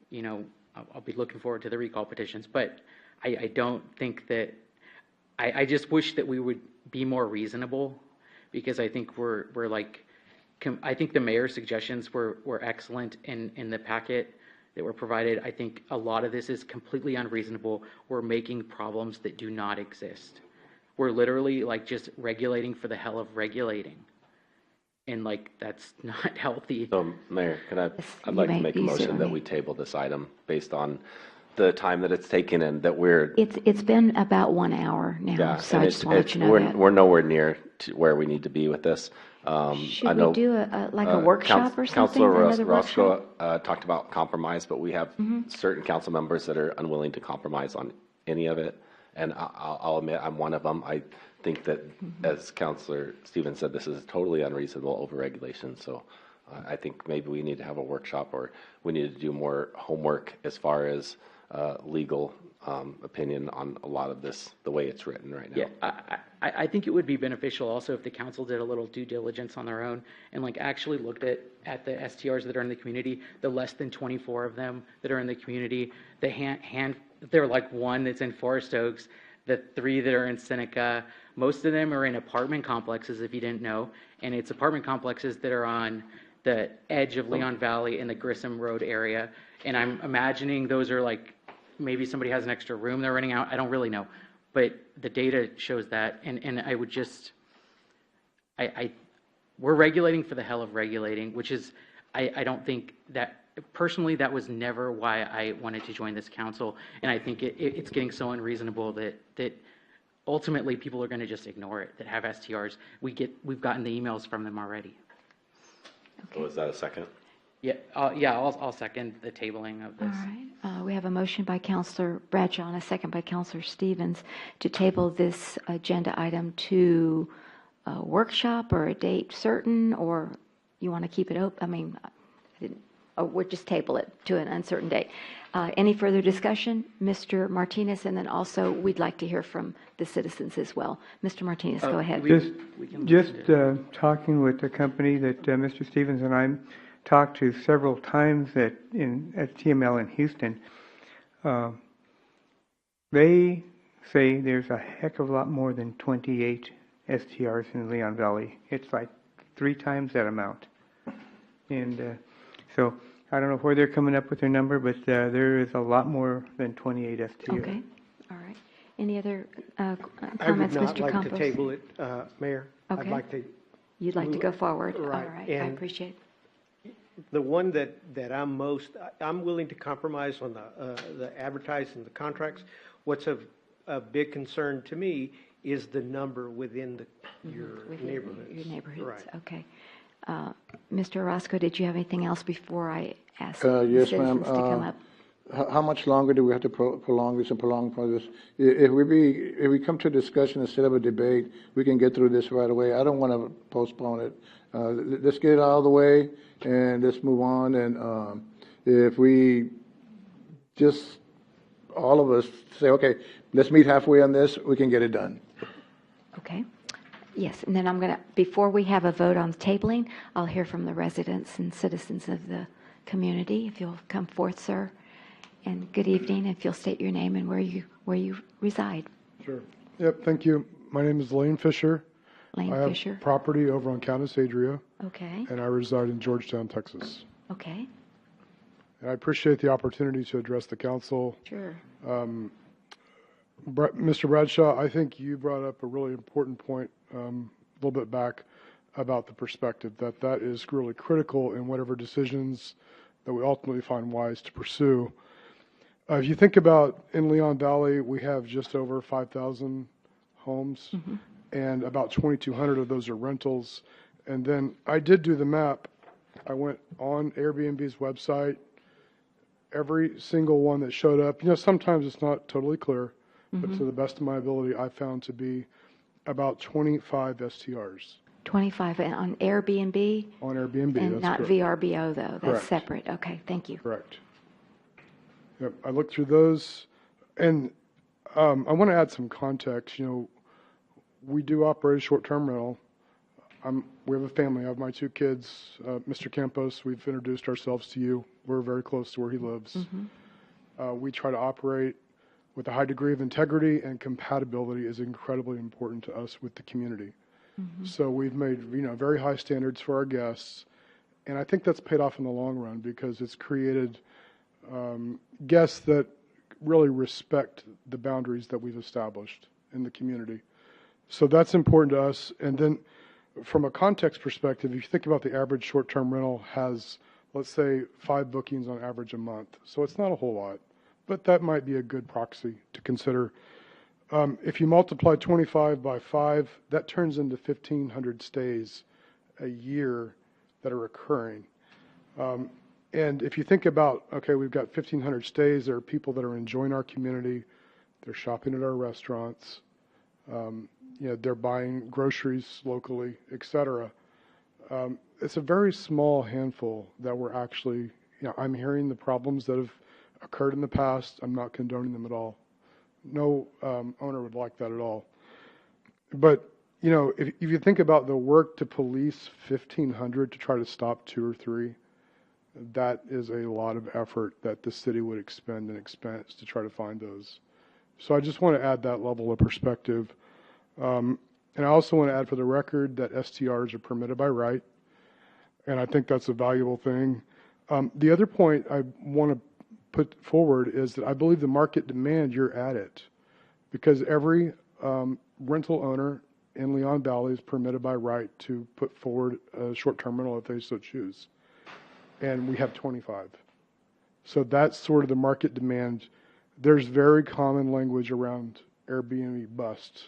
you know, I'll be looking forward to the recall petitions, but I don't think that, I just wish that we would be more reasonable, because I think we're like, I think the mayor's suggestions were excellent in the packet that were provided. I think a lot of this is completely unreasonable. We're making problems that do not exist. We're literally like just regulating for the hell of regulating. And like, that's not healthy. so Mayor, I'd like to make a you motion that certainly- we table this item based on the time that it's taken and that It's been about 1 hour now, yeah, so and I just wanted you to know that. we're nowhere near to where we need to be with this. I Should know, we do a workshop or something? Councilor Another workshop? Roscoe talked about compromise, but we have certain council members that are unwilling to compromise on any of it. And I'll admit, I'm one of them. I think that, as Councilor Stevens said, this is totally unreasonable overregulation. So I think maybe we need to have a workshop, or we need to do more homework as far as legal opinion on a lot of this, the way it's written right now. Yeah, I think it would be beneficial also if the council did a little due diligence on their own and like actually looked at the STRs that are in the community, the less than 24 of them that are in the community, the they're like one that's in Forest Oaks, the 3 that are in Seneca. Most of them are in apartment complexes, if you didn't know, and it's apartment complexes that are on the edge of Leon Valley in the Grissom Road area. And I'm imagining those are like, maybe somebody has an extra room they're renting out. I don't really know, but the data shows that. And I would just, we're regulating for the hell of regulating, which is, I don't think that, personally, that was never why I wanted to join this council. And I think it's getting so unreasonable that ultimately people are going to just ignore it, that have STRs. We've gotten the emails from them already. So is that a second? Yeah, I'll second the tabling of All this. right. We have a motion by Counselor Bradshaw and a second by Counselor Stevens to table this agenda item to a workshop or a date certain, or you want to keep it open? I mean, we'll just table it to an uncertain date. Any further discussion? Mr. Martinez, and then also we'd like to hear from the citizens as well. Mr. Martinez, go ahead. Just talking with the company that Mr. Stevens and I talked to several times at TML in Houston, they say there's a heck of a lot more than 28 STRs in Leon Valley. It's like 3 times that amount. And so I don't know where they're coming up with their number, but there is a lot more than 28 STRs. Okay. All right. Any other I would comments, not Mr. like Campos? to table it, Mayor. Okay. I'd like to you'd like to go forward. All Right, right, I and- appreciate. The one that I'm willing to compromise on the advertising, the contracts. What's a big concern to me is the number within your neighborhoods. Your neighborhoods, Right. okay. Mr. Orozco, did you have anything else before I ask the Yes, ma'am. citizens to come up? How much longer do we have to prolong this and prolong this? If we come to a discussion instead of a debate, we can get through this right away. I don't want to postpone it. Let's get it out of the way and let's move on. And if we just, all of us say, okay, let's meet halfway on this, we can get it done. Okay. Yes, and then I'm going to, before we have a vote on tabling, I'll hear from the residents and citizens of the community. If you'll come forth, sir. And good evening, if you'll state your name and where you reside. Sure. Yep, thank you. My name is Lane Fisher. Lane I Fisher. have property over on Countess Adria, Okay, and I reside in Georgetown, Texas. okay, And I appreciate the opportunity to address the council. sure. Mr. Bradshaw, I think you brought up a really important point a little bit back about the perspective, that is really critical in whatever decisions that we ultimately find wise to pursue. If you think about in Leon Valley, we have just over 5,000 homes, and about 2,200 of those are rentals. And then I did do the map. I went on Airbnb's website. Every single one that showed up, sometimes it's not totally clear, but to the best of my ability, I found to be about 25 STRs. 25 on Airbnb? On Airbnb, And that's not correct. VRBO, though? That's Correct. separate. Okay, thank you. Correct. Yep, I looked through those, and I want to add some context. We do operate a short-term rental. We have a family. I have my two kids. Mr. Campos, we've introduced ourselves to you. We're very close to where he lives. We try to operate with a high degree of integrity, and compatibility is incredibly important to us with the community. So we've made very high standards for our guests, and I think that's paid off in the long run because it's created guests that really respect the boundaries that we've established in the community. So that's important to us. And then from a context perspective, if you think about the average short-term rental has, let's say, 5 bookings on average a month. So it's not a whole lot, but that might be a good proxy to consider. If you multiply 25 by 5, that turns into 1,500 stays a year that are occurring. And if you think about, okay, we've got 1,500 stays, there are people that are enjoying our community, they're shopping at our restaurants, they're buying groceries locally, et cetera. It's a very small handful that we're actually, I'm hearing the problems that have occurred in the past. I'm not condoning them at all. No owner would like that at all. But, if you think about the work to police 1,500 to try to stop 2 or 3, that is a lot of effort that the city would expend and expense to try to find those. So I just want to add that level of perspective. And I also want to add for the record that STRs are permitted by right, and I think that's a valuable thing. The other point I want to put forward is that I believe the market demand, you're at it, because every rental owner in Leon Valley is permitted by right to put forward a short-term rental if they so choose. And we have 25. So that's sort of the market demand. There's very common language around Airbnb bust,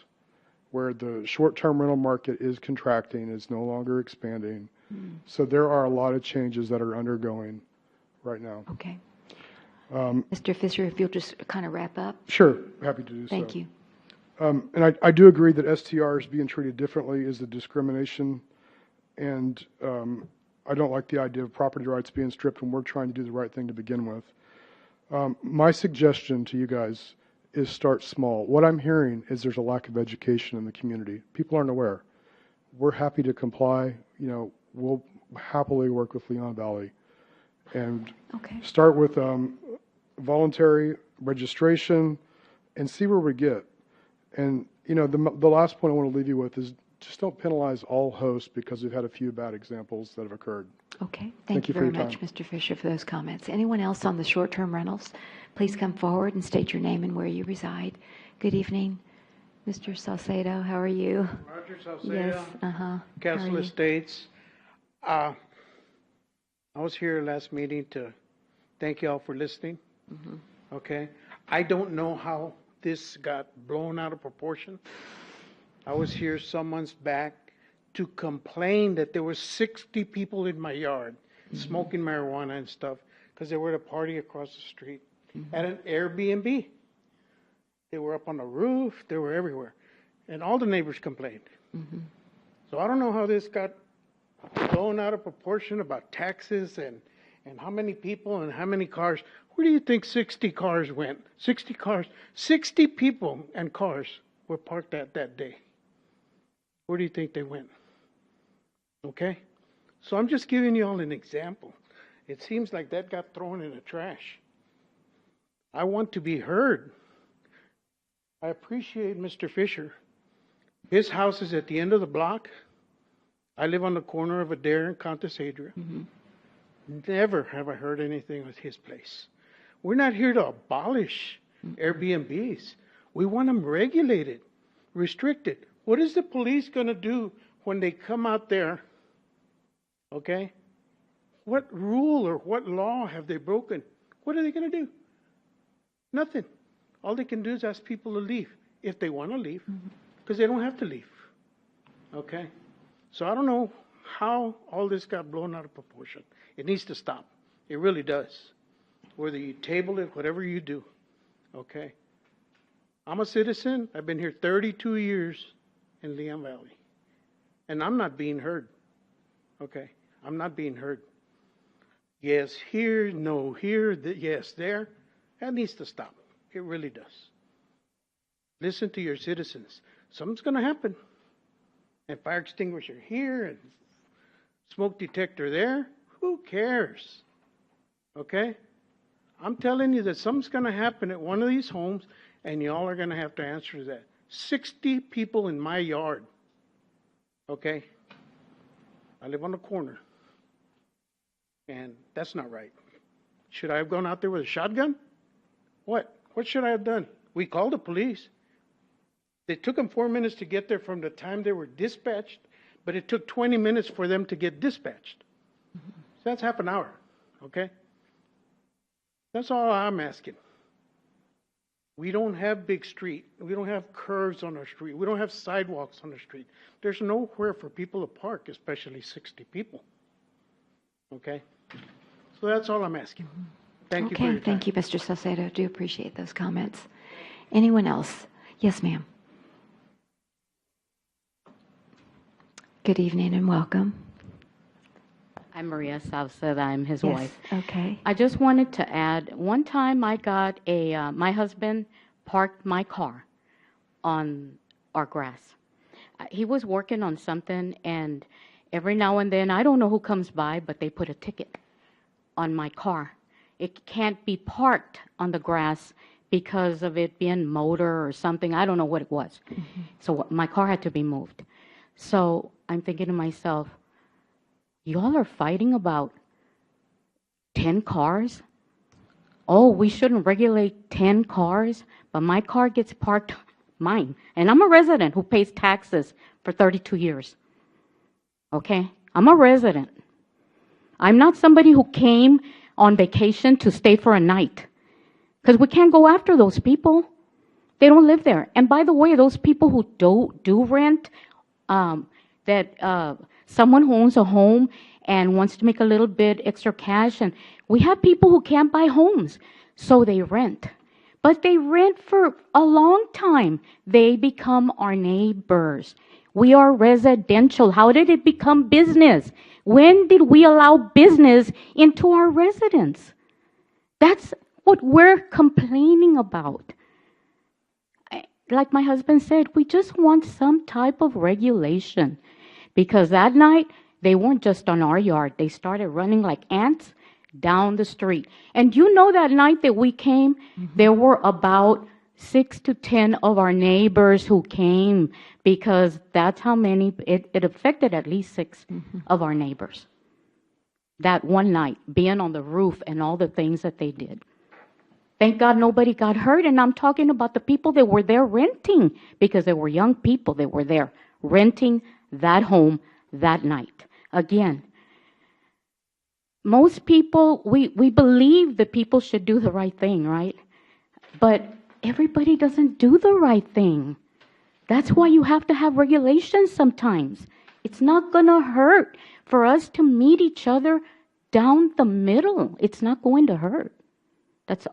where the short-term rental market is contracting, is no longer expanding. So there are a lot of changes that are undergoing right now. Okay. Mr. Fisher, if you'll just kind of wrap up. Sure, happy to do so. Thank you. And I do agree that STRs being treated differently is a discrimination, and I don't like the idea of property rights being stripped when we're trying to do the right thing to begin with. My suggestion to you guys is start small. What I'm hearing is there's a lack of education in the community. People aren't aware. We're happy to comply. We'll happily work with Leon Valley and start with voluntary registration and see where we get. And, the last point I want to leave you with is just don't penalize all hosts because we've had a few bad examples that have occurred. Okay. Thank you very much, Mr. Fisher, for those comments. Anyone else on the short-term rentals? Please come forward and state your name and where you reside. Good evening. Mr. Salcedo, how are you? Roger Salcedo. Yes, Council Estates. I was here last meeting to thank you all for listening. Okay? I don't know how this got blown out of proportion. I was here some months back to complain that there were 60 people in my yard smoking marijuana and stuff because they were at a party across the street at an Airbnb. They were up on the roof. They were everywhere. And all the neighbors complained. So I don't know how this got blown out of proportion about taxes and how many people and how many cars. Where do you think 60 cars went? 60 cars. 60 people and cars were parked at that day. Where do you think they went? Okay? So I'm just giving you all an example. It seems like that got thrown in the trash. I want to be heard. I appreciate Mr. Fisher. His house is at the end of the block. I live on the corner of Adair and Countess Adria. Never have I heard anything with his place. We're not here to abolish Airbnbs. We want them regulated, restricted. What is the police going to do when they come out there? Okay? What rule or what law have they broken? What are they going to do? Nothing. All they can do is ask people to leave if they want to leave, because they don't have to leave. Okay? So I don't know how all this got blown out of proportion. It needs to stop. It really does. Whether you table it, whatever you do. Okay? I'm a citizen. I've been here 32 years in Leon Valley. And I'm not being heard. Okay? I'm not being heard. Yes, here, no, here, yes, there. That needs to stop. It really does. Listen to your citizens. Something's going to happen. And fire extinguisher here and smoke detector there. Who cares? Okay? I'm telling you that something's going to happen at one of these homes, and y'all are going to have to answer to that. 60 people in my yard. Okay? I live on the corner. And that's not right. Should I have gone out there with a shotgun? What? What should I have done? We called the police. They took them 4 minutes to get there from the time they were dispatched, but it took 20 minutes for them to get dispatched. So that's half an hour, okay? That's all I'm asking. We don't have big street. We don't have curves on our street. We don't have sidewalks on the street. There's nowhere for people to park, especially 60 people. Okay? So that's all I'm asking. Thank you for your Okay, time. thank you, Mr. Salcedo. Do appreciate those comments. Anyone else? Yes, ma'am. Good evening and welcome. I'm Maria Salceda. I'm his Yes, wife. okay. I just wanted to add, one time I got my husband parked my car on our grass. He was working on something, and every now and then, I don't know who comes by, but they put a ticket on my car. It can't be parked on the grass because of it being motor or something. I don't know what it was. So my car had to be moved. So I'm thinking to myself, y'all are fighting about 10 cars? Oh, we shouldn't regulate 10 cars, but my car gets parked, mine. And I'm a resident who pays taxes for 32 years. Okay? I'm a resident. I'm not somebody who came on vacation to stay for a night. Because we can't go after those people. They don't live there. And by the way, those people who do rent, someone who owns a home and wants to make a little bit extra cash, and we have people who can't buy homes, so they rent. But they rent for a long time. They become our neighbors. We are residential. How did it become business? When did we allow business into our residence? That's what we're complaining about. Like my husband said, we just want some type of regulation. Because that night, they weren't just on our yard. They started running like ants down the street. And you know that night that we came, there were about 6 to 10 of our neighbors who came, because that's how many, it affected at least 6 of our neighbors. That one night, being on the roof and all the things that they did. Thank God nobody got hurt, and I'm talking about the people that were there renting, because there were young people that were there renting that home that night. Again, most people, we believe that people should do the right thing, right? But everybody doesn't do the right thing. That's why you have to have regulations sometimes. It's not going to hurt for us to meet each other down the middle. It's not going to hurt. That's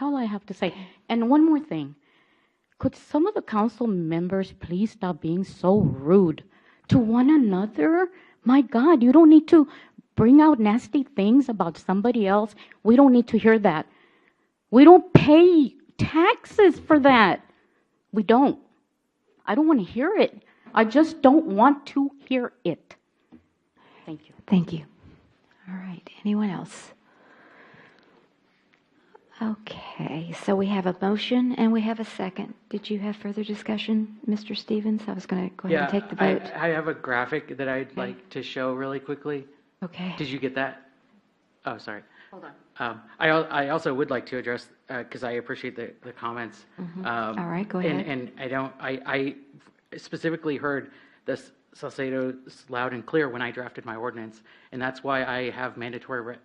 all I have to say. And one more thing. Could some of the council members please stop being so rude to one another? My God, you don't need to bring out nasty things about somebody else. We don't need to hear that. We don't pay taxes for that. We don't. I don't want to hear it. I just don't want to hear it. Thank you. Thank you. All right. Anyone else? Okay. So we have a motion and we have a second. Did you have further discussion, Mr. Stevens? I was going to go ahead and take the vote. I have a graphic that I'd like to show really quickly. Okay. Did you get that? Oh, sorry. Hold on. I also would like to address, because I appreciate the comments. All right, go ahead. And I specifically heard this Salcedo loud and clear when I drafted my ordinance, and that's why I have mandatory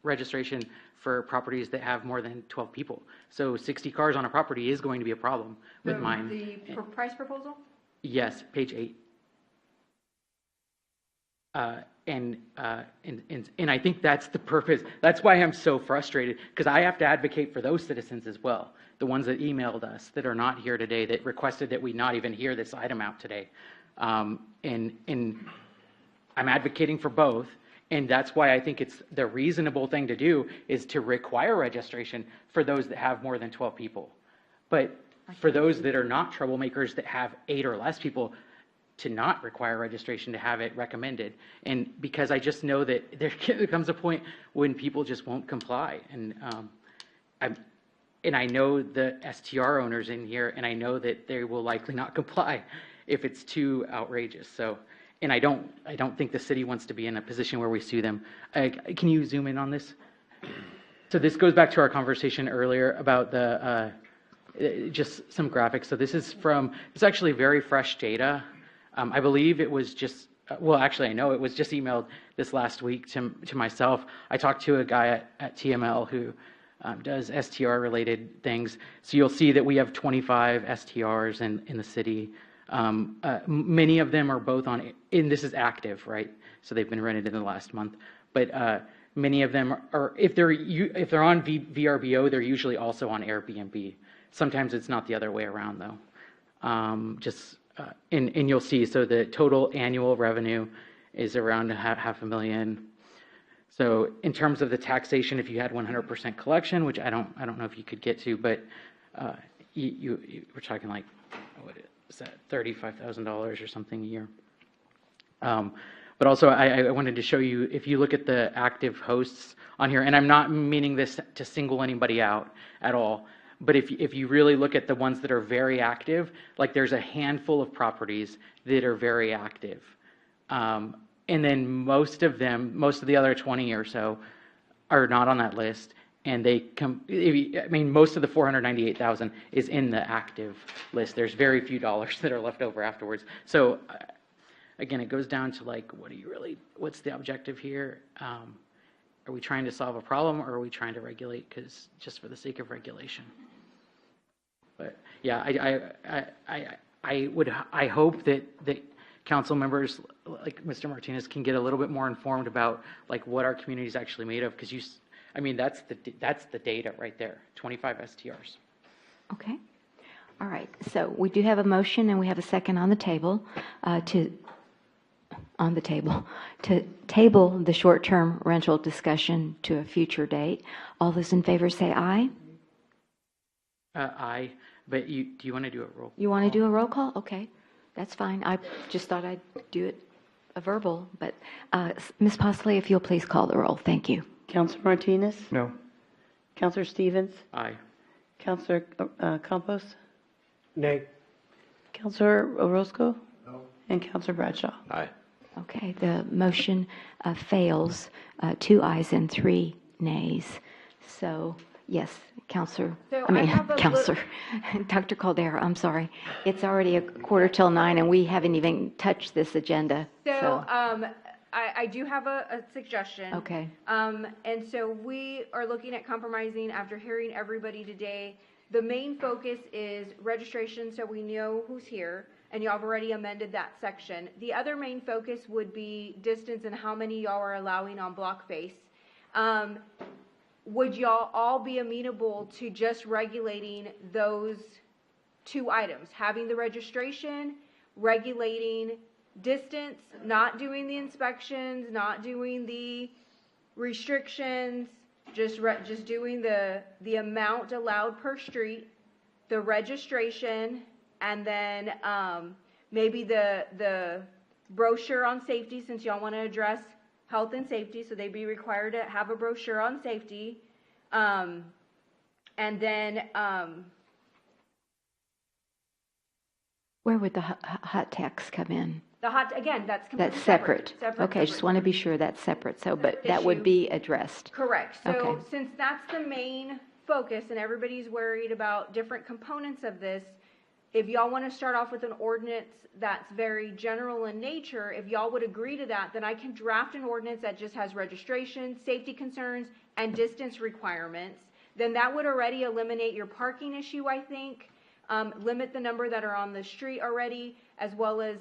registration for properties that have more than 12 people. So 60 cars on a property is going to be a problem with mine. The price proposal? Yes, page 8. And I think that's the purpose. That's why I'm so frustrated, because I have to advocate for those citizens as well, the ones that emailed us that are not here today, that requested that we not even hear this item out today. And I'm advocating for both, and that's why I think it's the reasonable thing to do is to require registration for those that have more than 12 people. But for those that are not troublemakers that have 8 or less people, to not require registration, to have it recommended. And because I just know that there comes a point when people just won't comply. And I know the STR owners in here, and I know that they will likely not comply if it's too outrageous. So, and I don't think the city wants to be in a position where we sue them. Can you zoom in on this? So this goes back to our conversation earlier about the just some graphics. So this is it's actually very fresh data. I believe it was just, well, actually, I know it was just emailed this last week to myself. I talked to a guy at TML who does STR-related things. So you'll see that we have 25 STRs in the city. Many of them are both on, and this is active, right? So they've been rented in the last month. But many of them are, if they're on VRBO, they're usually also on Airbnb. Sometimes it's not the other way around, though. And you'll see, so the total annual revenue is around $500,000. So in terms of the taxation, if you had 100% collection, which I don't know if you could get to, but we're talking like, what is that, $35,000 or something a year. But also I wanted to show you, if you look at the active hosts on here, and I'm not meaning this to single anybody out at all, but if you really look at the ones that are very active, like there's a handful of properties that are very active. And then most of the other 20 or so are not on that list. And most of the 498,000 is in the active list. There's very few dollars that are left over afterwards. So again, it goes down to like, what's the objective here? Are we trying to solve a problem, or are we trying to regulate just for the sake of regulation? But yeah, I hope that council members like Mr. Martinez can get a little bit more informed about like what our community is actually made of, because that's the data right there, 25 STRs. Okay. All right. So we do have a motion and we have a second on the table to table the short-term rental discussion to a future date. All those in favor say aye. Aye. But do you want to do a roll call? You want to do a roll call? Okay, that's fine. I just thought I'd do it a verbal, but Ms. Posley, if you'll please call the roll. Thank you. Councilor Martinez? No. Councilor Stevens? Aye. Councilor Campos? Nay. Councilor Orozco? No. And Councilor Bradshaw? Aye. Okay, the motion fails, 2 ayes and 3 nays. So Yes, Counselor, So I mean, I have a Counselor, Dr. Caldera, I'm sorry. It's already 8:45, and we haven't even touched this agenda, So, so. I do have a suggestion. Okay. And so we are looking at compromising after hearing everybody today. The main focus is registration, so we know who's here, and y'all have already amended that section. The other main focus would be distance and how many y'all are allowing on block face. Would y'all all be amenable to just regulating those two items? Having the registration, regulating distance, not doing the inspections, not doing the restrictions, just doing the amount allowed per street, the registration, and then maybe the brochure on safety, since y'all want to address health and safety, so they'd be required to have a brochure on safety. And then Where would the hot tax come in? the hot, again, that's completely That's separate. Okay, I just separate. want to be sure that's separate, so, but that would issue. be addressed. Correct. So Okay. since that's the main focus and everybody's worried about different components of this, if y'all want to start off with an ordinance that's very general in nature, if y'all would agree to that, then I can draft an ordinance that just has registration, safety concerns, and distance requirements. Then that would already eliminate your parking issue, I think. Limit the number that are on the street already, as well as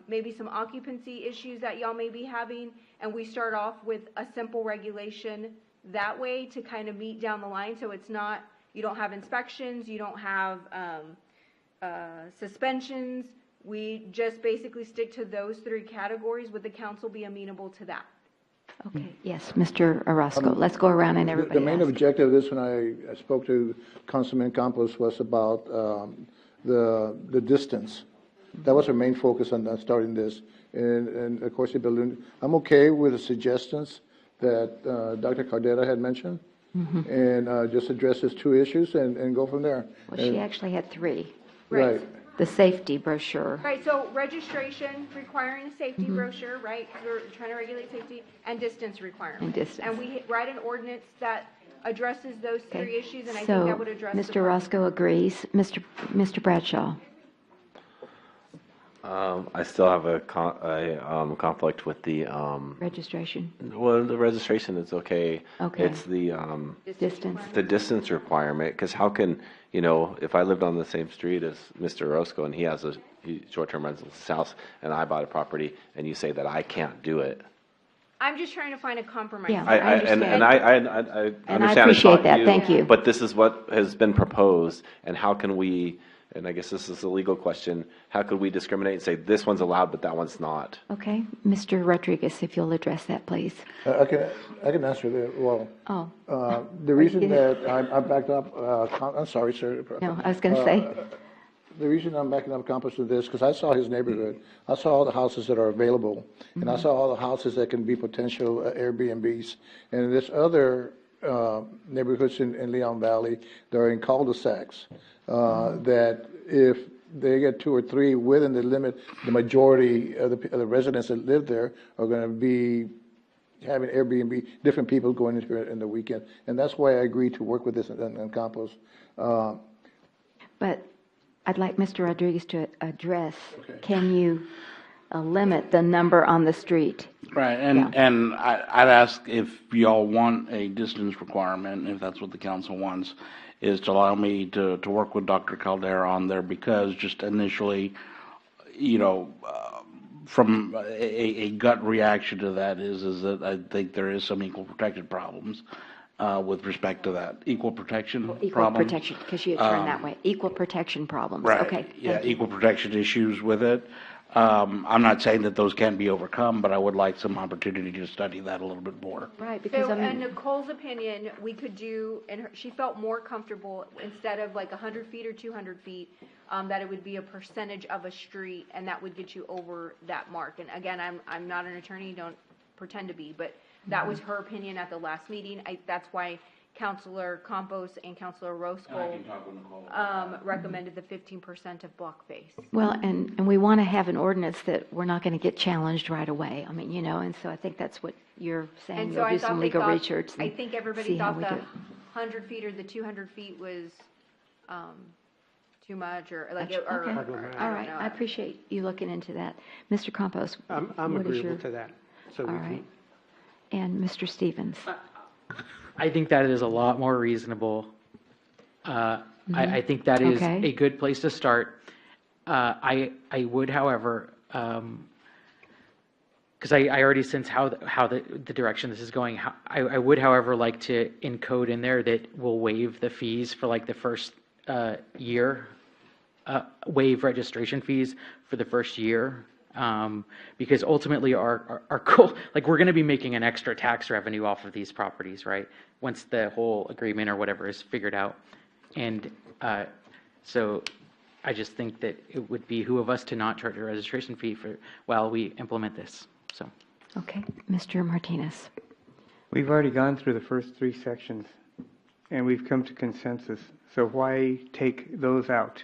maybe some occupancy issues that y'all may be having. And we start off with a simple regulation that way to kind of meet down the line. So it's not, you don't have inspections, you don't have suspensions. We just basically stick to those three categories. Would the council be amenable to that? Okay, yes, Mr. Orozco, let's go around and everybody The main ask. objective of this, when I spoke to Councilman Campos, was about the distance. That was our main focus on starting this. And of course, I'm okay with the suggestions that Dr. Cardera had mentioned, and just address those two issues and go from there. Well, she actually had three. Right. The safety brochure. Right, so registration requiring a safety brochure, right, 'cause we're trying to regulate safety, and distance requirements. And distance. And we write an ordinance that addresses those three issues, and I think So, that would address the Mr. Roscoe agrees. Mr. Bradshaw? I still have a conflict with the, Registration? well, the registration is okay. Okay. It's the, Distance? the distance requirement, because how can, if I lived on the same street as Mr. Roscoe and he has a short-term rental at his house, and I bought a property, and you say that I can't do it. I'm just trying to find a compromise. Yeah. I understand. understand. I And I understand. it's appreciate not that. you, Thank you. But this is what has been proposed, and how can we, and I guess this is a legal question, how could we discriminate and say this one's allowed, but that one's not? Okay, Mr. Rodriguez, if you'll address that, please. I can answer that. Well, Oh, the reason that I backed up, I'm sorry, sir. no, I was going to say, The reason I'm backing up Campos with this, because I saw his neighborhood. I saw all the houses that are available, and I saw all the houses that can be potential Airbnbs. And there's other neighborhoods in Leon Valley that are in cul-de-sacs, that if they get two or three within the limit, the majority of the residents that live there are going to be having Airbnb, different people going into it in the weekend. And that's why I agreed to work with this in Campos. but I'd like Mr. Rodriguez to address, can you limit the number on the street? Right, and I'd ask if y'all want a distance requirement, if that's what the council wants, is to allow me to work with Dr. Caldera on there, because just initially, from a gut reaction to that is that I think there is some equal protection problems with respect to that. Equal protection Equal problems. protection, because you had turned that way. Equal protection problems. Right. Okay. Yeah, thank you. equal protection issues with it. I'm not saying that those can be overcome, but I would like some opportunity to study that a little bit more. Right, because So, I in mean, Nicole's opinion, we could do, and she felt more comfortable, instead of like 100 feet or 200 feet, that it would be a percentage of a street, and that would get you over that mark. And again, I'm not an attorney, don't pretend to be, but that was her opinion at the last meeting. That's why Councilor Campos and Councilor Roscoe recommended the 15% of block face. well, and we want to have an ordinance that we're not going to get challenged right away. I mean, and so I think that's what you're saying. And so You'll I do thought some they legal thought, research. I and think everybody see how thought we the do it. 100 feet or the 200 feet was too much, or like, or, Okay. or All right, I appreciate you looking into that. Mr. Campos? I'm what is agreeable your- to that. So All we can, right. And Mr. Stevens? I think that is a lot more reasonable. I think that is Okay. a good place to start. I would, however, because I already sense how the direction this is going. I would, however, like to encode in there that we'll waive the fees for like the first year, waive registration fees for the first year. Because ultimately our goal, like we're going to be making an extra tax revenue off of these properties, right? Once the whole agreement or whatever is figured out. And so I just think that it would behoove us to not charge a registration fee for while we implement this, so. Okay, Mr. Martinez? We've already gone through the first 3 sections, and we've come to consensus. So why take those out?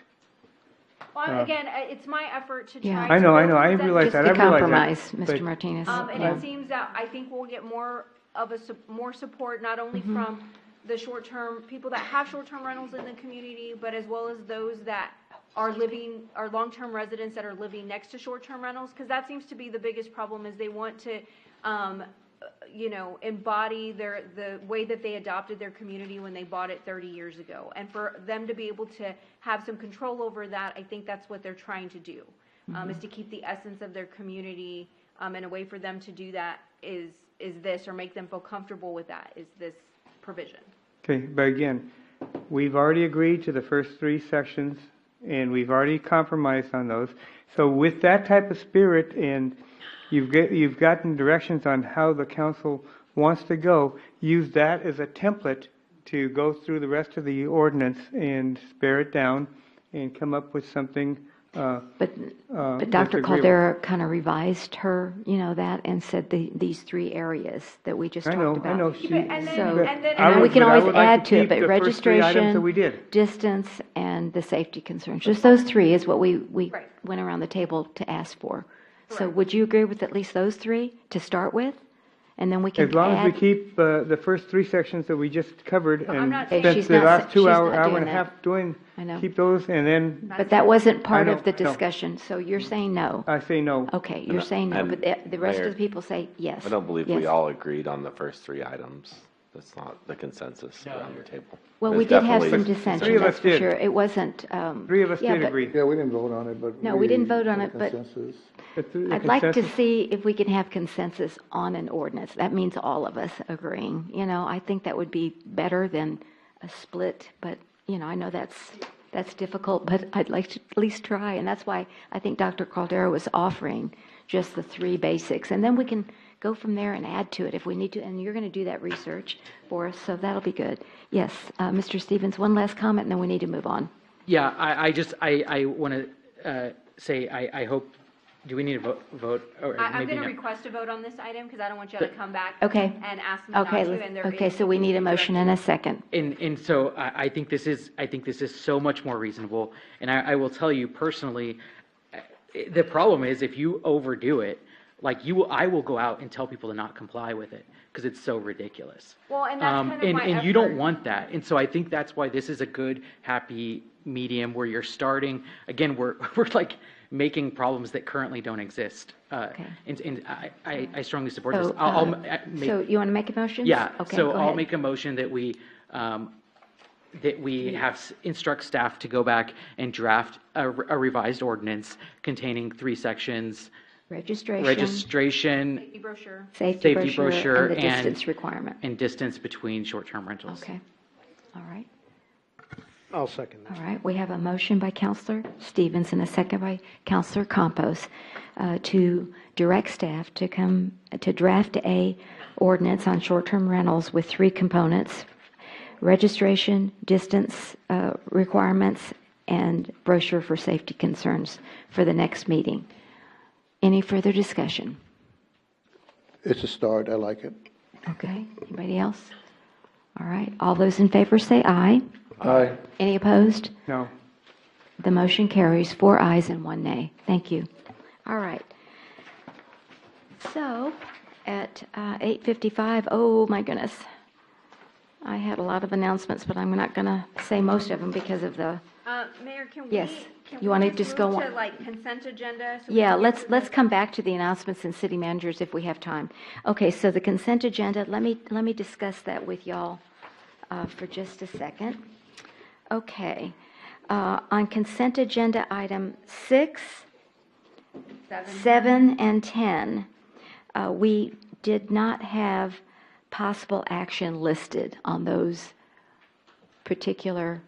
Well, again, it's my effort to try. Yeah. I know, to I know, I present realize Just that, to I realize compromise, that. Mr. but- Martinez. And it seems that I think we'll get more of more support, not only from the short-term, people that have short-term rentals in the community, but as well as those that are long-term residents that are living next to short-term rentals, because that seems to be the biggest problem, is they want to, embody the way that they adopted their community when they bought it 30 years ago. And for them to be able to have some control over that, I think that's what they're trying to do, is to keep the essence of their community, and a way for them to do that is this, or make them feel comfortable with that, is this provision. Okay, but again, we've already agreed to the first 3 sections, and we've already compromised on those. So with that type of spirit, and you've gotten directions on how the council wants to go, use that as a template to go through the rest of the ordinance and spare it down and come up with something. But that's Dr. agreeable. Caldera kind of revised her, that, and said these 3 areas that we just I talked know, about. I know. And we can always add to it, but the first 3 items that we registration, did. distance, and the safety concerns, just those 3 is what we went around the table to ask for. So would you agree with at least those 3 to start with? And then we can As long as we add, keep the first 3 sections that we just covered and not spent saying- She's the not last sa- 2 she's hour not and doing a that. half doing, I know. keep those, and then. but that wasn't part I of the know, no. discussion, so you're saying no. I say no. Okay, you're saying no, And but the rest of Mayor, the people say yes. I don't believe Yes. we all agreed on the first 3 items. That's not the consensus around the table. Well, There's we did have definitely some consensus. dissension, 3 of that's us for did. sure. It wasn't, 3 of us yeah, did but- agree. Yeah, we didn't vote on it, but. No, we didn't vote on had it, but- consensus. The I'd like to consensus- see if we can have consensus on an ordinance. That means all of us agreeing. I think that would be better than a split, but, I know that's difficult, but I'd like to at least try. And that's why I think Dr. Caldera was offering just the 3 basics. And then we can go from there and add to it if we need to. And you're going to do that research for us, so that'll be good. Yes, Mr. Stevens, one last comment, and then we need to move on. Yeah, I want to say, I hope, do we need to vote? Or I'm maybe going to not? request a vote on this item, because I don't want you to come back Okay. and ask me not Okay, to, and there okay, is so we need a motion and a second. And so I think this is so much more reasonable. And I will tell you personally, the problem is if you overdo it, like I will go out and tell people to not comply with it because it's so ridiculous. Well, and that's kind of and my you don't effort. want that. And so I think that's why this is a good, happy medium where you're starting. Again, we're like making problems that currently don't exist. And I strongly support this. So, I'll make, so you want to make a motion? yeah. Okay, So go I'll ahead. make a motion that we instruct staff to go back and draft a revised ordinance containing 3 sections: registration, Safety brochure. Safety brochure, brochure, and the distance requirement. and distance between short-term rentals. Okay, all right. I'll second that. All right, we have a motion by Counselor Stevens and a second by Counselor Campos to direct staff to draft a ordinance on short-term rentals with 3 components: registration, distance requirements, and brochure for safety concerns for the next meeting. Any further discussion? It's a start, I like it. Okay, anybody else? All right, all those in favor say aye. Aye. Any opposed? No. The motion carries 4 ayes and 1 nay. Thank you. All right. So, at 8:55, oh my goodness. I had a lot of announcements, but I'm not going to say most of them because of the, Mayor, can Yes. can You wanna we just move go to on? like consent agenda? So we yeah, can get to let's the- come back to the announcements and city managers if we have time. Okay, so the consent agenda, let me discuss that with y'all for just a second. Okay, on consent agenda item 6, 7, and 10, we did not have possible action listed on those particular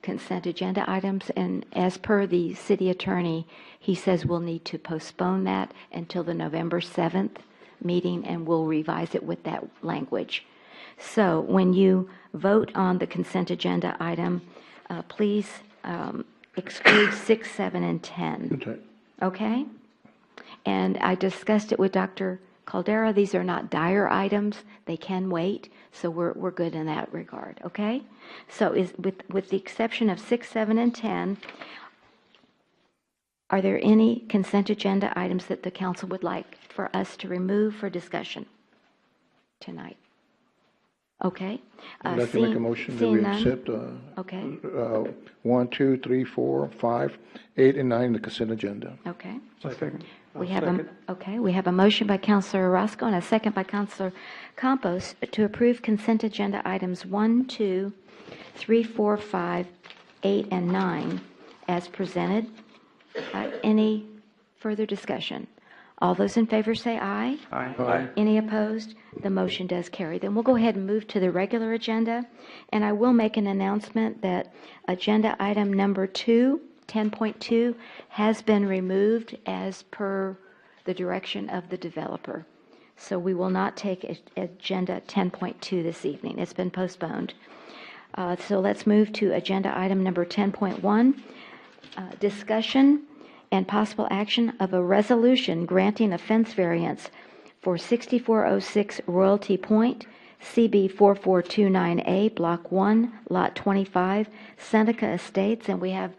consent agenda items, and as per the city attorney, he says we'll need to postpone that until the November 7th meeting, and we'll revise it with that language. So when you vote on the consent agenda item, please exclude 6, 7, and 10. Okay. Okay? And I discussed it with Dr. Caldera. These are not dire items. They can wait, so we're good in that regard, okay? So with the exception of 6, 7, and 10, are there any consent agenda items that the council would like for us to remove for discussion tonight? Okay. I'd like to make a motion that we seeing none? accept Okay. 1, 2, 3, 4, 5, 8, and 9 in the consent agenda. Okay. Second. We have we have a motion by Councilor Orozco and a second by Councilor Campos to approve consent agenda items 1, 2, 3, 4, 5, 8, and 9 as presented. Any further discussion? All those in favor say aye. Aye. Any opposed? The motion does carry. Then we'll go ahead and move to the regular agenda. And I will make an announcement that agenda item number 2, 10.2, has been removed as per the direction of the developer. So we will not take agenda 10.2 this evening. It's been postponed. So let's move to agenda item number 10.1, discussion and possible action of a resolution granting a fence variance for 6406 Royalty Point, CB 4429A, Block 1, Lot 25, Seneca Estates. And we have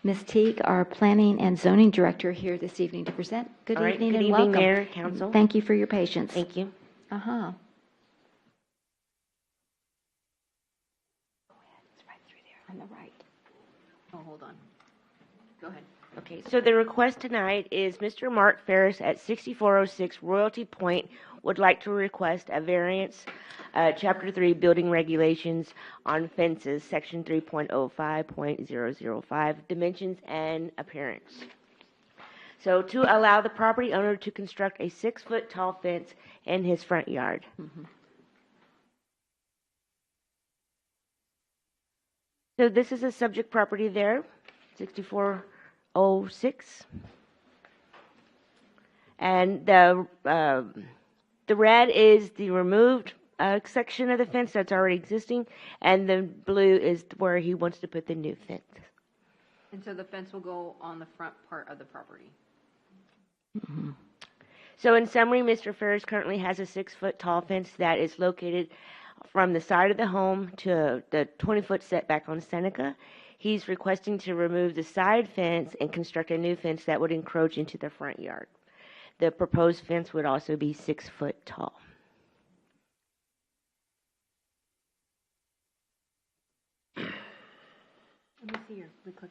Ms. Teague, our Planning and Zoning Director, here this evening to present. Good All right, evening good and evening, welcome. Mayor, Council. Thank you for your patience. Thank you. Uh-huh. On the right. Oh, hold on. Go ahead. Okay, so the request tonight is Mr. Mark Ferris at 6406 Royalty Point would like to request a variance, Chapter 3 Building Regulations on Fences, Section 3.05.005, Dimensions and Appearance. So to allow the property owner to construct a 6-foot tall fence in his front yard. So this is a subject property there, 6406. And the red is the removed section of the fence that's already existing, and the blue is where he wants to put the new fence. And so the fence will go on the front part of the property. So in summary, Mr. Ferris currently has a 6-foot tall fence that is located from the side of the home to the 20-foot setback on Seneca. He's requesting to remove the side fence and construct a new fence that would encroach into the front yard. The proposed fence would also be 6 foot tall. Let me see your clicker.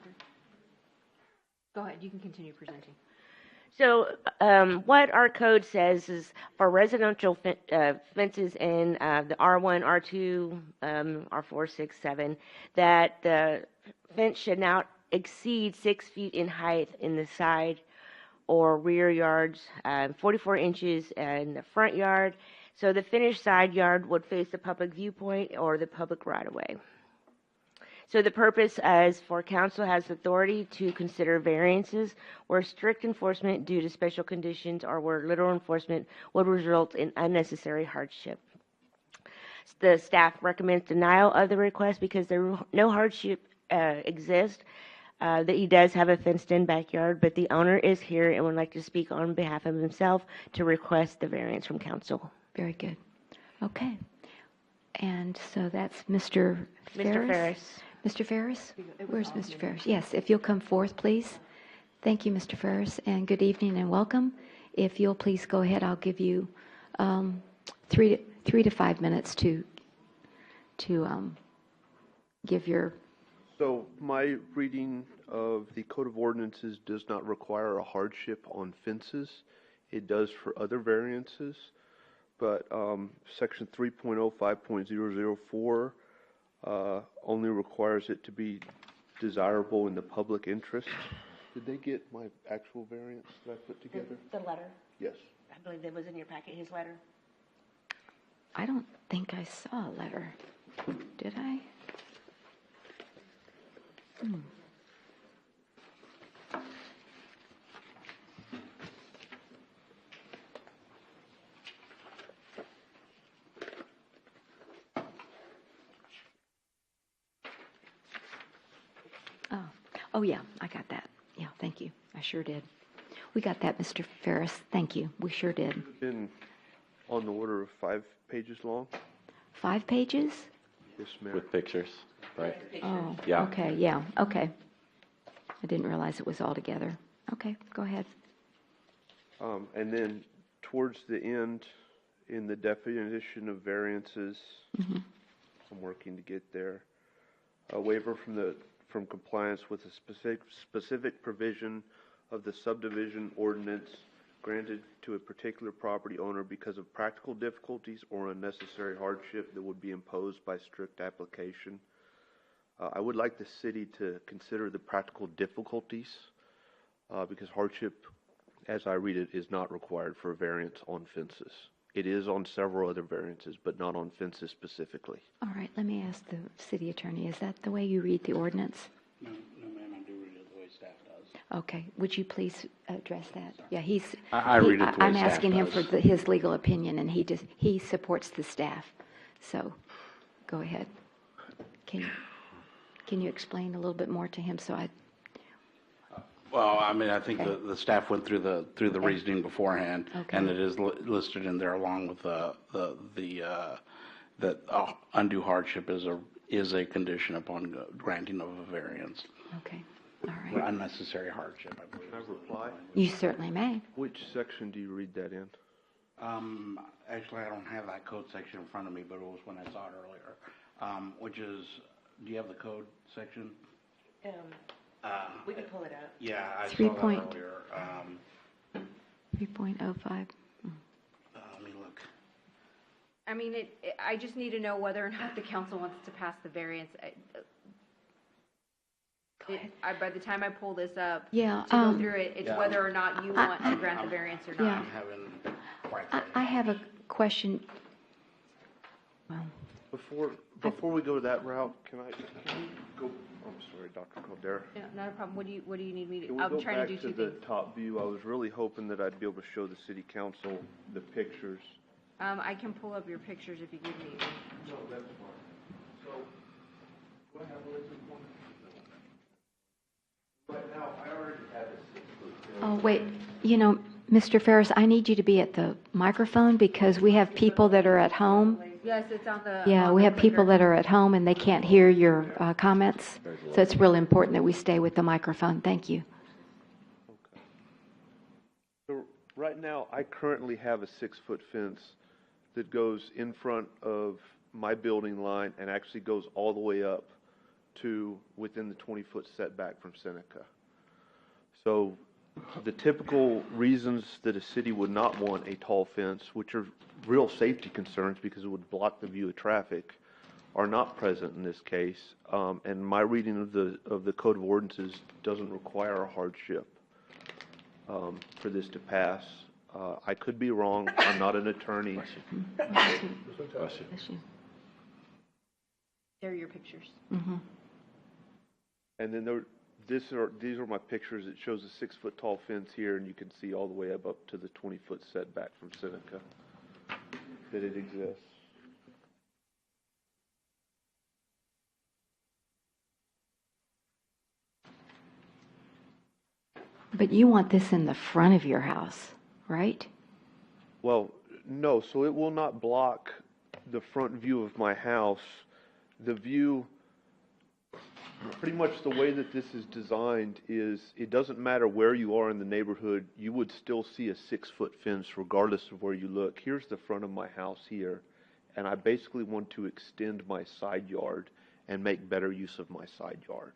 Go ahead, you can continue presenting. So what our code says is for residential fences in the R1, R2, R4, 6, 7, that the fence should not exceed 6 feet in height in the side or rear yards, 44 inches in the front yard. So the finished side yard would face the public viewpoint or the public right-of-way. So the purpose is for council has authority to consider variances where strict enforcement due to special conditions or where literal enforcement would result in unnecessary hardship. The staff recommends denial of the request because no hardship exists. That he does have a fenced-in backyard, but the owner is here and would like to speak on behalf of himself to request the variance from council. Very good. Okay. And so that's Mr. Ferris. Mr. Ferris. Mr. Ferris? Where's Mr. Ferris? Yes, if you'll come forth, please. Thank you, Mr. Ferris, and good evening and welcome. If you'll please go ahead, I'll give you 3 to 5 minutes to give your, So my reading of the Code of Ordinances does not require a hardship on fences. It does for other variances, but Section 3.05.004 only requires it to be desirable in the public interest. Did they get my actual variance that I put together? The letter, Yes. I believe that was in your packet, his letter. I don't think I saw a letter. Did I? Oh, yeah, I got that. Yeah, thank you. I sure did. We got that, Mr. Ferris. Thank you. We sure did. It's been on the order of 5 pages long. 5 pages? Yes, ma'am. With pictures, right? Oh, Yeah. okay, yeah, okay. I didn't realize it was all together. Okay, go ahead. And then towards the end, in the definition of variances, I'm working to get there. A waiver from compliance with a specific provision of the subdivision ordinance granted to a particular property owner because of practical difficulties or unnecessary hardship that would be imposed by strict application. I would like the city to consider the practical difficulties because hardship, as I read it, is not required for a variance on fences. It is on several other variances, but not on fences specifically. All right, let me ask the city attorney, is that the way you read the ordinance? No, ma'am, I do read it the way staff does. Okay, would you please address that? Yeah, I read it the way I'm staff asking him does. for his legal opinion, and he supports the staff. So, go ahead. Can you explain a little bit more to him so I... Well, I mean, I think the staff went through the reasoning beforehand, Okay. and it is listed in there along with that undue hardship is a condition upon granting of a variance. Okay, all For right. unnecessary hardship, I believe. Can I reply? You certainly may. Which section do you read that in? Actually, I don't have that code section in front of me, but it was when I saw it earlier. Which is, do you have the code section? We can pull it up. Yeah, I saw 3 that point- earlier. 3.05. Let me look. I mean, I just need to know whether or not the council wants to pass the variance. By the time I pull this up, Yeah, to go through it, it's yeah. whether or not you want to grant the variance or Yeah. not. I'm having quite I have a question. Well, Before we go that route, can we go? I'm sorry, Dr. Caldera. Yeah, not a problem. What do you need me to? Can we I'm go trying back to do to two the things. top view? I was really hoping that I'd be able to show the city council the pictures. I can pull up your pictures if you give me. No, that's fine. So, what happened with this one? Right now, I already have a 6-foot. oh, wait, Mr. Ferris, I need you to be at the microphone because we have people that are at home. Yes, it's on the. Yeah, we have people that are at home and they can't hear your comments. So it's really important that we stay with the microphone. Thank you. So right now, I currently have a 6-foot fence that goes in front of my building line and actually goes all the way up to within the 20-foot setback from Seneca. So the typical reasons that a city would not want a tall fence, which are real safety concerns because it would block the view of traffic, are not present in this case. And my reading of the Code of Ordinances doesn't require a hardship for this to pass. I could be wrong. I'm not an attorney. Bless you. There are your pictures. Mm-hmm. And then these are my pictures. It shows a 6-foot tall fence here, and you can see all the way up to the 20-foot setback from Seneca that it exists. But you want this in the front of your house, right? Well, no. So it will not block the front view of my house. The view, pretty much the way that this is designed is it doesn't matter where you are in the neighborhood, you would still see a 6-foot fence regardless of where you look. Here's the front of my house here, and I basically want to extend my side yard and make better use of my side yard.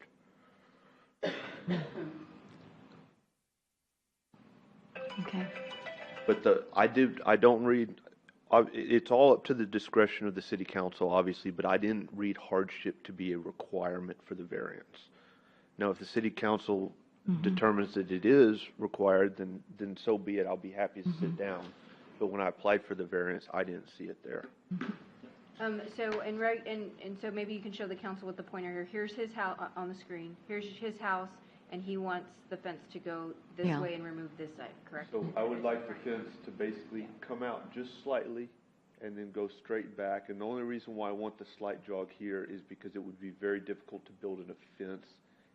Okay. But I don't read, it's all up to the discretion of the city council, obviously, but I didn't read hardship to be a requirement for the variance. Now, if the city council determines that it is required, then so be it. I'll be happy to sit down. But when I applied for the variance, I didn't see it there. So maybe you can show the council with the pointer here. Here's his house on the screen. Here's his house, and he wants the fence to go this way and remove this side, correct? So I would like the fence to basically come out just slightly and then go straight back. And the only reason why I want the slight jog here is because it would be very difficult to build in a fence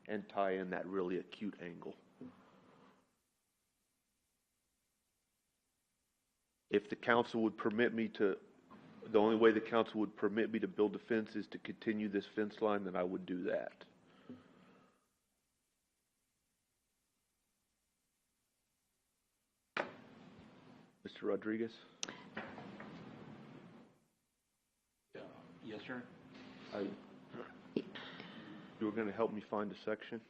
and tie in that really acute angle. If the council would permit me to, the only way the council would permit me to build the fence is to continue this fence line, then I would do that. Mr. Rodriguez? Yes, sir. You were going to help me find a section?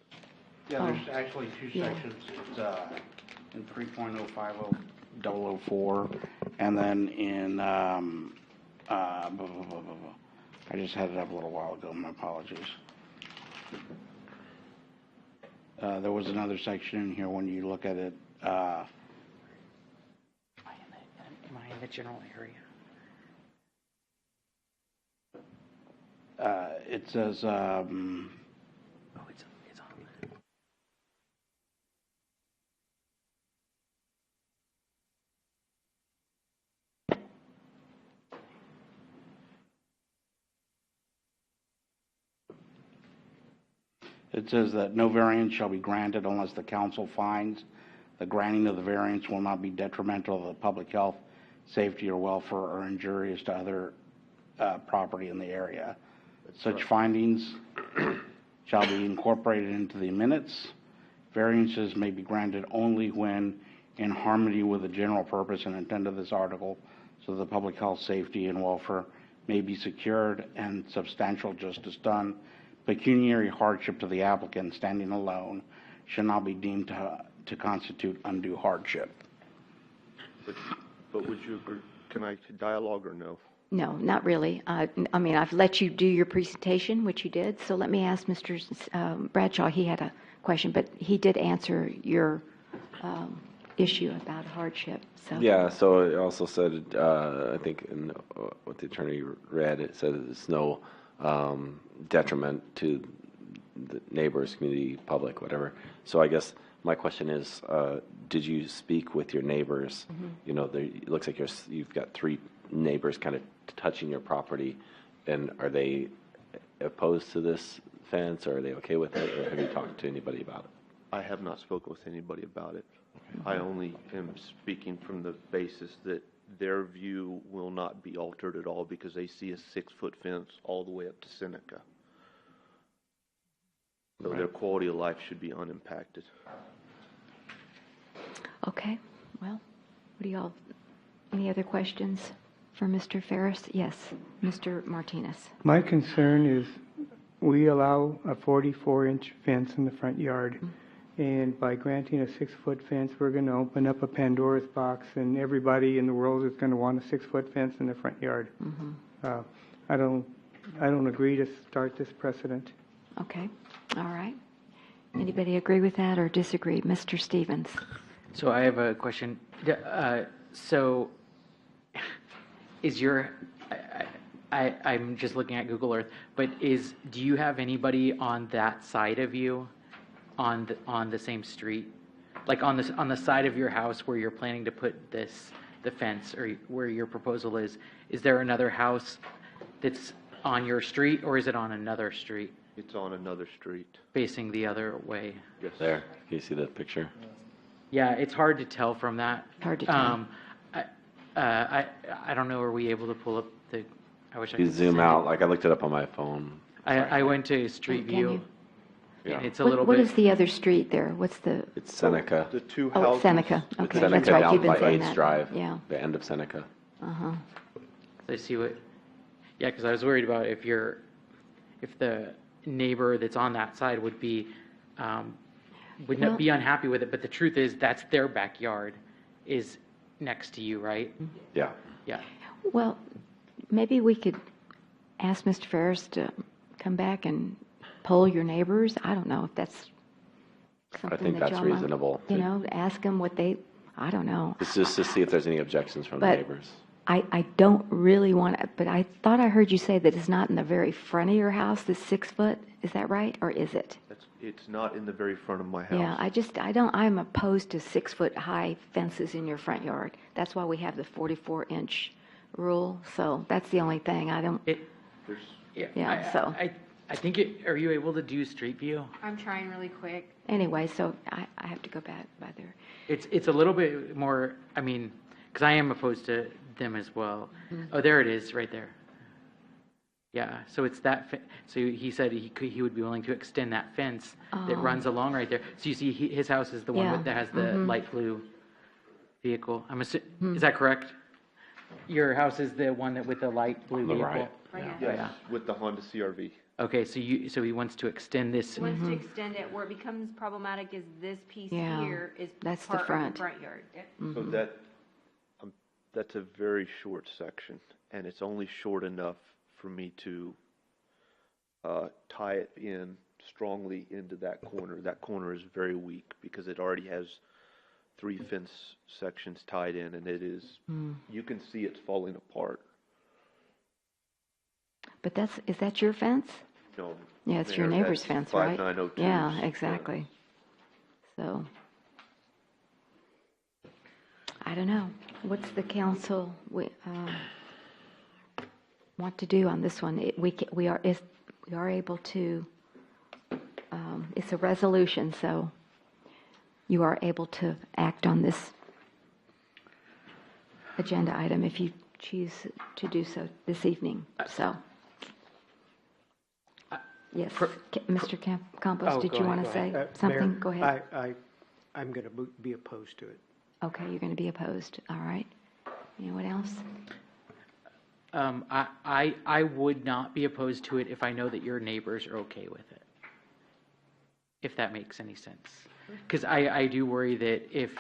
Yeah, there's actually two sections. It's in 3.050.004, and then in I just had it up a little while ago. My apologies. There was another section in here when you look at it. Am I in the general area? It says, it's on. it says that no variance shall be granted unless the council finds the granting of the variance will not be detrimental to the public health, safety, or welfare, or injurious to other property in the area. Such findings shall be incorporated into the minutes. Variances may be granted only when in harmony with the general purpose and intent of this article, so the public health, safety, and welfare may be secured and substantial justice done. Pecuniary hardship to the applicant standing alone should not be deemed to constitute undue hardship. But would you agree, can I dialogue or no? No, not really. I mean, I've let you do your presentation, which you did, so let me ask Mr. Bradshaw. He had a question, but he did answer your issue about hardship. So. Yeah, so it also said, I think in what the attorney read, it said it's no detriment to the neighbors, community, public, whatever. So I guess my question is, did you speak with your neighbors? Mm-hmm. You know, it looks like you've got 3 neighbors kind of touching your property, and are they opposed to this fence, or are they okay with it, or have you talked to anybody about it? I have not spoken with anybody about it. Okay. I only am speaking from the basis that their view will not be altered at all because they see a 6-foot fence all the way up to Seneca. So right. Their quality of life should be unimpacted. Okay, well, what do y'all, any other questions for Mr. Ferris? Yes, Mr. Martinez. My concern is we allow a 44-inch fence in the front yard. Mm-hmm. And by granting a 6-foot fence, we're going to open up a Pandora's box, and everybody in the world is going to want a 6-foot fence in the front yard. Mm-hmm. I don't agree to start this precedent. Okay, all right. Anybody agree with that or disagree? Mr. Stevens. So I have a question. So is your, I'm just looking at Google Earth, but do you have anybody on that side of you on the same street? Like on the side of your house where you're planning to put the fence, or where your proposal is there another house that's on your street, or is it on another street? It's on another street. Facing the other way? Yes. There, can you see that picture? Yeah, it's hard to tell from that. Hard to tell. I don't know, are we able to pull up the, I wish I could zoom out, like I looked it up on my phone. I went to Street View. Yeah. It's a little bit. What is the other street there? What's the? It's Seneca. The 2 houses. Oh, Seneca. Okay, Seneca that's right. down You've been by saying Aids that. Drive. Yeah. The end of Seneca. Uh-huh. So I see what, Yeah, because I was worried about if the neighbor that's on that side would be, would not be unhappy with it, but the truth is, that's their backyard is next to you, right? Yeah. Yeah. Well, maybe we could ask Mr. Ferris to come back and poll your neighbors. I don't know if that's something I think that that's y'all might, reasonable. you know, ask them what they, I don't know. It's just to see if there's any objections from the But neighbors. I don't really want to, but I thought I heard you say that it's not in the very front of your house, the 6 foot. Is that right? Or is it? It's not in the very front of my house. Yeah, I'm opposed to 6 foot high fences in your front yard. That's why we have the 44-inch rule. So that's the only thing. I don't, I think are you able to do street view? I'm trying really quick. Anyway, so I have to go back by there. It's a little bit more, I mean, because I am opposed to them as well. Oh, there it is, right there. Yeah, so it's that, so he said he would be willing to extend that fence that runs along right there. So you see, his house is the one that has the light blue vehicle. Is that correct? Your house is the one that with the light blue vehicle? Right. Yes, with the Honda CRV. Okay, so he wants to extend this. He wants to extend it. Where it becomes problematic is this piece Yeah, here is that's the part front. of the front yard. Yep. So that's a very short section, and it's only short enough for me to tie it in strongly into that corner. That corner is very weak because it already has 3 fence sections tied in, and it is, you can see it's falling apart. But is that your fence? No. Yeah, it's your neighbor's fence, right? 5902's Yeah, exactly. So, I don't know. What's the council want to do on this one? We are able to. It's a resolution, so you are able to act on this agenda item if you choose to do so this evening. So. Yes, Mr. Campos, did you want to say something? Mayor, Go ahead. I'm going to be opposed to it. Okay, you're going to be opposed. All right. Anyone else? I would not be opposed to it if I know that your neighbors are okay with it. If that makes any sense. Because I do worry that if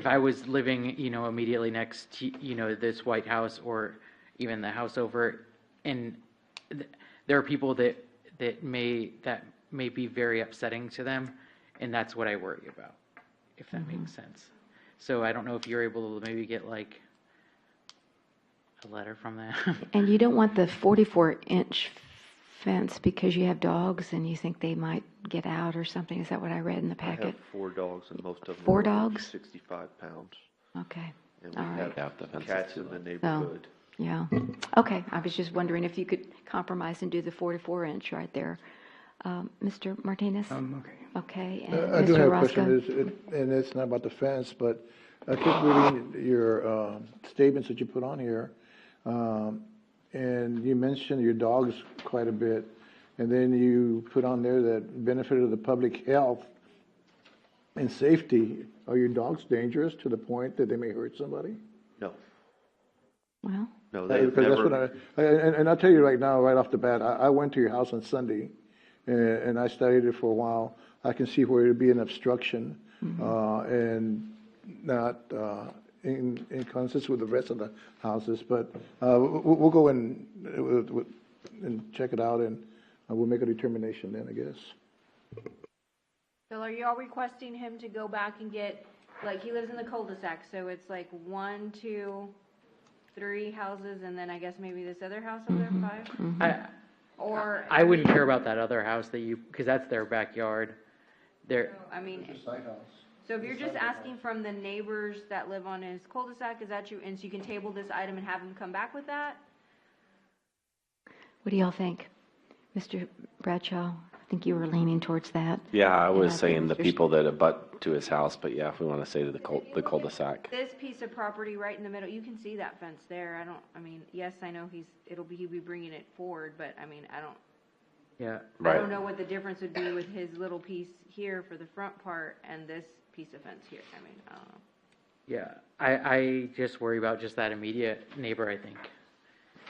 I was living, immediately next to, this White House or even the house over, and there are people that may be very upsetting to them, and that's what I worry about, if that makes sense. So I don't know if you're able to maybe get like a letter from them. And you don't want the 44-inch fence because you have dogs and you think they might get out or something. Is that what I read in the packet? I have 4 dogs, and most of them 4 are dogs? 65 pounds. Okay. And All we right. have cats in the neighborhood. Yeah. Okay. I was just wondering if you could compromise and do the 44-inch right there. Mr. Martinez? Okay. Okay. And I do Mr. have a Roscoe? question, and it's not about the fence, but I keep reading your statements that you put on here, and you mentioned your dogs quite a bit, and then you put on there that benefit of the public health and safety. Are your dogs dangerous to the point that they may hurt somebody? No. Well. No, they've because never. that's what and I'll tell you right now, right off the bat, I went to your house on Sunday, and I studied it for a while. I can see where it'd be an obstruction, and not in consensus with the rest of the houses. But we'll go in and check it out, and we'll make a determination then, I guess. So are you all requesting him to go back and get, like, he lives in the cul-de-sac, so it's like 1, 2, 3 houses, and then I guess maybe this other house over there, 5? Or I wouldn't care about that other house because that's their backyard. I mean, so if you're just asking from the neighbors that live on his cul-de-sac, is that you? And so you can table this item and have him come back with that? What do y'all think? Mr. Bradshaw, I think you were leaning towards that. Yeah, I was think saying the Mr. people that abut to his house, but yeah, if we want to say to the cul-de-sac. This piece of property right in the middle, you can see that fence there. Yes, I know he'll be bringing it forward, but I don't. Yeah. I don't know what the difference would be with his little piece here for the front part and this piece of fence here. I don't know. Yeah, I just worry about just that immediate neighbor, I think.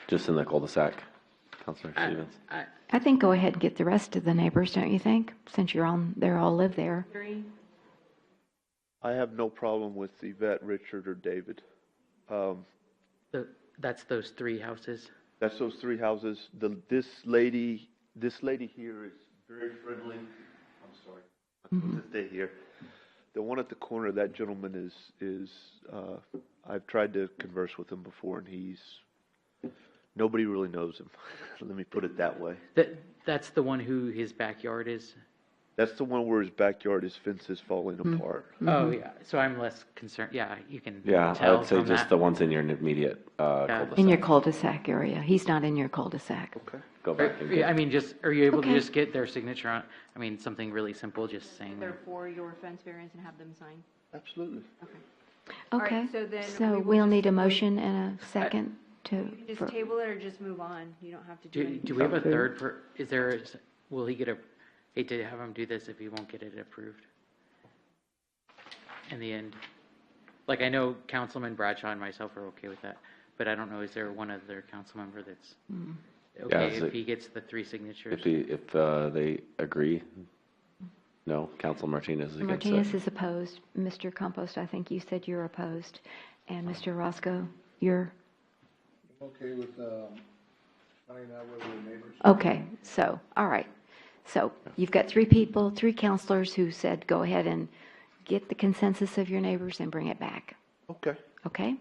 Just in the cul-de-sac, Councilor Stevens? I think go ahead and get the rest of the neighbors, don't you think? Since they all live there. I have no problem with Yvette, Richard, or David. That's those 3 houses. That's those 3 houses. This lady here is very friendly. I'm sorry, I'm supposed to stay here. The one at the corner, that gentleman is I've tried to converse with him before, and nobody really knows him. Let me put it that way. That's the one who his backyard is. That's the one where his backyard, his fence is falling apart. Oh, yeah. So I'm less concerned. Yeah, you can Yeah, I tell would say from just that. the ones in your immediate cul-de-sac. In your cul-de-sac area. He's not in your cul-de-sac. Okay. Go back and I mean, are you able Okay. to just get their signature on, I mean, something really simple, just saying. They're for your fence variance and have them sign. Absolutely. All right, Okay. so then we So will we'll just need a move- motion and a second to. You can just table it or just move on. You don't have to do anything. Do we have a third, will he get hate to have him do this if he won't get it approved in the end? Like, I know Councilman Bradshaw and myself are okay with that, but I don't know, is there one other council member that's okay so if he gets the 3 signatures? If they agree, no, Council Martinez is against Martinez it. is opposed. Mr. Compost, I think you said you're opposed. And Mr. Roscoe, you're, Okay with finding out whether the neighbors. okay, so, all right. So you've got 3 people, 3 counselors who said, go ahead and get the consensus of your neighbors and bring it back. Okay. Okay?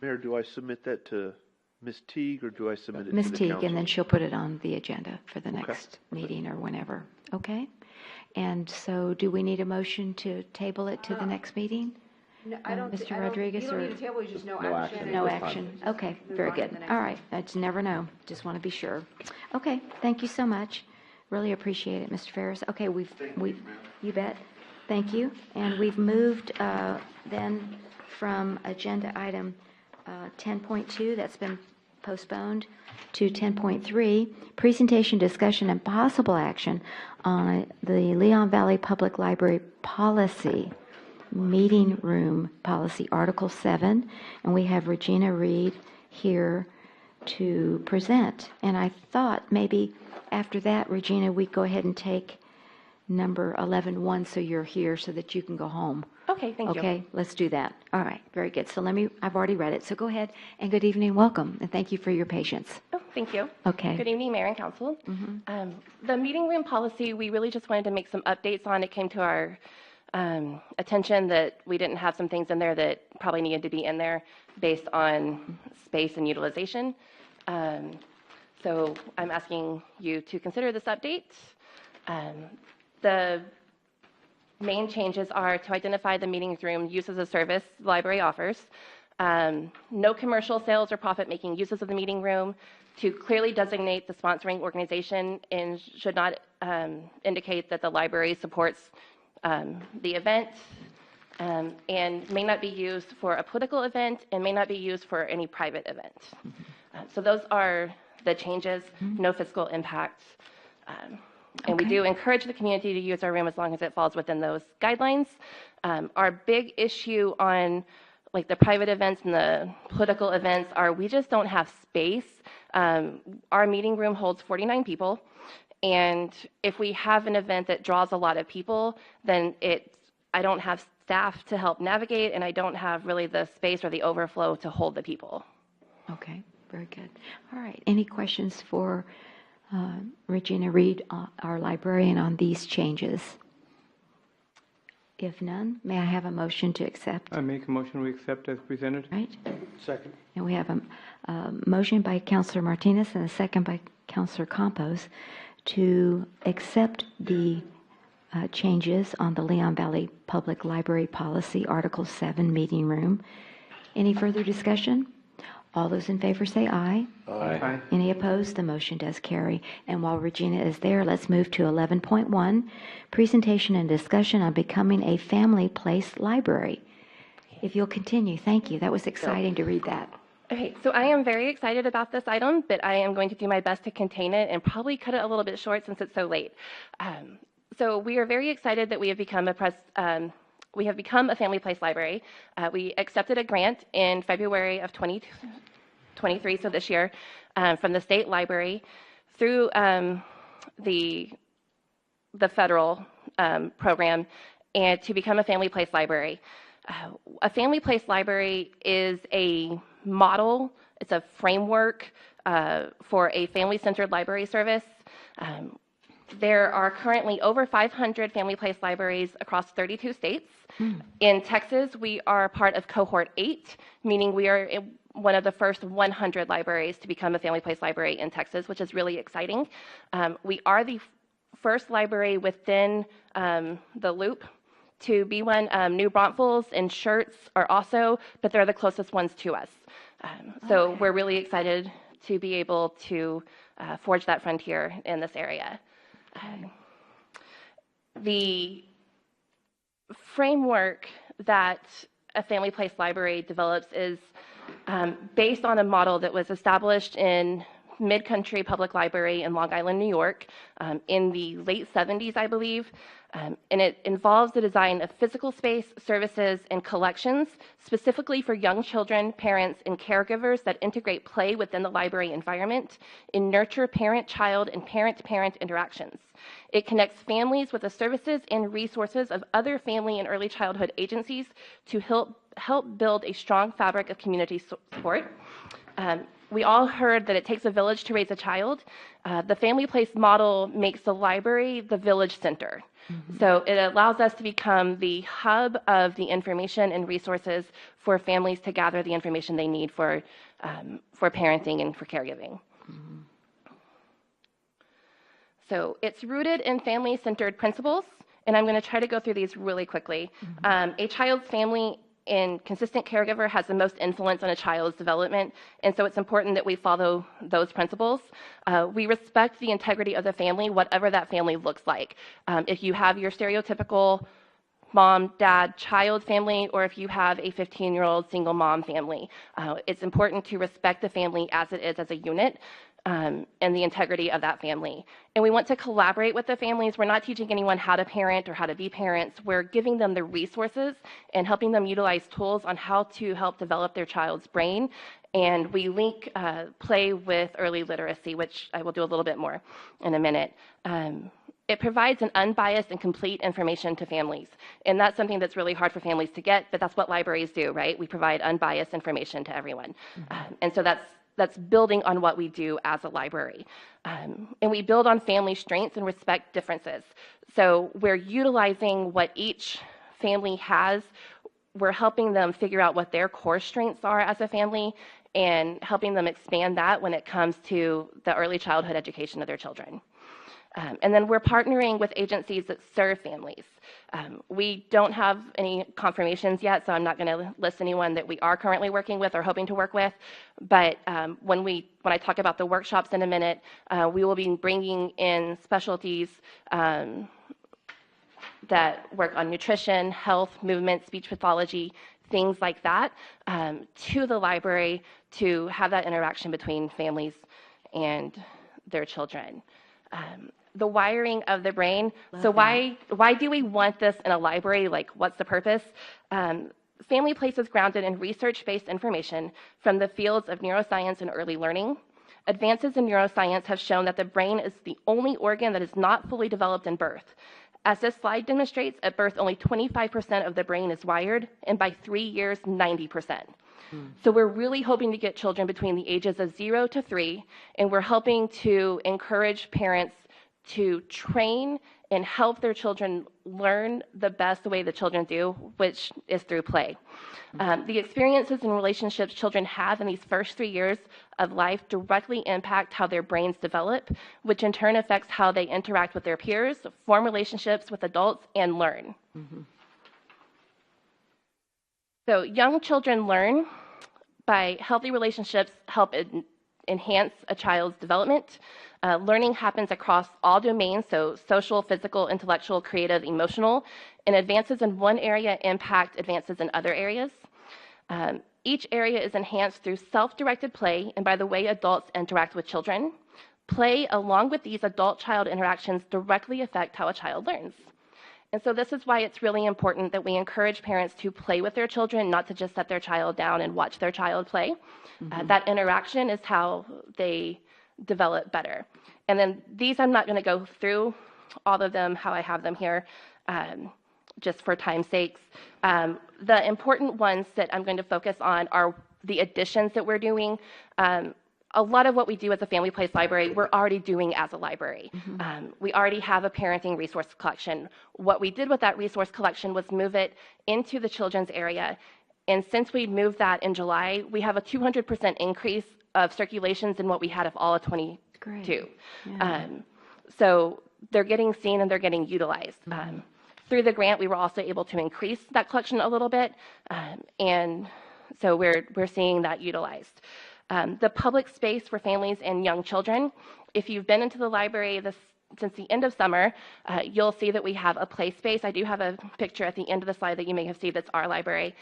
Mayor, do I submit that to Ms. Teague, or do I submit it to Ms. the Teague, council? and then she'll put it on the agenda for the Okay. next meeting or whenever. Okay? And so do we need a motion to table it to the next meeting? No, I don't. Mr. I don't- Rodriguez, You don't or- need a table, it's just no No action. action. No That's fine. action. Just Okay, move very on to good. the next All one. right, I just never know. Just want to be sure. Okay, thank you so much. Really appreciate it, Mr. Ferris. Okay, you bet. Thank you. And we've moved then from agenda item 10.2, that's been postponed, to 10.3, presentation, discussion, and possible action on the Leon Valley Public Library policy, meeting room policy, Article 7. And we have Regina Reed here to present. And I thought maybe after that, Regina, we go ahead and take number 11.1 so you're here so that you can go home. Okay, thank you. Okay, let's do that. All right, very good. So I've already read it. So go ahead and good evening, welcome, and thank you for your patience. Oh, thank you. Okay. Good evening, Mayor and Council. The meeting room policy, we really just wanted to make some updates on. It came to our attention that we didn't have some things in there that probably needed to be in there based on space and utilization. So I'm asking you to consider this update. The main changes are to identify the meetings room use as a service the library offers, no commercial sales or profit-making uses of the meeting room, to clearly designate the sponsoring organization and should not indicate that the library supports the event, and may not be used for a political event and may not be used for any private event. So those are the changes, no fiscal impact. And we do encourage the community to use our room as long as it falls within those guidelines. Our big issue on like the private events and the political events are we just don't have space. Our meeting room holds 49 people. And if we have an event that draws a lot of people, then I don't have staff to help navigate, and I don't have really the space or the overflow to hold the people. Okay, very good. All right, any questions for Regina Reed, our librarian, on these changes? If none, may I have a motion to accept? I make a motion we accept as presented. Right? Second. And we have a motion by Councilor Martinez and a second by Councilor Campos to accept the changes on the Leon Valley Public Library Policy, Article 7, meeting room. Any further discussion? All those in favor say aye. Aye. Any opposed? The motion does carry. And while Regina is there, let's move to 11.1, presentation and discussion on becoming a family place library. If you'll continue, thank you. That was exciting to read that. Okay, so I am very excited about this item, but I am going to do my best to contain it and probably cut it a little bit short since it's so late. So we are very excited that we have become a family place library. We accepted a grant in February of 23, so this year, from the state library through the federal program, and to become a Family Place library. A Family Place library is a model, it's a framework for a family-centered library service. There are currently over 500 Family Place libraries across 32 states. In Texas, we are part of Cohort 8, meaning we are one of the first 100 libraries to become a Family Place library in Texas, which is really exciting. We are the first library within the loop to be one. New Braunfels and Schertz are also, but they're the closest ones to us. So we're really excited to be able to forge that frontier in this area. The framework that a Family Place library develops is based on a model that was established in Mid-Country Public Library in Long Island, New York, in the late 70s, I believe. And it involves the design of physical space, services, and collections specifically for young children, parents, and caregivers that integrate play within the library environment and nurture parent-child and parent-to-parent interactions. It connects families with the services and resources of other family and early childhood agencies to help build a strong fabric of community support. We all heard that it takes a village to raise a child. The Family Place model makes the library the village center. So it allows us to become the hub of the information and resources for families to gather the information they need for parenting and for caregiving. So it's rooted in family-centered principles, and I'm going to try to go through these really quickly. A child's family and consistent caregiver has the most influence on a child's development, and so it's important that we follow those principles. We respect the integrity of the family, whatever that family looks like. If you have your stereotypical mom, dad, child family, or if you have a 15-year-old single mom family, it's important to respect the family as it is as a unit. And the integrity of that family. And we want to collaborate with the families. We're not teaching anyone how to parent or how to be parents. We're giving them the resources and helping them utilize tools on how to help develop their child's brain. And we link play with early literacy, which I will do a little bit more in a minute. It provides an unbiased and complete information to families. And that's something that's really hard for families to get, but that's what libraries do, right? We provide unbiased information to everyone. And so that's building on what we do as a library. And we build on family strengths and respect differences. So we're utilizing what each family has. We're helping them figure out what their core strengths are as a family and helping them expand that when it comes to the early childhood education of their children. And then we're partnering with agencies that serve families. We don't have any confirmations yet, so I'm not going to list anyone that we are currently working with or hoping to work with. But when I talk about the workshops in a minute, we will be bringing in specialties that work on nutrition, health, movement, speech pathology, things like that, to the library to have that interaction between families and their children. The wiring of the brain. So why do we want this in a library? Like, what's the purpose? Family Place is grounded in research-based information from the fields of neuroscience and early learning. Advances in neuroscience have shown that the brain is the only organ that is not fully developed in birth. As this slide demonstrates, at birth only 25% of the brain is wired, and by 3 years, 90%. So we're really hoping to get children between the ages of 0 to 3, and we're helping to encourage parents to train and help their children learn the best way the children do, which is through play. The experiences and relationships children have in these first 3 years of life directly impact how their brains develop, which in turn affects how they interact with their peers, form relationships with adults, and learn. So young children learn by healthy relationships help enhance a child's development. Learning happens across all domains, so social, physical, intellectual, creative, emotional, and advances in one area impact advances in other areas. Each area is enhanced through self-directed play and by the way adults interact with children. Play, along with these adult-child interactions, directly affect how a child learns. And so this is why it's really important that we encourage parents to play with their children, not to just set their child down and watch their child play. That interaction is how they develop better. And then these, I'm not going to go through all of them, how I have them here, just for time's sakes. The important ones that I'm going to focus on are the additions that we're doing. A lot of what we do as a Family Place library, we're already doing as a library. We already have a parenting resource collection. What we did with that resource collection was move it into the children's area. And since we moved that in July, we have a 200% increase of circulations in what we had of all of 22. So they're getting seen and they're getting utilized. Through the grant, we were also able to increase that collection a little bit. And so we're seeing that utilized. The public space for families and young children. If you've been into the library since the end of summer, you'll see that we have a play space. I do have a picture at the end of the slide that you may have seen that's our library.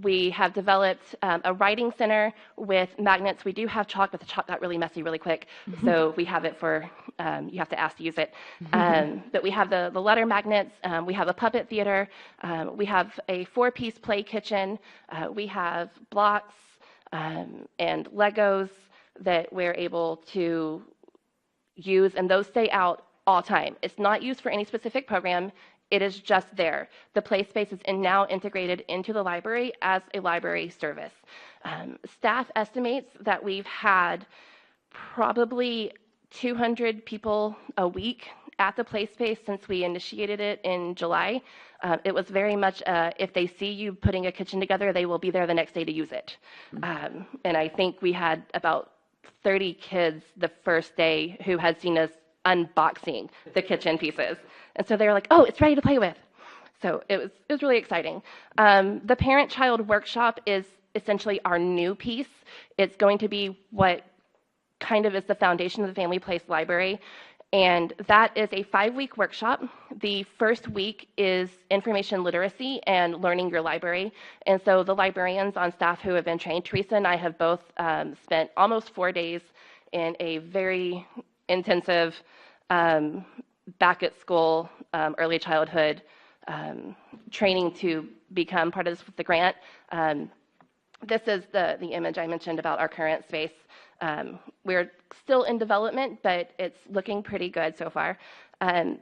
We have developed a writing center with magnets. We do have chalk, but the chalk got really messy really quick. So we have it for, you have to ask to use it. But we have the letter magnets. We have a puppet theater. We have a 4-piece play kitchen. We have blocks and Legos that we're able to use, and those stay out all time. It's not used for any specific program. It is just there. The play space is now integrated into the library as a library service. Staff estimates that we've had probably 200 people a week at the play space since we initiated it in July. It was very much, if they see you putting a kitchen together, they will be there the next day to use it. And I think we had about 30 kids the first day who had seen us unboxing the kitchen pieces. And so they were like, oh, it's ready to play with. So it was really exciting. The parent-child workshop is essentially our new piece. It's going to be what kind of is the foundation of the Family Place Library. And that is a 5-week workshop. The first week is information literacy and learning your library. And so the librarians on staff who have been trained, Teresa and I have both spent almost 4 days in a very intensive back at school, early childhood training to become part of the grant. This is the image I mentioned about our current space. We're still in development, but it's looking pretty good so far.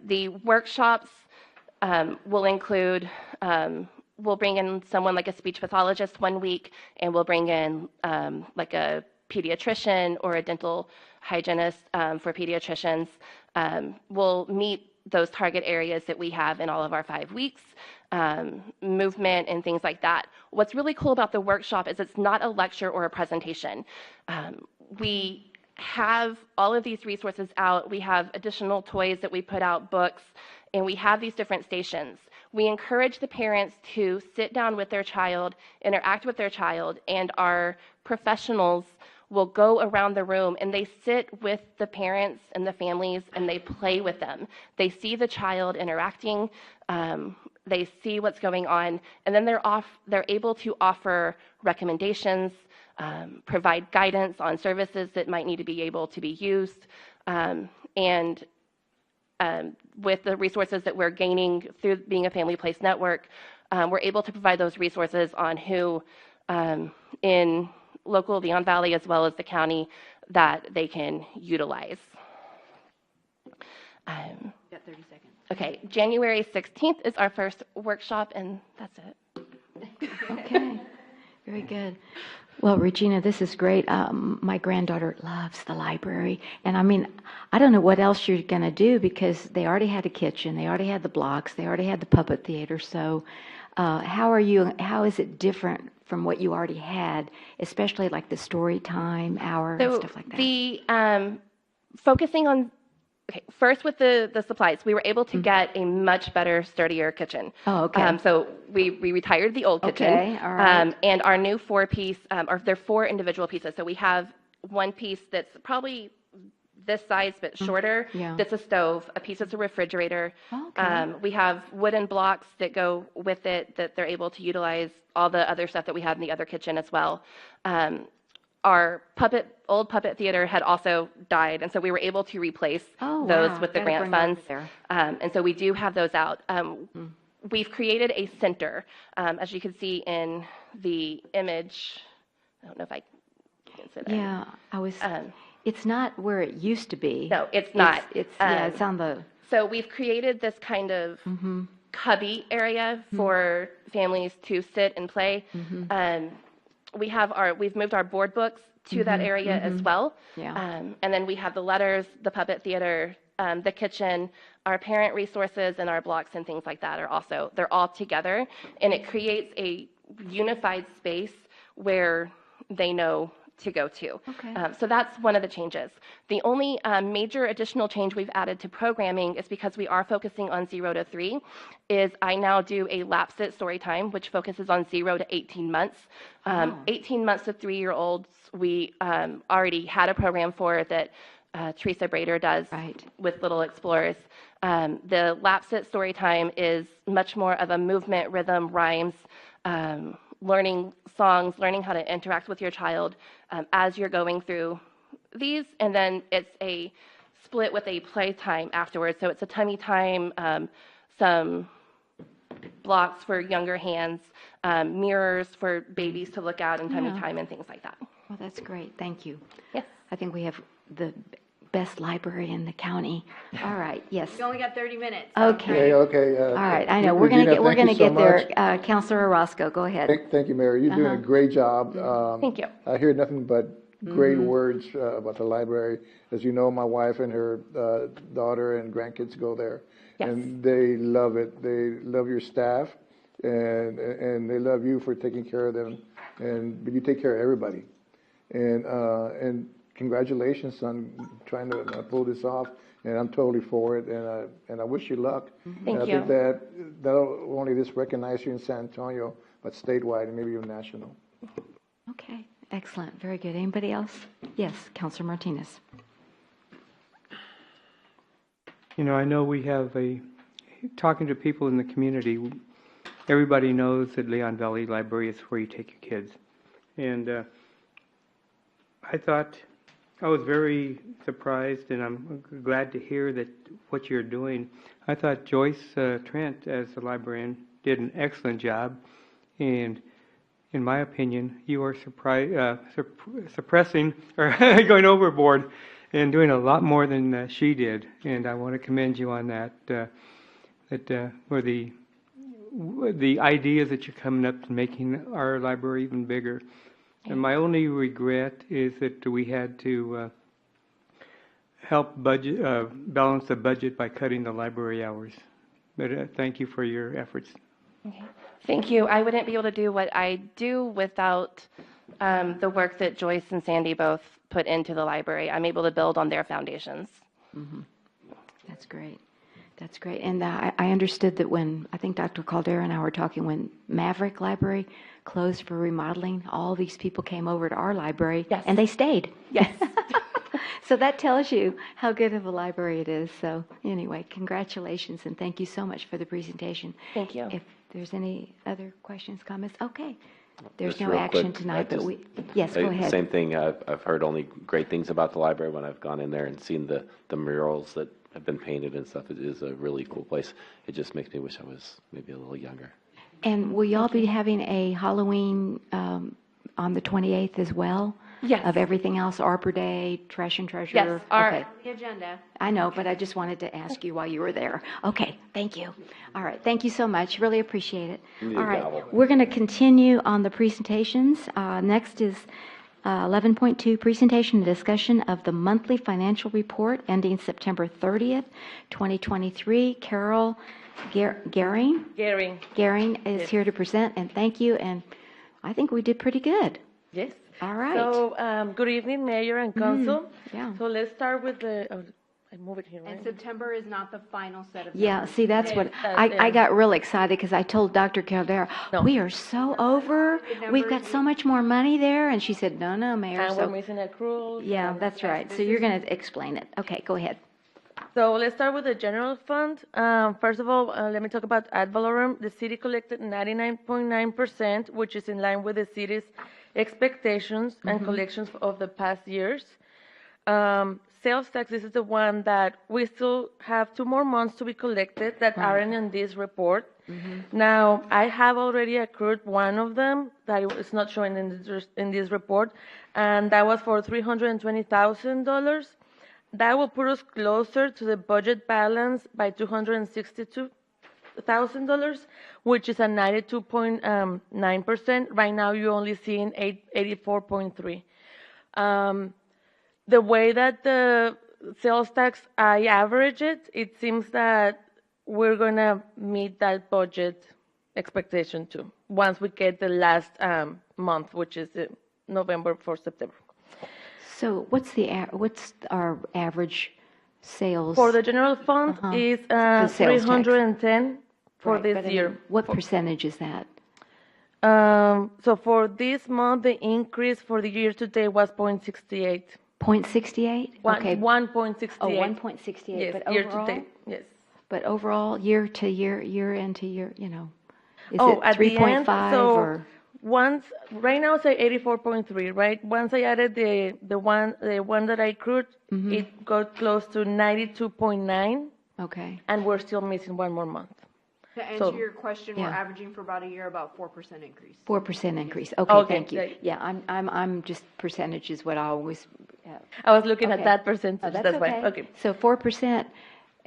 The workshops will include, we'll bring in someone like a speech pathologist 1 week, and we'll bring in like a pediatrician or a dental hygienist for pediatricians. We'll meet those target areas that we have in all of our 5 weeks, movement and things like that. What's really cool about the workshop is it's not a lecture or a presentation. We have all of these resources out. We have additional toys that we put out, books, and we have these different stations. We encourage the parents to sit down with their child, interact with their child, and our professionals will go around the room and they sit with the parents and the families and they play with them. They see the child interacting, they see what's going on, and then they're able to offer recommendations, provide guidance on services that might need to be able to be used, and with the resources that we're gaining through being a Family Place network, we're able to provide those resources on who in local Leon Valley as well as the county that they can utilize. Got 30 seconds. Okay, January 16th is our first workshop, and that's it. Okay, very good. Well, Regina, this is great. My granddaughter loves the library. And I mean, I don't know what else you're going to do because they already had a kitchen, they already had the blocks, they already had the puppet theater. So how is it different from what you already had, especially like the story time hour and stuff like that? The focusing on, first with the supplies, we were able to get a much better, sturdier kitchen. Oh, okay. So we retired the old kitchen. Okay, all right. And our new 4-piece, or they're 4 individual pieces. So we have one piece that's probably this size but shorter. Yeah. That's a stove. A piece that's a refrigerator. Okay. We have wooden blocks that go with it that they're able to utilize all the other stuff that we have in the other kitchen as well. our old puppet theater had also died, and so we were able to replace those wow. with the Gotta grant bring them funds. over there. And so we do have those out. We've created a center, as you can see in the image. I don't know if I can say that. Yeah, it's not where it used to be. No, it's not. It's on the. So we've created this kind of cubby area for families to sit and play. We've moved our board books to that area as well. Yeah. And then we have the letters, the puppet theater, the kitchen, our parent resources, and our blocks and things like that they're all together, and it creates a unified space where they know to go to. Okay. So that's one of the changes. The only major additional change we've added to programming is because we are focusing on 0 to 3, is I now do a Lapsit story time, which focuses on 0 to 18 months. 18 months to 3-year-olds, we already had a program for that Teresa Brader does with Little Explorers. The Lapsit story time is much more of a movement, rhythm, rhymes, learning songs, learning how to interact with your child as you're going through these. And then it's a split with a playtime afterwards. So it's a tummy time, some blocks for younger hands, mirrors for babies to look at, and tummy time and things like that. Well, that's great. Thank you. Yes. I think we have the best library in the county. All right. Yes. We only got 30 minutes. Okay. Okay. All right. I know. We're Regina, gonna thank you get so there. much. Councilor Orozco, go ahead. Thank you, Mayor. You're doing a great job. Thank you. I hear nothing but great words about the library. As you know, my wife and her daughter and grandkids go there, and they love it. They love your staff, and they love you for taking care of them, but you take care of everybody, and congratulations on trying to pull this off. And I'm totally for it, and I wish you luck. Thank I you. think that'll only just recognize you in San Antonio, but statewide and maybe even national. Okay. Excellent. Very good. Anybody else? Yes, Councilor Martinez. You know, I know we have talking to people in the community, everybody knows that Leon Valley Library is where you take your kids. And I was very surprised, and I'm glad to hear that what you're doing. I thought Joyce Trent, as the librarian, did an excellent job. And in my opinion, you are suppressing or going overboard and doing a lot more than she did. And I want to commend you on that. For the ideas that you're coming up to making our library even bigger. And my only regret is that we had to help balance the budget by cutting the library hours. But thank you for your efforts. Okay. Thank you. I wouldn't be able to do what I do without the work that Joyce and Sandy both put into the library. I'm able to build on their foundations. That's great. That's great. And I understood that when, I think Dr. Caldera and I were talking, when Maverick Library closed for remodeling, all these people came over to our library, and they stayed. Yes. So that tells you how good of a library it is. So anyway, congratulations, and thank you so much for the presentation. Thank you. If there's any other questions, comments, okay. There's Just no real action quick, tonight, but yes, go ahead. Same thing. I've heard only great things about the library when I've gone in there and seen the murals that have been painted and stuff. It is a really cool place. It just makes me wish I was maybe a little younger. And will y'all be having a Halloween on the 28th as well? Yes. Of everything else, Arbor Day, Trash and Treasure? Yes, okay. The agenda. I know, but I just wanted to ask you while you were there. Okay, thank you. All right, thank you so much. Really appreciate it. All right, we're going to continue on the presentations. Next is 11.2, presentation and discussion of the monthly financial report ending September 30th, 2023. Carol Gehring is here to present, and thank you. And I think we did pretty good. Yes. All right. So, good evening, Mayor and Council. Yeah. So let's start with the, I move it here, right? And September is not the final set of Yeah, numbers. see, that's what, I got real excited because I told Dr. Caldera, we are so over, we've got so much more money there, and she said, no, Mayor. And So we're missing accruals. yeah, that's right. So you're going to explain it. Okay, go ahead. So let's start with the general fund. First of all, let me talk about ad valorem. The city collected 99.9%, which is in line with the city's expectations and collections of the past years. Sales tax, this is the one that we still have 2 more months to be collected that aren't in this report. Now, I have already accrued one of them that is not showing in this report, and that was for $320,000. That will put us closer to the budget balance by $262,000, which is a 92.9%. Right now, you're only seeing 84.3. The way that the sales tax, I average it, it seems that we're going to meet that budget expectation too, once we get the last month, which is November for September. So what's our average sales? For the general fund is the sales tax. 310 for Right, this but I year. mean, what percentage is that? So for this month, the increase for the year to date was 0.68. 0.68? Okay. 1.68. Oh, 1.68. Yes, But year overall? to date. Yes. But overall, year to year, year into year, is At it the end, 3.5 so or? once right now it's at 84.3, right? Once I added the one that I accrued, it got close to 92.9. Okay. And we're still missing 1 more month. To answer So- your question, we're Yeah. averaging for about a year about 4% increase. 4% increase. Okay, Okay, thank you. great. Yeah, I'm just percentage is what I always. I was looking at Okay. that percentage. Oh, that's why. okay. Okay. So 4%,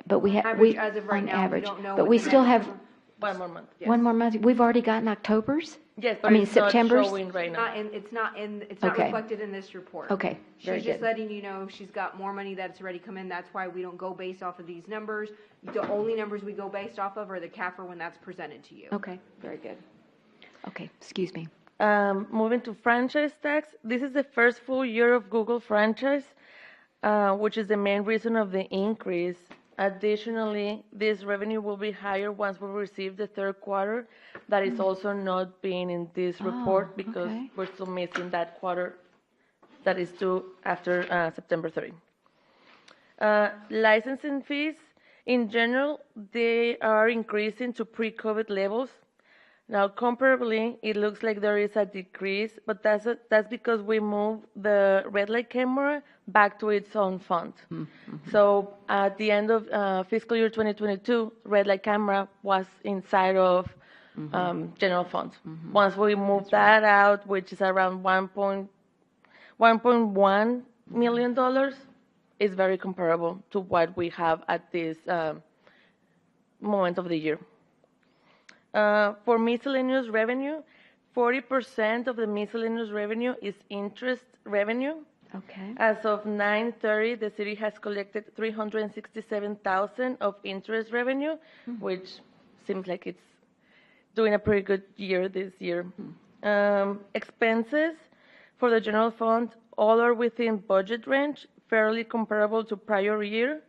but we have Average as of right on now, we average, don't know but what we the still next have 1 more month. Yes. one more month. We've already gotten October's. Yes, but I mean it's September's. not showing right now. It's not Okay. reflected in this report. Okay, very She's just good. letting you know she's got more money that's already come in. That's why we don't go based off of these numbers. The only numbers we go based off of are the CAFR when that's presented to you. Okay, very good. Okay, excuse me. Moving to franchise tax, this is the first full year of Google franchise, which is the main reason of the increase. Additionally, this revenue will be higher once we receive the 3rd quarter. That is also not being in this report because okay. we're still missing that quarter that is due after September 30. Licensing fees, in general, they are increasing to pre-COVID levels. Now, comparably, it looks like there is a decrease, but that's because we moved the red light camera back to its own fund. So at the end of fiscal year 2022, red light camera was inside of general fund. Once we move that out, which is around $1.1 million, is very comparable to what we have at this moment of the year. For miscellaneous revenue, 40% of the miscellaneous revenue is interest revenue. Okay. As of 9/30, the city has collected $367,000 of interest revenue, which seems like it's doing a pretty good year this year. Expenses for the general fund, all are within budget range, fairly comparable to prior year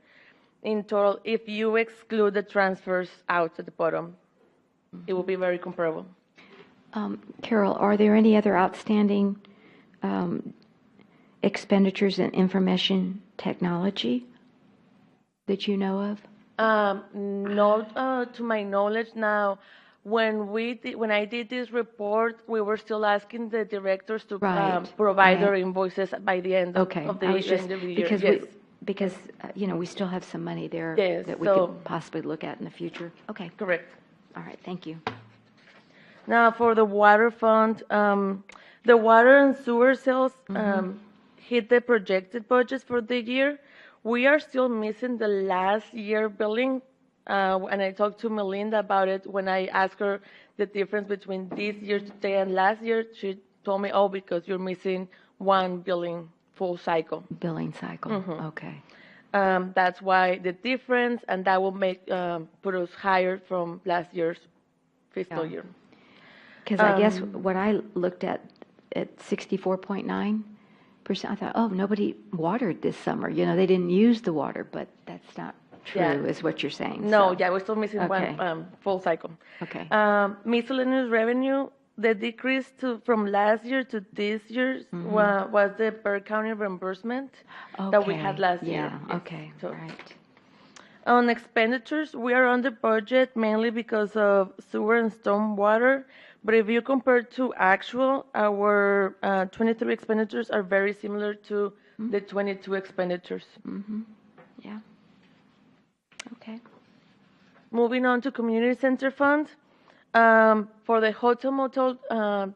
in total, if you exclude the transfers out at the bottom. It will be very comparable. Carol, are there any other outstanding expenditures in information technology that you know of? Not to my knowledge now. When I did this report, we were still asking the directors to provide their invoices by the end of the end of the year. Because we still have some money there that we could possibly look at in the future. Okay. Correct. All right, thank you. Now for the water fund, the water and sewer sales hit the projected budgets for the year. We are still missing the last year billing, and I talked to Melinda about it when I asked her the difference between this year today and last year. She told me, because you're missing one billing full cycle. Billing cycle, okay. That's why the difference, and that will make put us higher from last year's fiscal year. Because I guess what I looked at 64.9%, I thought, nobody watered this summer. They didn't use the water, but that's not true, is what you're saying. No, so. we're still missing one full cycle. Okay. Miscellaneous revenue, the decrease from last year to this year was the per county reimbursement that we had last year. Yeah, okay, So, right. On expenditures, we are under budget mainly because of sewer and stormwater. But if you compare to actual, our 23 expenditures are very similar to the 22 expenditures. Yeah. Okay. Moving on to community center fund. For the hotel motel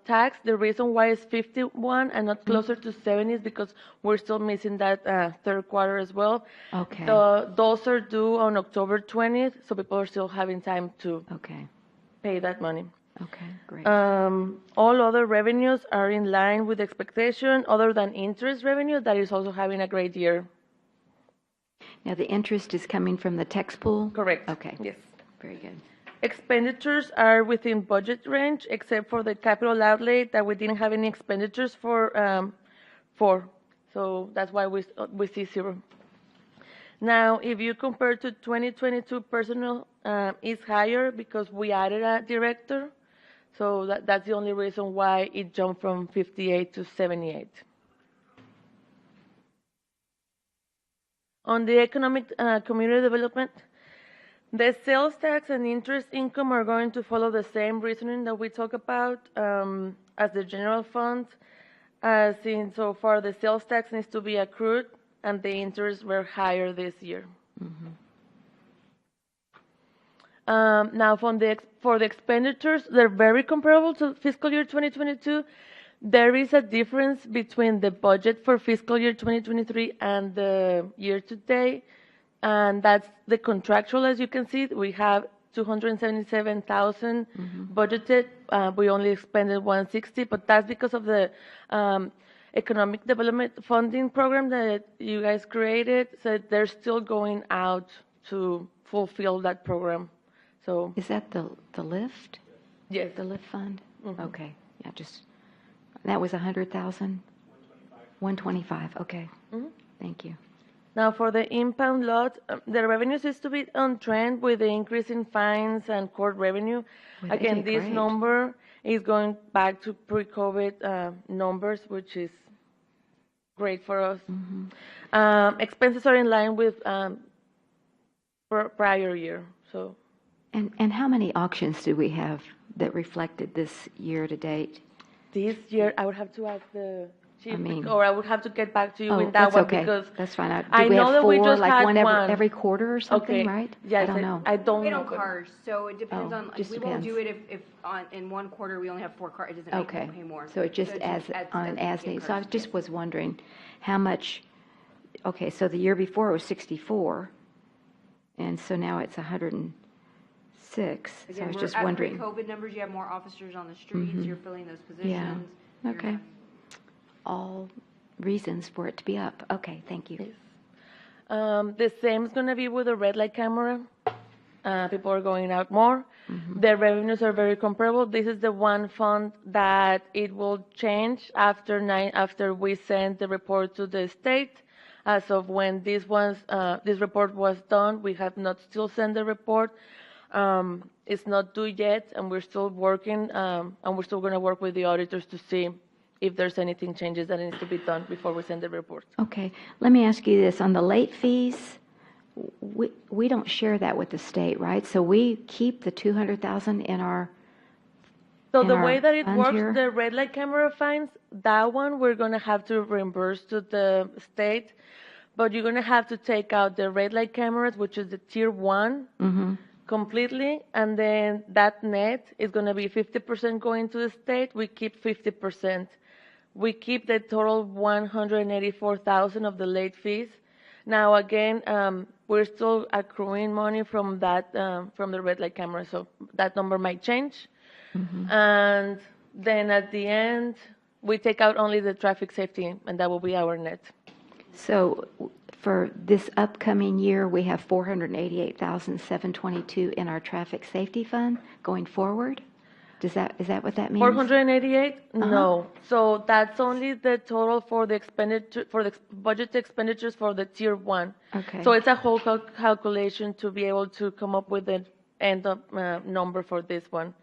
tax, the reason why it's 51 and not closer to 70 is because we're still missing that third quarter as well. Okay. Those are due on October 20th, so people are still having time to pay that money. Okay, great. All other revenues are in line with expectation, other than interest revenue that is also having a great year. Now, the interest is coming from the tax pool? Correct. Okay. Yes. Very good. Expenditures are within budget range, except for the capital outlay that we didn't have any expenditures for. So that's why we see zero. Now, if you compare to 2022, personnel is higher because we added a director. So that's the only reason why it jumped from 58 to 78. On the economic community development, the sales tax and interest income are going to follow the same reasoning that we talk about as the general fund. As in so far, the sales tax needs to be accrued, and the interests were higher this year. Now, for the expenditures, they're very comparable to fiscal year 2022. There is a difference between the budget for fiscal year 2023 and the year-to-date, and that's the contractual. As you can see, we have 277,000 budgeted. We only expended 160, but that's because of the economic development funding program that you guys created. So they're still going out to fulfill that program. So is that the lift? Yes. The lift fund? Okay. Yeah, just, that was 100,000? 125, okay. Thank you. Now, for the impound lot, the revenue seems to be on trend with the increase in fines and court revenue. Well, Again, this great. number is going back to pre-COVID numbers, which is great for us. Expenses are in line with prior year. So. And how many auctions do we have that reflected this year to date? This year, I would have to ask the chief, mean- or I would have to get back to you Oh, with that that's one okay. because That's fine. I we know have that we four, just like had one one. every quarter or something, right? Yes, I don't know. I don't We know. don't cars, so it depends Oh, on, just we won't depends. do it if in one quarter we only have 4 cars, it doesn't make Okay. us pay more. So it just adds on an as we get needed. So I cars. just was wondering how much, okay, so the year before it was 64, and so now it's 106. So I Again, was we're just at wondering. pre-COVID numbers, you have more officers on the streets, you're filling those Yeah, positions. you're okay. not- All reasons for it to be up. Okay, thank you. The same is going to be with the red light camera. People are going out more. Their revenues are very comparable. This is the one fund that it will change after we send the report to the state. As of when this report was done, we have not still sent the report. It's not due yet, and we're still working, and we're still going to work with the auditors to see if there's anything changes that needs to be done before we send the report. Okay, let me ask you this. On the late fees, we don't share that with the state, right? So we keep the 200,000 in our So in the our way that it fund works, here? the red light camera fines, that one we're going to have to reimburse to the state, but you're going to have to take out the red light cameras, which is the tier 1, completely, and then that net is going to be 50% going to the state. We keep 50%. We keep the total 184,000 of the late fees. Now again, we're still accruing money from that from the red light camera, so that number might change. And then at the end, we take out only the traffic safety, and that will be our net. So for this upcoming year, we have 488,722 in our traffic safety fund going forward? Is that what that means? 488? No. So that's only the total for the expenditure, for the budget expenditures for the tier 1. Okay. So it's a whole calculation to be able to come up with the end of number for this one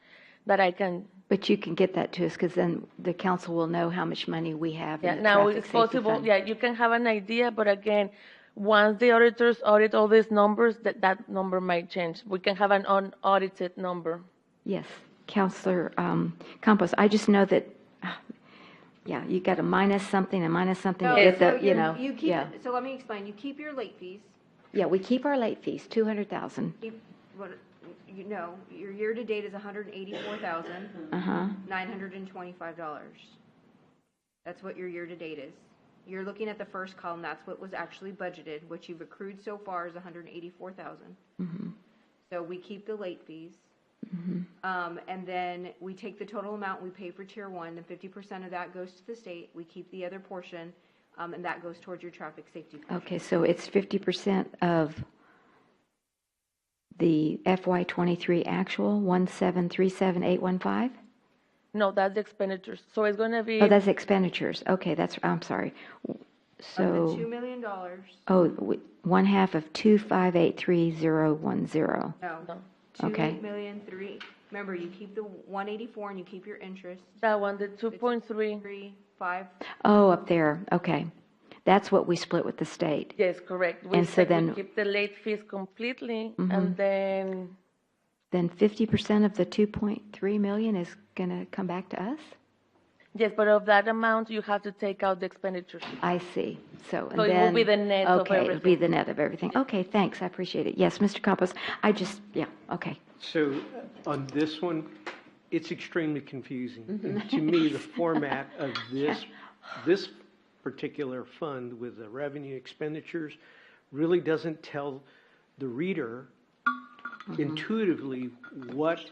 that I can. But you can get that to us because then the council will know how much money we have Yeah. in the Now traffic it's safety possible. fund. Yeah, you can have an idea, but again, once the auditors audit all these numbers, that number might change. We can have an unaudited number. Yes, Counselor Campos, I just know that, yeah, you got a minus something and minus something to get the, You keep, yeah. so let me explain. You keep your late fees. Yeah, we keep our late fees, 200,000. Your year-to-date is $184,925. That's what your year-to-date is. You're looking at the first column, that's what was actually budgeted. What you've accrued so far is $184,000. So we keep the late fees. And then we take the total amount we pay for Tier 1, and 50% of that goes to the state. We keep the other portion, and that goes towards your traffic safety portion. Okay, so it's 50% of the FY23 actual, 1737815? No, that's the expenditures. So it's going to be. Oh, that's expenditures. Okay, I'm sorry. So. Of the $2 million. Oh, one half of 2583010. No. Okay. 2,000,003. Remember, you keep the 184 and you keep your interest. That one, the 2.3. Oh, up there. Okay. That's what we split with the state. Yes, correct. And so then. We keep the late fees completely, and then. Then 50% of the 2.3 million is going to come back to us? Yes, but of that amount, you have to take out the expenditures. I see. So it will be the net of everything. Okay, it'll be the net of everything. Okay, thanks. I appreciate it. Yes, Mr. Campos, okay. So on this one, it's extremely confusing. And to me, the format of this particular fund with the revenue expenditures really doesn't tell the reader intuitively what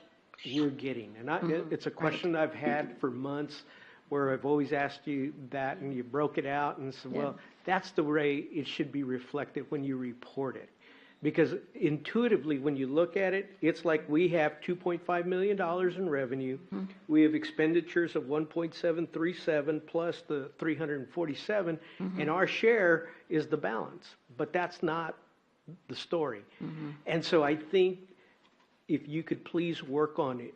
we're getting. And it's a question I've had for months, where I've always asked you that, and you broke it out and said, well, that's the way it should be reflected when you report it. Because intuitively, when you look at it, it's like we have $2.5 million in revenue. We have expenditures of 1.737 plus the 347, and our share is the balance. But that's not the story. And so I think if you could please work on it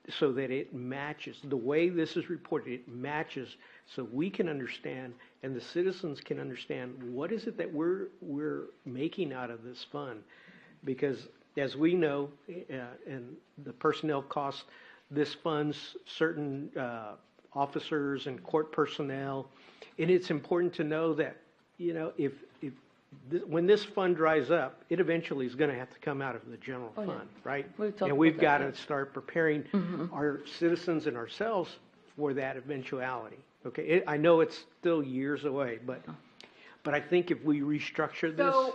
so that it matches the way this is reported, it matches, so we can understand and the citizens can understand what is it that we're making out of this fund. Because as we know, and the personnel costs, this funds certain officers and court personnel, and it's important to know that, when this fund dries up, it eventually is going to have to come out of the general fund, right? And we've got to start preparing our citizens and ourselves for that eventuality. Okay, I know it's still years away, but I think if we restructure this. So,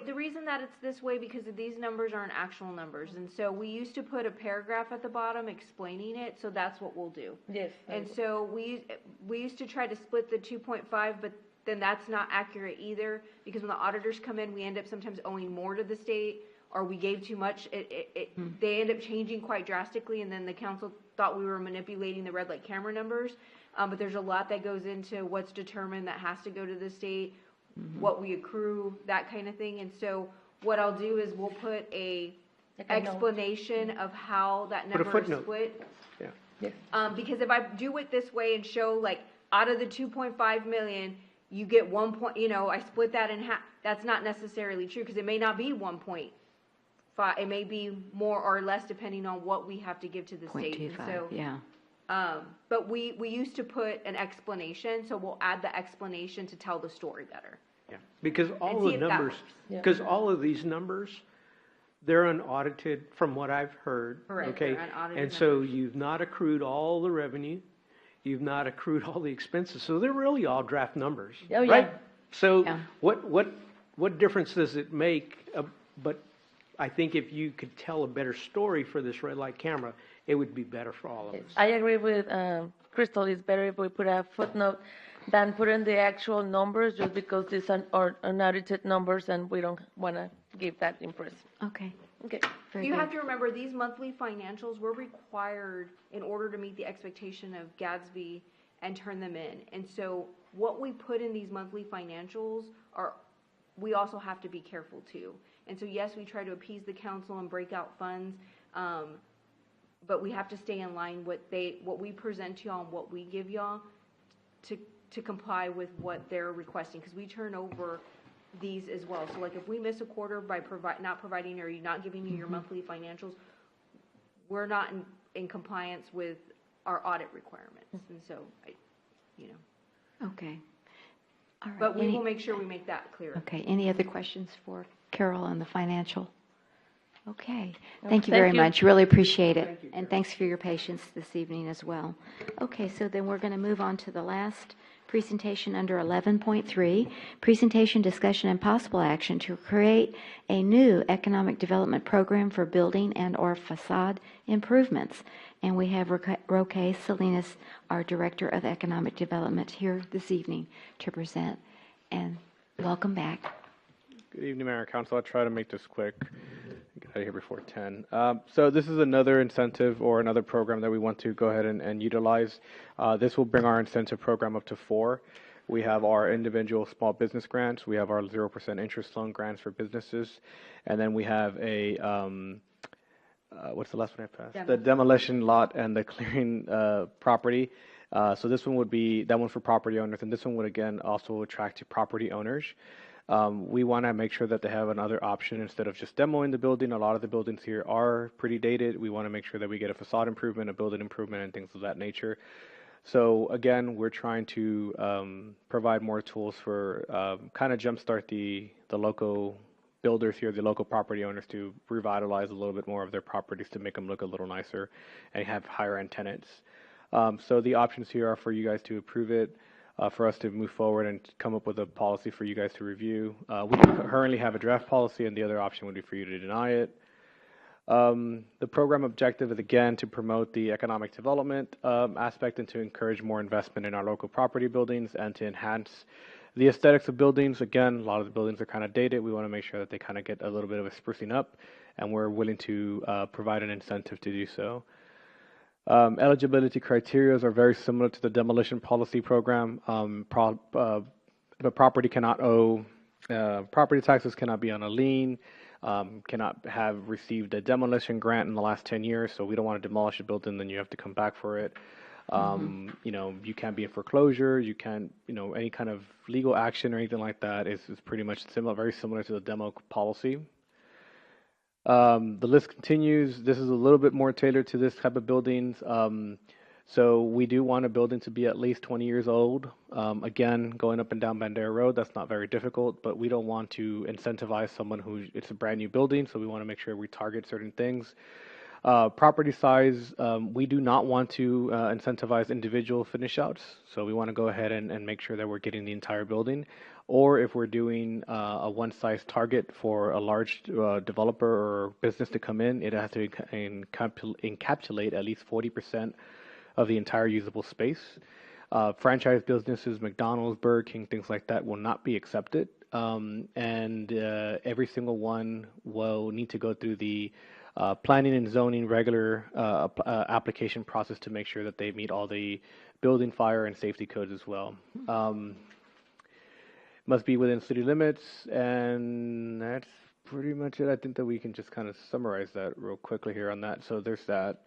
the reason that it's this way, because these numbers aren't actual numbers, and so we used to put a paragraph at the bottom explaining it, so that's what we'll do. Yes. And so we used to try to split the 2.5, but then that's not accurate either, because when the auditors come in, we end up sometimes owing more to the state, or we gave too much. They end up changing quite drastically, and then the council thought we were manipulating the red light camera numbers. But there's a lot that goes into what's determined that has to go to the state, what we accrue, that kind of thing. And so what I'll do is we'll put a explanation of how that number is split. Yeah. Because if I do it this way and show, like, out of the 2.5 million, you get 1 point, I split that in half. That's not necessarily true, because it may not be 1.5. It may be more or less depending on what we have to give to the state. 0.25, so, yeah. But we used to put an explanation, so we'll add the explanation to tell the story better. Yeah, because all the numbers, because all of these numbers, they're unaudited from what I've heard. Correct. Okay, They're unaudited and so numbers. you've not accrued all the revenue. You've not accrued all the expenses, so they're really all draft numbers, Oh, yeah. right? So what difference does it make? But I think if you could tell a better story for this red light camera, it would be better for all of us. I agree with Crystal. It's better if we put a footnote than put in the actual numbers, just because these are unaudited numbers, and we don't want to give that impression. Okay. Okay. You have to remember, these monthly financials were required in order to meet the expectation of Gatsby and turn them in. And so what we put in these monthly financials we also have to be careful too. And so yes, we try to appease the council and break out funds, but we have to stay in line what we present to y'all and what we give y'all to comply with what they're requesting, because we turn over these as well. So like if we miss a quarter by not providing or not giving you your monthly financials, we're not in compliance with our audit requirements. And so, Okay. All right. But we Any- will make sure we make that clear. Okay, any other questions for Carol on the financial? Okay, No, thank you thank very you. much, really appreciate it. And thanks for your patience this evening as well. Okay, so then we're going to move on to the last presentation under 11.3, presentation, discussion, and possible action to create a new economic development program for building and/or facade improvements. And we have Roque Salinas, our Director of Economic Development, here this evening to present. And welcome back. Good evening, Mayor and Council. I'll try to make this quick. Get out of here before 10. So this is another incentive or another program that we want to go ahead and utilize. This will bring our incentive program up to 4. We have our individual small business grants. We have our 0% interest loan grants for businesses. And then we have a, what's the last one I passed? The demolition lot and the clearing property. So this one would be, that one for property owners. And this one would, again, also attract to property owners. We want to make sure that they have another option instead of just demoing the building. A lot of the buildings here are pretty dated. We want to make sure that we get a facade improvement, a building improvement, and things of that nature. So again, we're trying to provide more tools for kind of jumpstart the local builders here, the local property owners, to revitalize a little bit more of their properties to make them look a little nicer and have higher end tenants. So the options here are for you guys to approve it. For us to move forward and come up with a policy for you guys to review. We currently have a draft policy, and the other option would be for you to deny it. The program objective is, again, to promote the economic development aspect and to encourage more investment in our local property buildings and to enhance the aesthetics of buildings. Again, a lot of the buildings are kind of dated. We want to make sure that they kind of get a little bit of a sprucing up, and we're willing to provide an incentive to do so. Eligibility criteria are very similar to the demolition policy program. The property cannot owe, property taxes cannot be on a lien, cannot have received a demolition grant in the last 10 years, so we don't want to demolish a building, then you have to come back for it. You know, you can't be in foreclosure, you can't, you know, any kind of legal action or anything like that is pretty much similar, very similar to the demo policy. The list continues. This is a little bit more tailored to this type of buildings. So we do want a building to be at least 20 years old. Again, going up and down Bandera Road, that's not very difficult, but we don't want to incentivize someone who, it's a brand new building, so we want to make sure we target certain things. Property size, we do not want to incentivize individual finish outs, so we want to go ahead and make sure that we're getting the entire building. Or if we're doing a one-size target for a large developer or business to come in, it has to encapsulate at least 40% of the entire usable space. Franchise businesses, McDonald's, Burger King, things like that will not be accepted. And every single one will need to go through the planning and zoning regular application process to make sure that they meet all the building, fire, and safety codes as well. Must be within city limits, and that's pretty much it. I think that we can just kind of summarize that real quickly here on that. So there's that.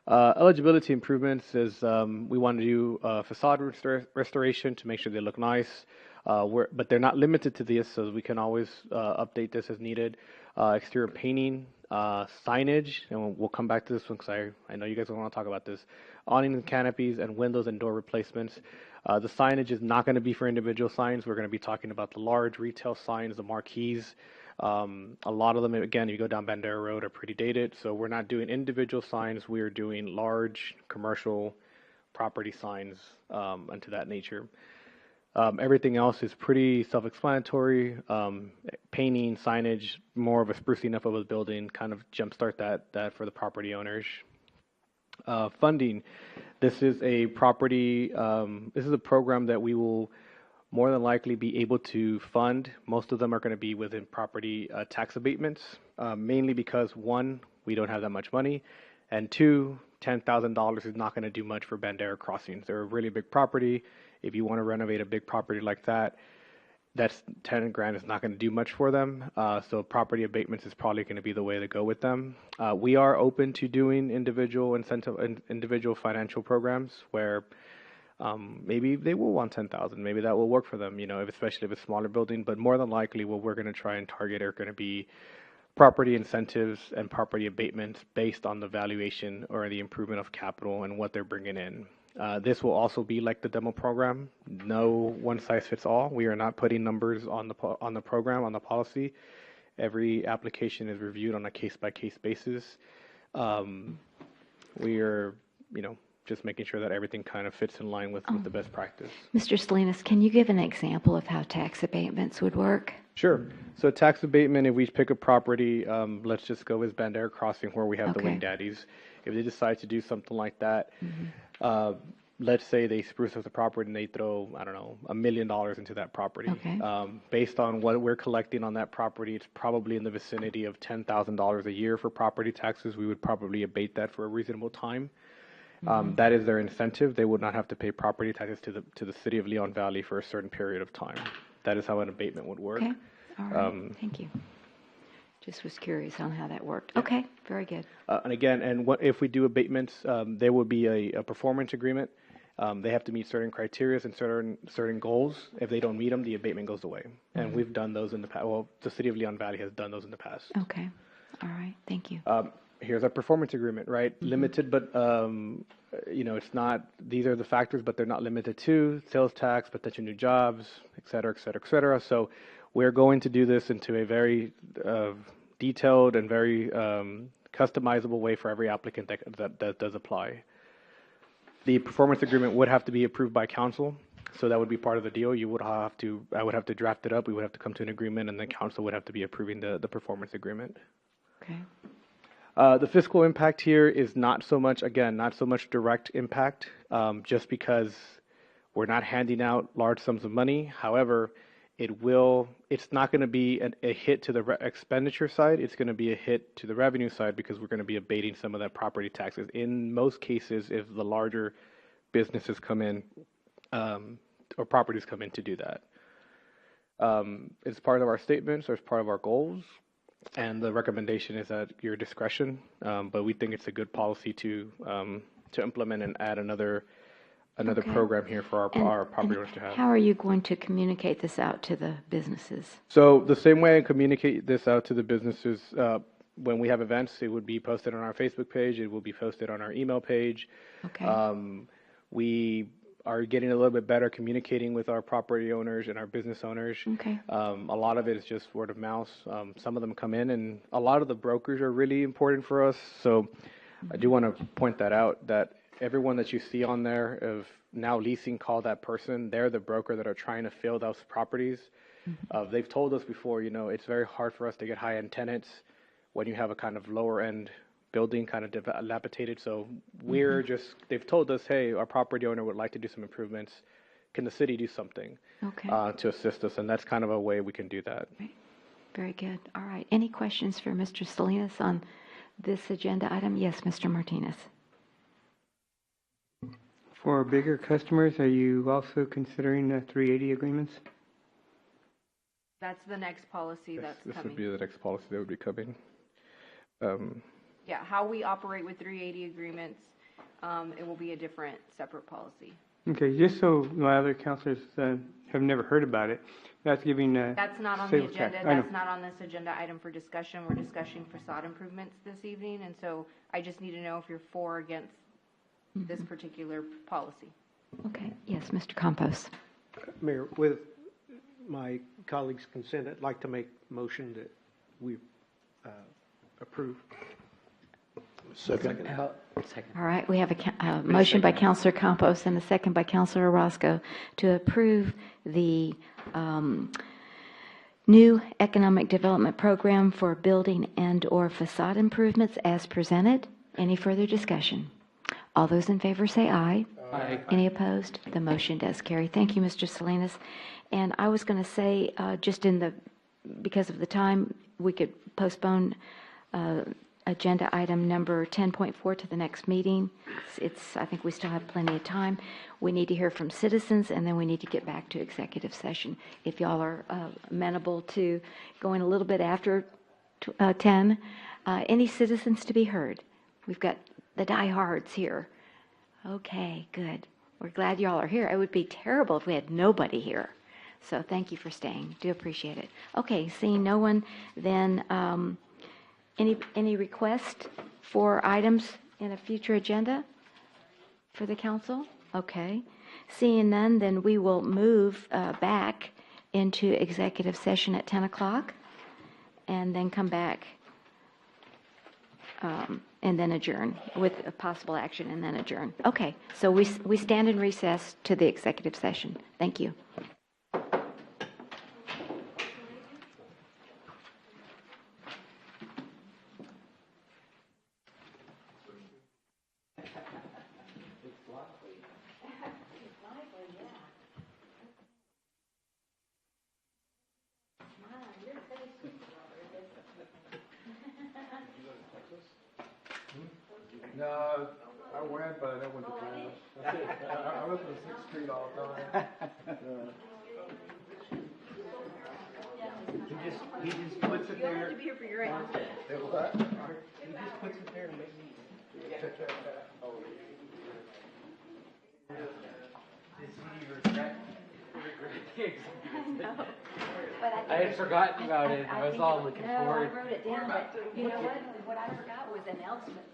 Eligibility improvements is we want to do facade restoration to make sure they look nice, but they're not limited to this, so we can always update this as needed. Exterior painting, signage, and we'll come back to this one because I know you guys want to talk about this. Awning and canopies and windows and door replacements. The signage is not going to be for individual signs. We're going to be talking about the large retail signs, the marquees. A lot of them, again, if you go down Bandera Road, are pretty dated. So we're not doing individual signs. We are doing large commercial property signs and to that nature. Everything else is pretty self-explanatory. Painting, signage, more of a sprucing up of the building, kind of jumpstart that for the property owners. Funding. This is a property, this is a program that we will more than likely be able to fund. Most of them are going to be within property tax abatements, mainly because, one, we don't have that much money, and two, $10,000 is not going to do much for Bandera Crossings. They're a really big property. If you want to renovate a big property like that, that's 10 grand is not going to do much for them. So property abatements is probably going to be the way to go with them. We are open to doing individual financial programs where Maybe they will want 10,000. Maybe that will work for them, especially if it's a smaller building. But more than likely, what we're going to try and target are going to be property incentives and property abatements based on the valuation or the improvement of capital and what they're bringing in. This will also be like the demo program. No one size fits all. We are not putting numbers on the program, on the policy. Every application is reviewed on a case-by-case basis. We are, just making sure that everything kind of fits in line with the best practice. Mr. Salinas, can you give an example of how tax abatements would work? Sure. So tax abatement, if we pick a property, let's just go with Bandera Crossing where we have the Wing Daddies. If they decide to do something like that, let's say they spruce up the property and they throw, I don't know, $1 million into that property. Based on what we're collecting on that property, it's probably in the vicinity of $10,000 a year for property taxes. We would probably abate that for a reasonable time. That is their incentive. They would not have to pay property taxes to the city of Leon Valley for a certain period of time. That is how an abatement would work. Okay. All right. Thank you. Just was curious on how that worked. Okay. Very good. And again, if we do abatements, there will be a performance agreement. They have to meet certain criteria and certain goals. If they don't meet them, the abatement goes away. And we've done those in the past. Well, the city of Leon Valley has done those in the past. Okay. All right. Thank you. Here's our performance agreement, right? Limited, but it's not. These are the factors, but they're not limited to sales tax, potential new jobs, et cetera, et cetera, et cetera. So we're going to do this into a very detailed and very customizable way for every applicant that does apply. The performance agreement would have to be approved by council, so that would be part of the deal. I would have to draft it up. We would have to come to an agreement, and the council would have to be approving the performance agreement. Okay. The fiscal impact here is not so much direct impact, just because we're not handing out large sums of money. However, it's not going to be a hit to the expenditure side. It's going to be a hit to the revenue side because we're going to be abating some of that property taxes. In most cases, if the larger businesses come in, or properties come in to do that. It's part of our statements, or it's part of our goals. And the recommendation is at your discretion, but we think it's a good policy to implement and add another program here for our property owners to have. How are you going to communicate this out to the businesses? So the same way I communicate this out to the businesses, when we have events, it would be posted on our Facebook page. It will be posted on our email page. Okay. We are getting a little bit better communicating with our property owners and our business owners. Okay. A lot of it is just word of mouth. Some of them come in, and a lot of the brokers are really important for us. So I do want to point that out, that everyone that you see on there of Now Leasing, call that person. They're the broker that are trying to fill those properties. They've told us before, it's very hard for us to get high-end tenants when you have a kind of lower-end building, kind of dilapidated. So they've told us, hey, our property owner would like to do some improvements. Can the city do something to assist us? And that's kind of a way we can do that. Right. Very good. All right. Any questions for Mr. Salinas on this agenda item? Yes, Mr. Martinez. For bigger customers, are you also considering 380 agreements? That's the next policy that's This coming. would be the next policy that would be coming. Yeah, how we operate with 380 agreements, it will be a different, separate policy. Okay, just so my other counselors have never heard about it, that's giving That's not on the sales tax. agenda. That's not on this agenda item for discussion. We're discussing facade improvements this evening, and so I just need to know if you're for or against this particular policy. Okay. Yes, Mr. Campos. Mayor, with my colleague's consent, I'd like to make a motion that we approve. Second. All right. We have a motion by Councilor Campos and a second by Councilor Orozco to approve the new economic development program for building and/or facade improvements as presented. Any further discussion? All those in favor say aye. Aye. Any opposed? The motion does carry. Thank you, Mr. Salinas. And I was going to say, because of the time, we could postpone agenda item number 10.4 to the next meeting. I think we still have plenty of time. We need to hear from citizens, and then we need to get back to executive session. If y'all are amenable to going a little bit after 10, any citizens to be heard? We've got the diehards here. Okay, good. We're glad y'all are here. It would be terrible if we had nobody here. So thank you for staying. Do appreciate it. Okay, seeing no one, then any request for items in a future agenda for the council? Okay. Seeing none, then we will move back into executive session at 10 o'clock and then come back and then adjourn with a possible action and then adjourn. Okay, so we stand in recess to the executive session. Thank you. No, I went, but I never went to class. That's it. I listen to 6th Street all the time. He just puts it there. You don't have to be here for your answer. What? He just puts it there and makes me. I had forgotten about it. I was all looking forward. I wrote it down, but you know what? What I forgot was announcements.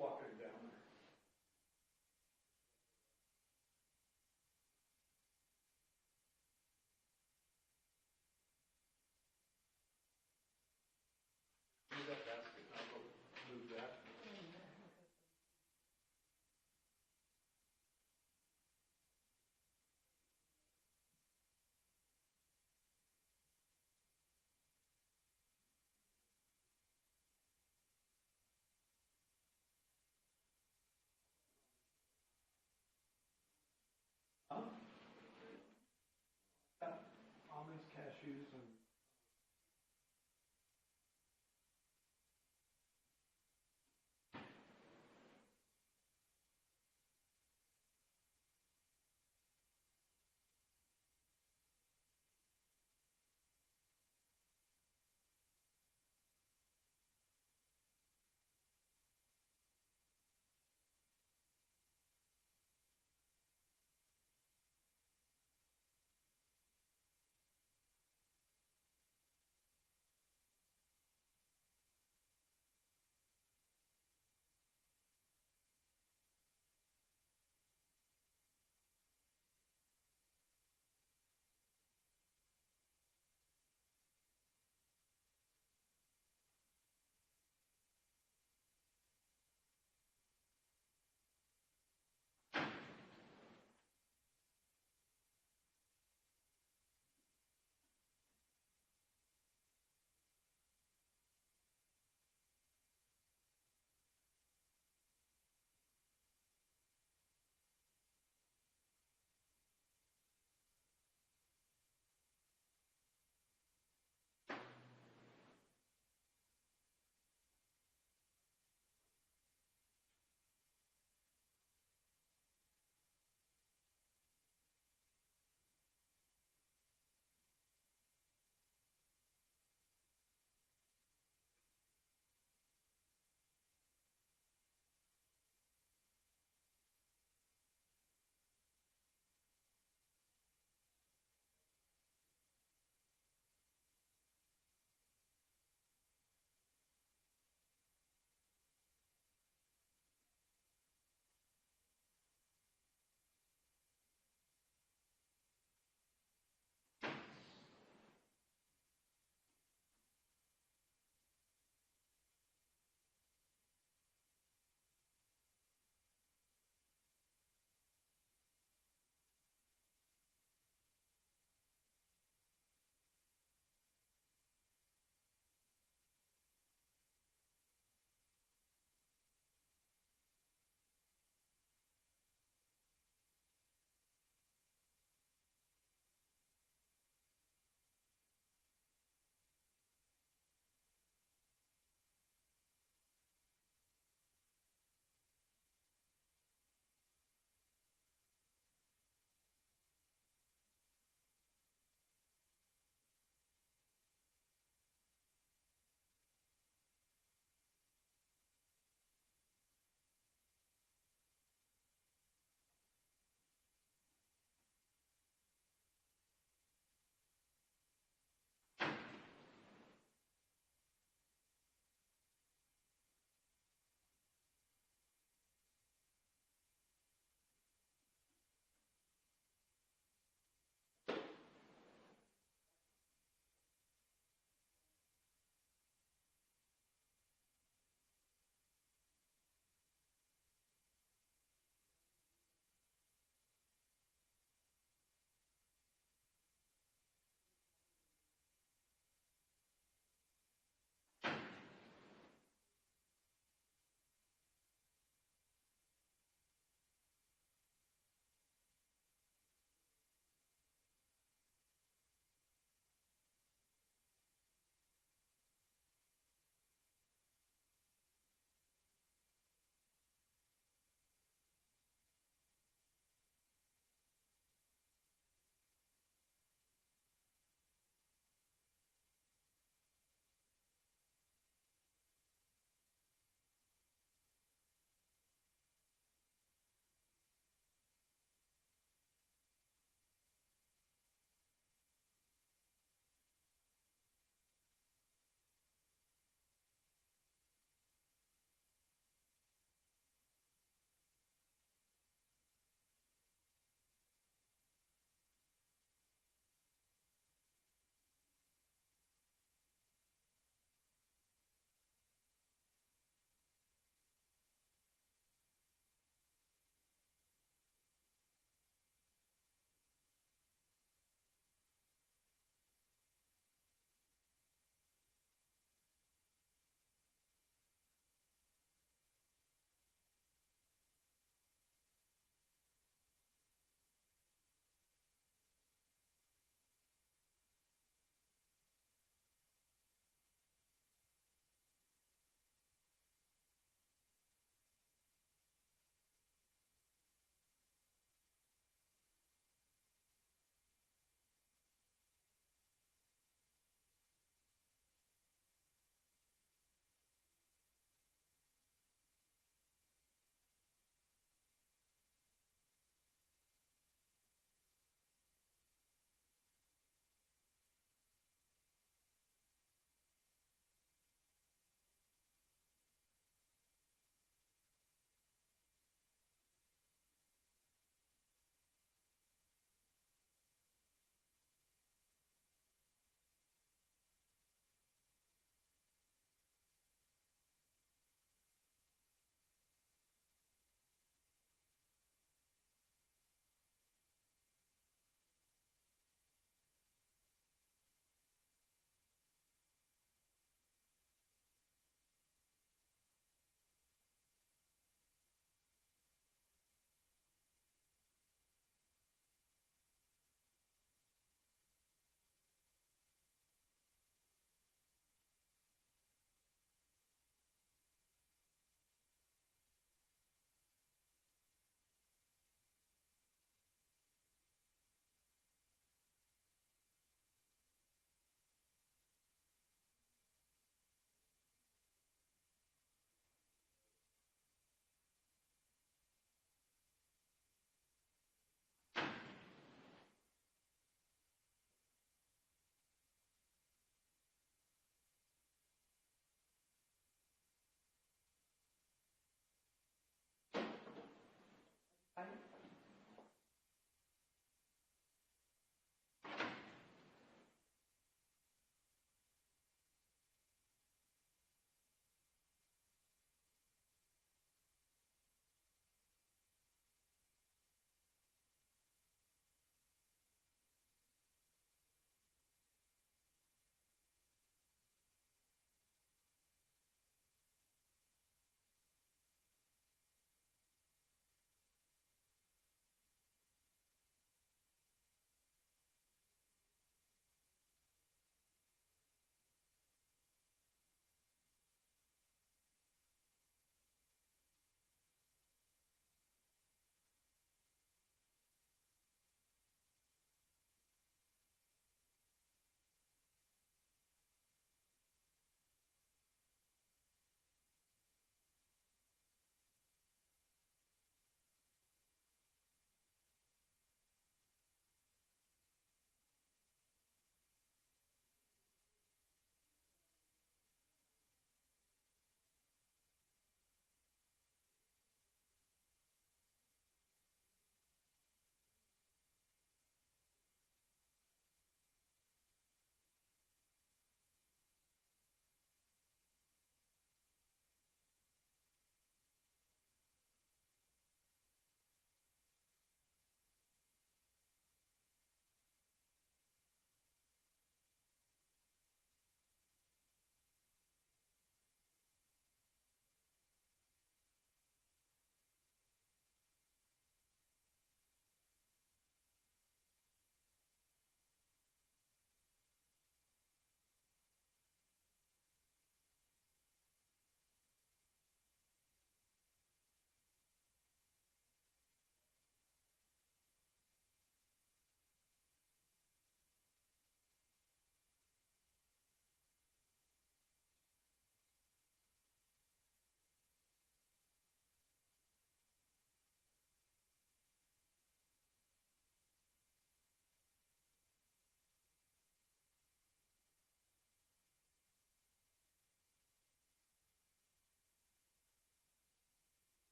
Walking down there. Move that basket. I'll go move that. Almonds, cashews, and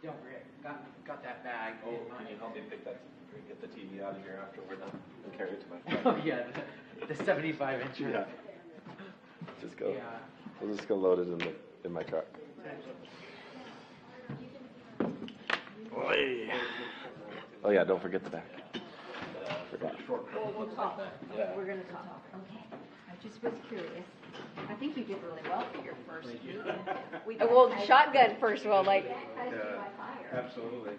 Don't forget, got that bag. Oh, can you help me pick that, get the TV out of here after we're done and carry it to my Oh, truck? yeah, the 75-inch. Yeah. Just go, Yeah. we'll just go load it in my truck. Oy. Oh yeah, don't forget the back. Forgot. We'll talk. We're going to talk. Okay. I just was curious. I think you did really well for your first meeting. Well, shotgun first of all, like. Absolutely.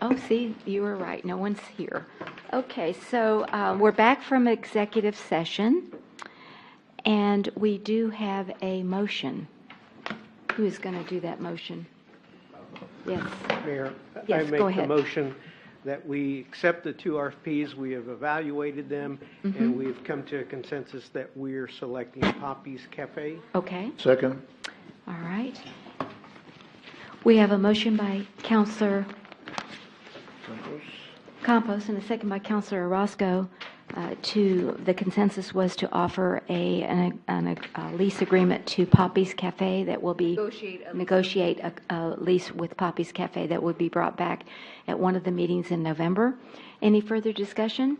Oh, see, you were right. No one's here. Okay, so we're back from executive session, and we do have a motion. Who is going to do that motion? Yes. Mayor, Yes, I go make the ahead. motion that we accept the two RFPs. We have evaluated them, Mhm. and we have come to a consensus that we're selecting Poppy's Cafe. Okay. Second. All right. We have a motion by Counselor Campos and a second by Counselor Orozco. The consensus was to offer a lease agreement to Poppy's Cafe that will be negotiate a lease with Poppy's Cafe that would be brought back at one of the meetings in November. Any further discussion?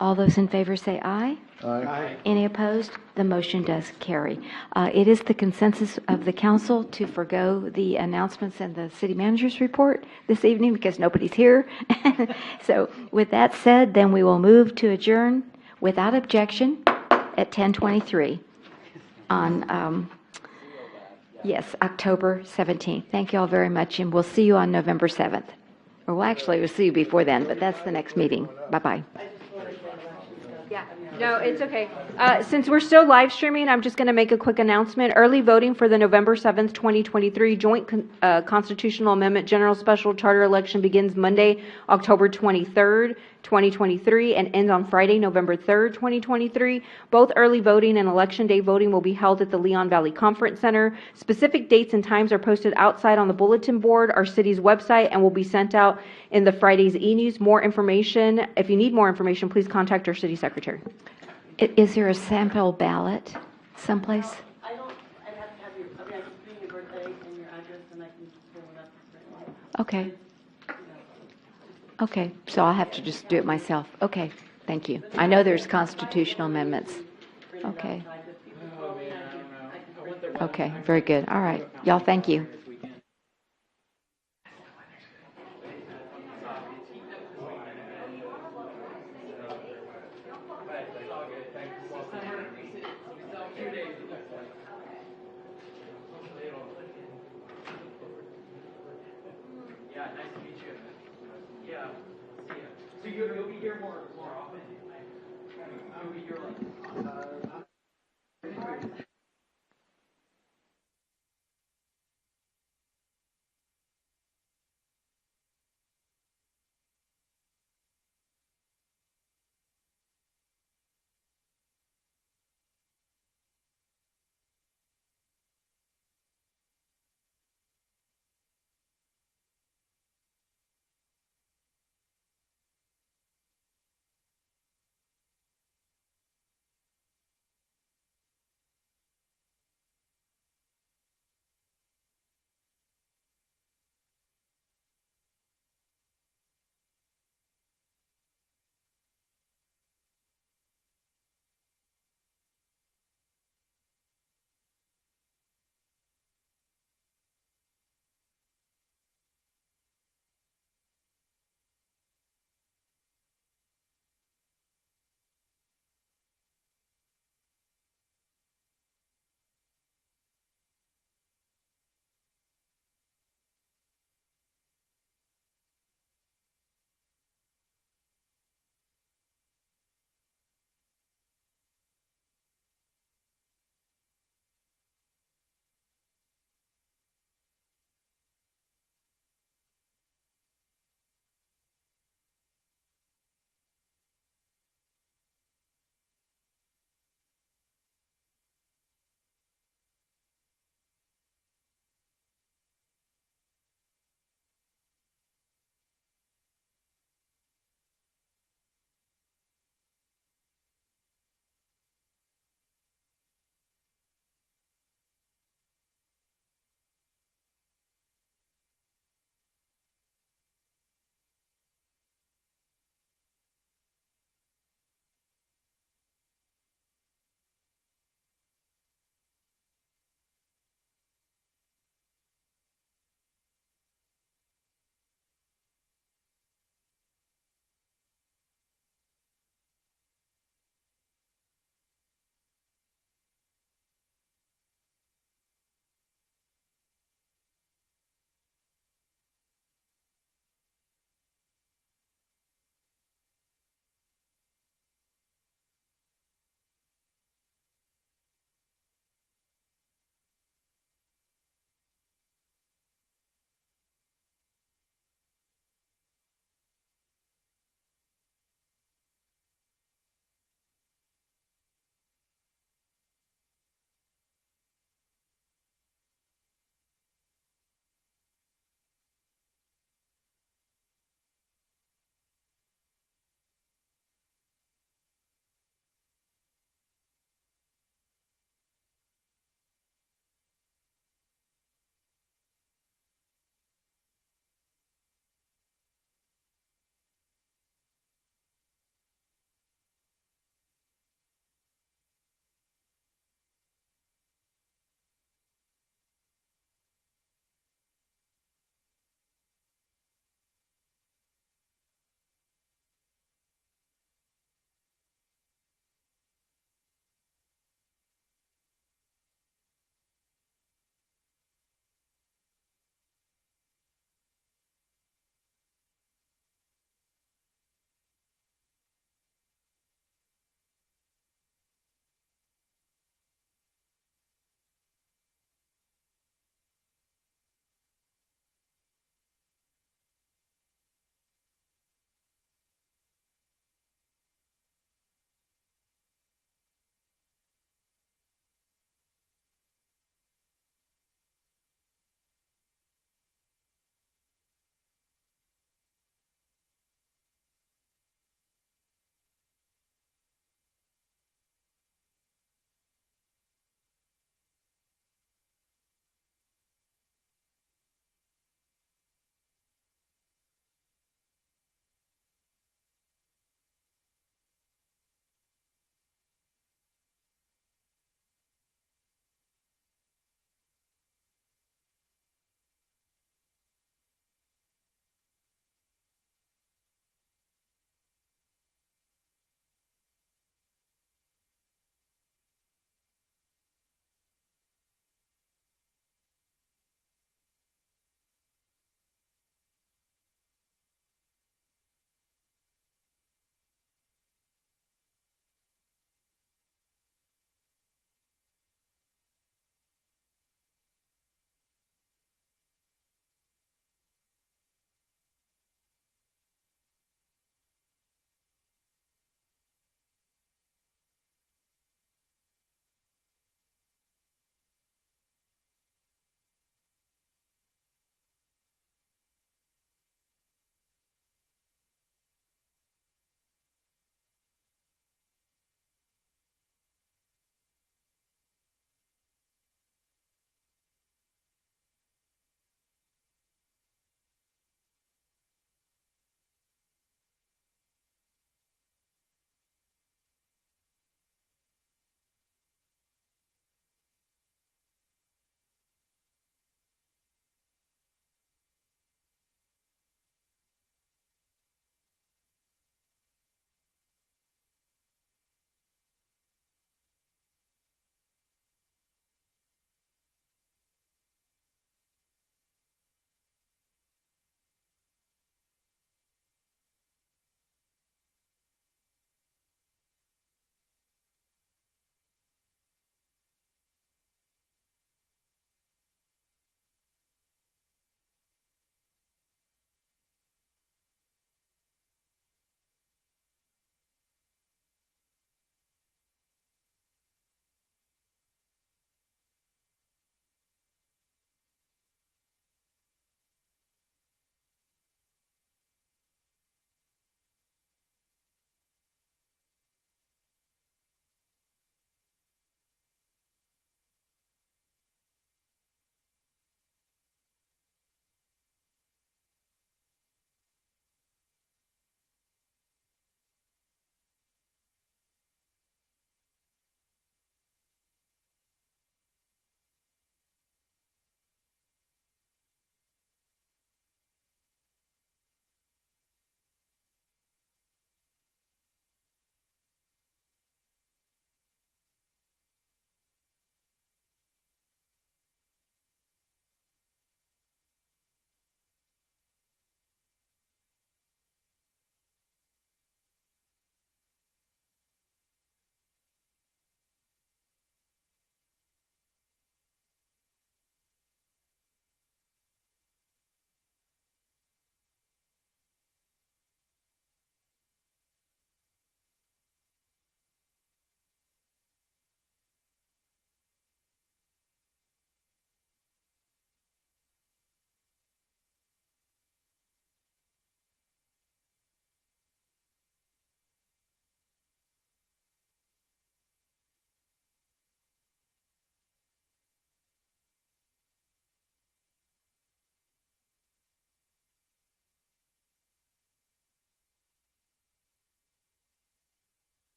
All those in favor say aye. Aye. Any opposed? The motion does carry. It is the consensus of the council to forgo the announcements and the city manager's report this evening because nobody's here. So with that said, then we will move to adjourn without objection at 10:23 on, yes, October 17th. Thank you all very much, and we'll see you on November 7th. Or well, actually, we'll see you before then, but that's the next meeting. Bye-bye. Yeah, no, it's okay. Since we're still live streaming, I'm just going to make a quick announcement. Early voting for the November 7th, 2023 Joint Constitutional Amendment General Special Charter Election begins Monday, October 23rd, 2023, and ends on Friday, November 3rd, 2023. Both early voting and Election Day voting will be held at the Leon Valley Conference Center. Specific dates and times are posted outside on the bulletin board, our city's website, and will be sent out in the Friday's e-news. More information, if you need more information, please contact our city secretary. Is there a sample ballot someplace? I'd have to have your, I can bring your birthday and your address and I can fill it up. Okay. Okay, so I'll have to just do it myself. Okay, thank you. I know there's constitutional amendments. Okay. Okay, very good. All right. Y'all, thank you. Yeah, nice to meet you. Yeah, see ya. So you'll be here more often? You'll be here like,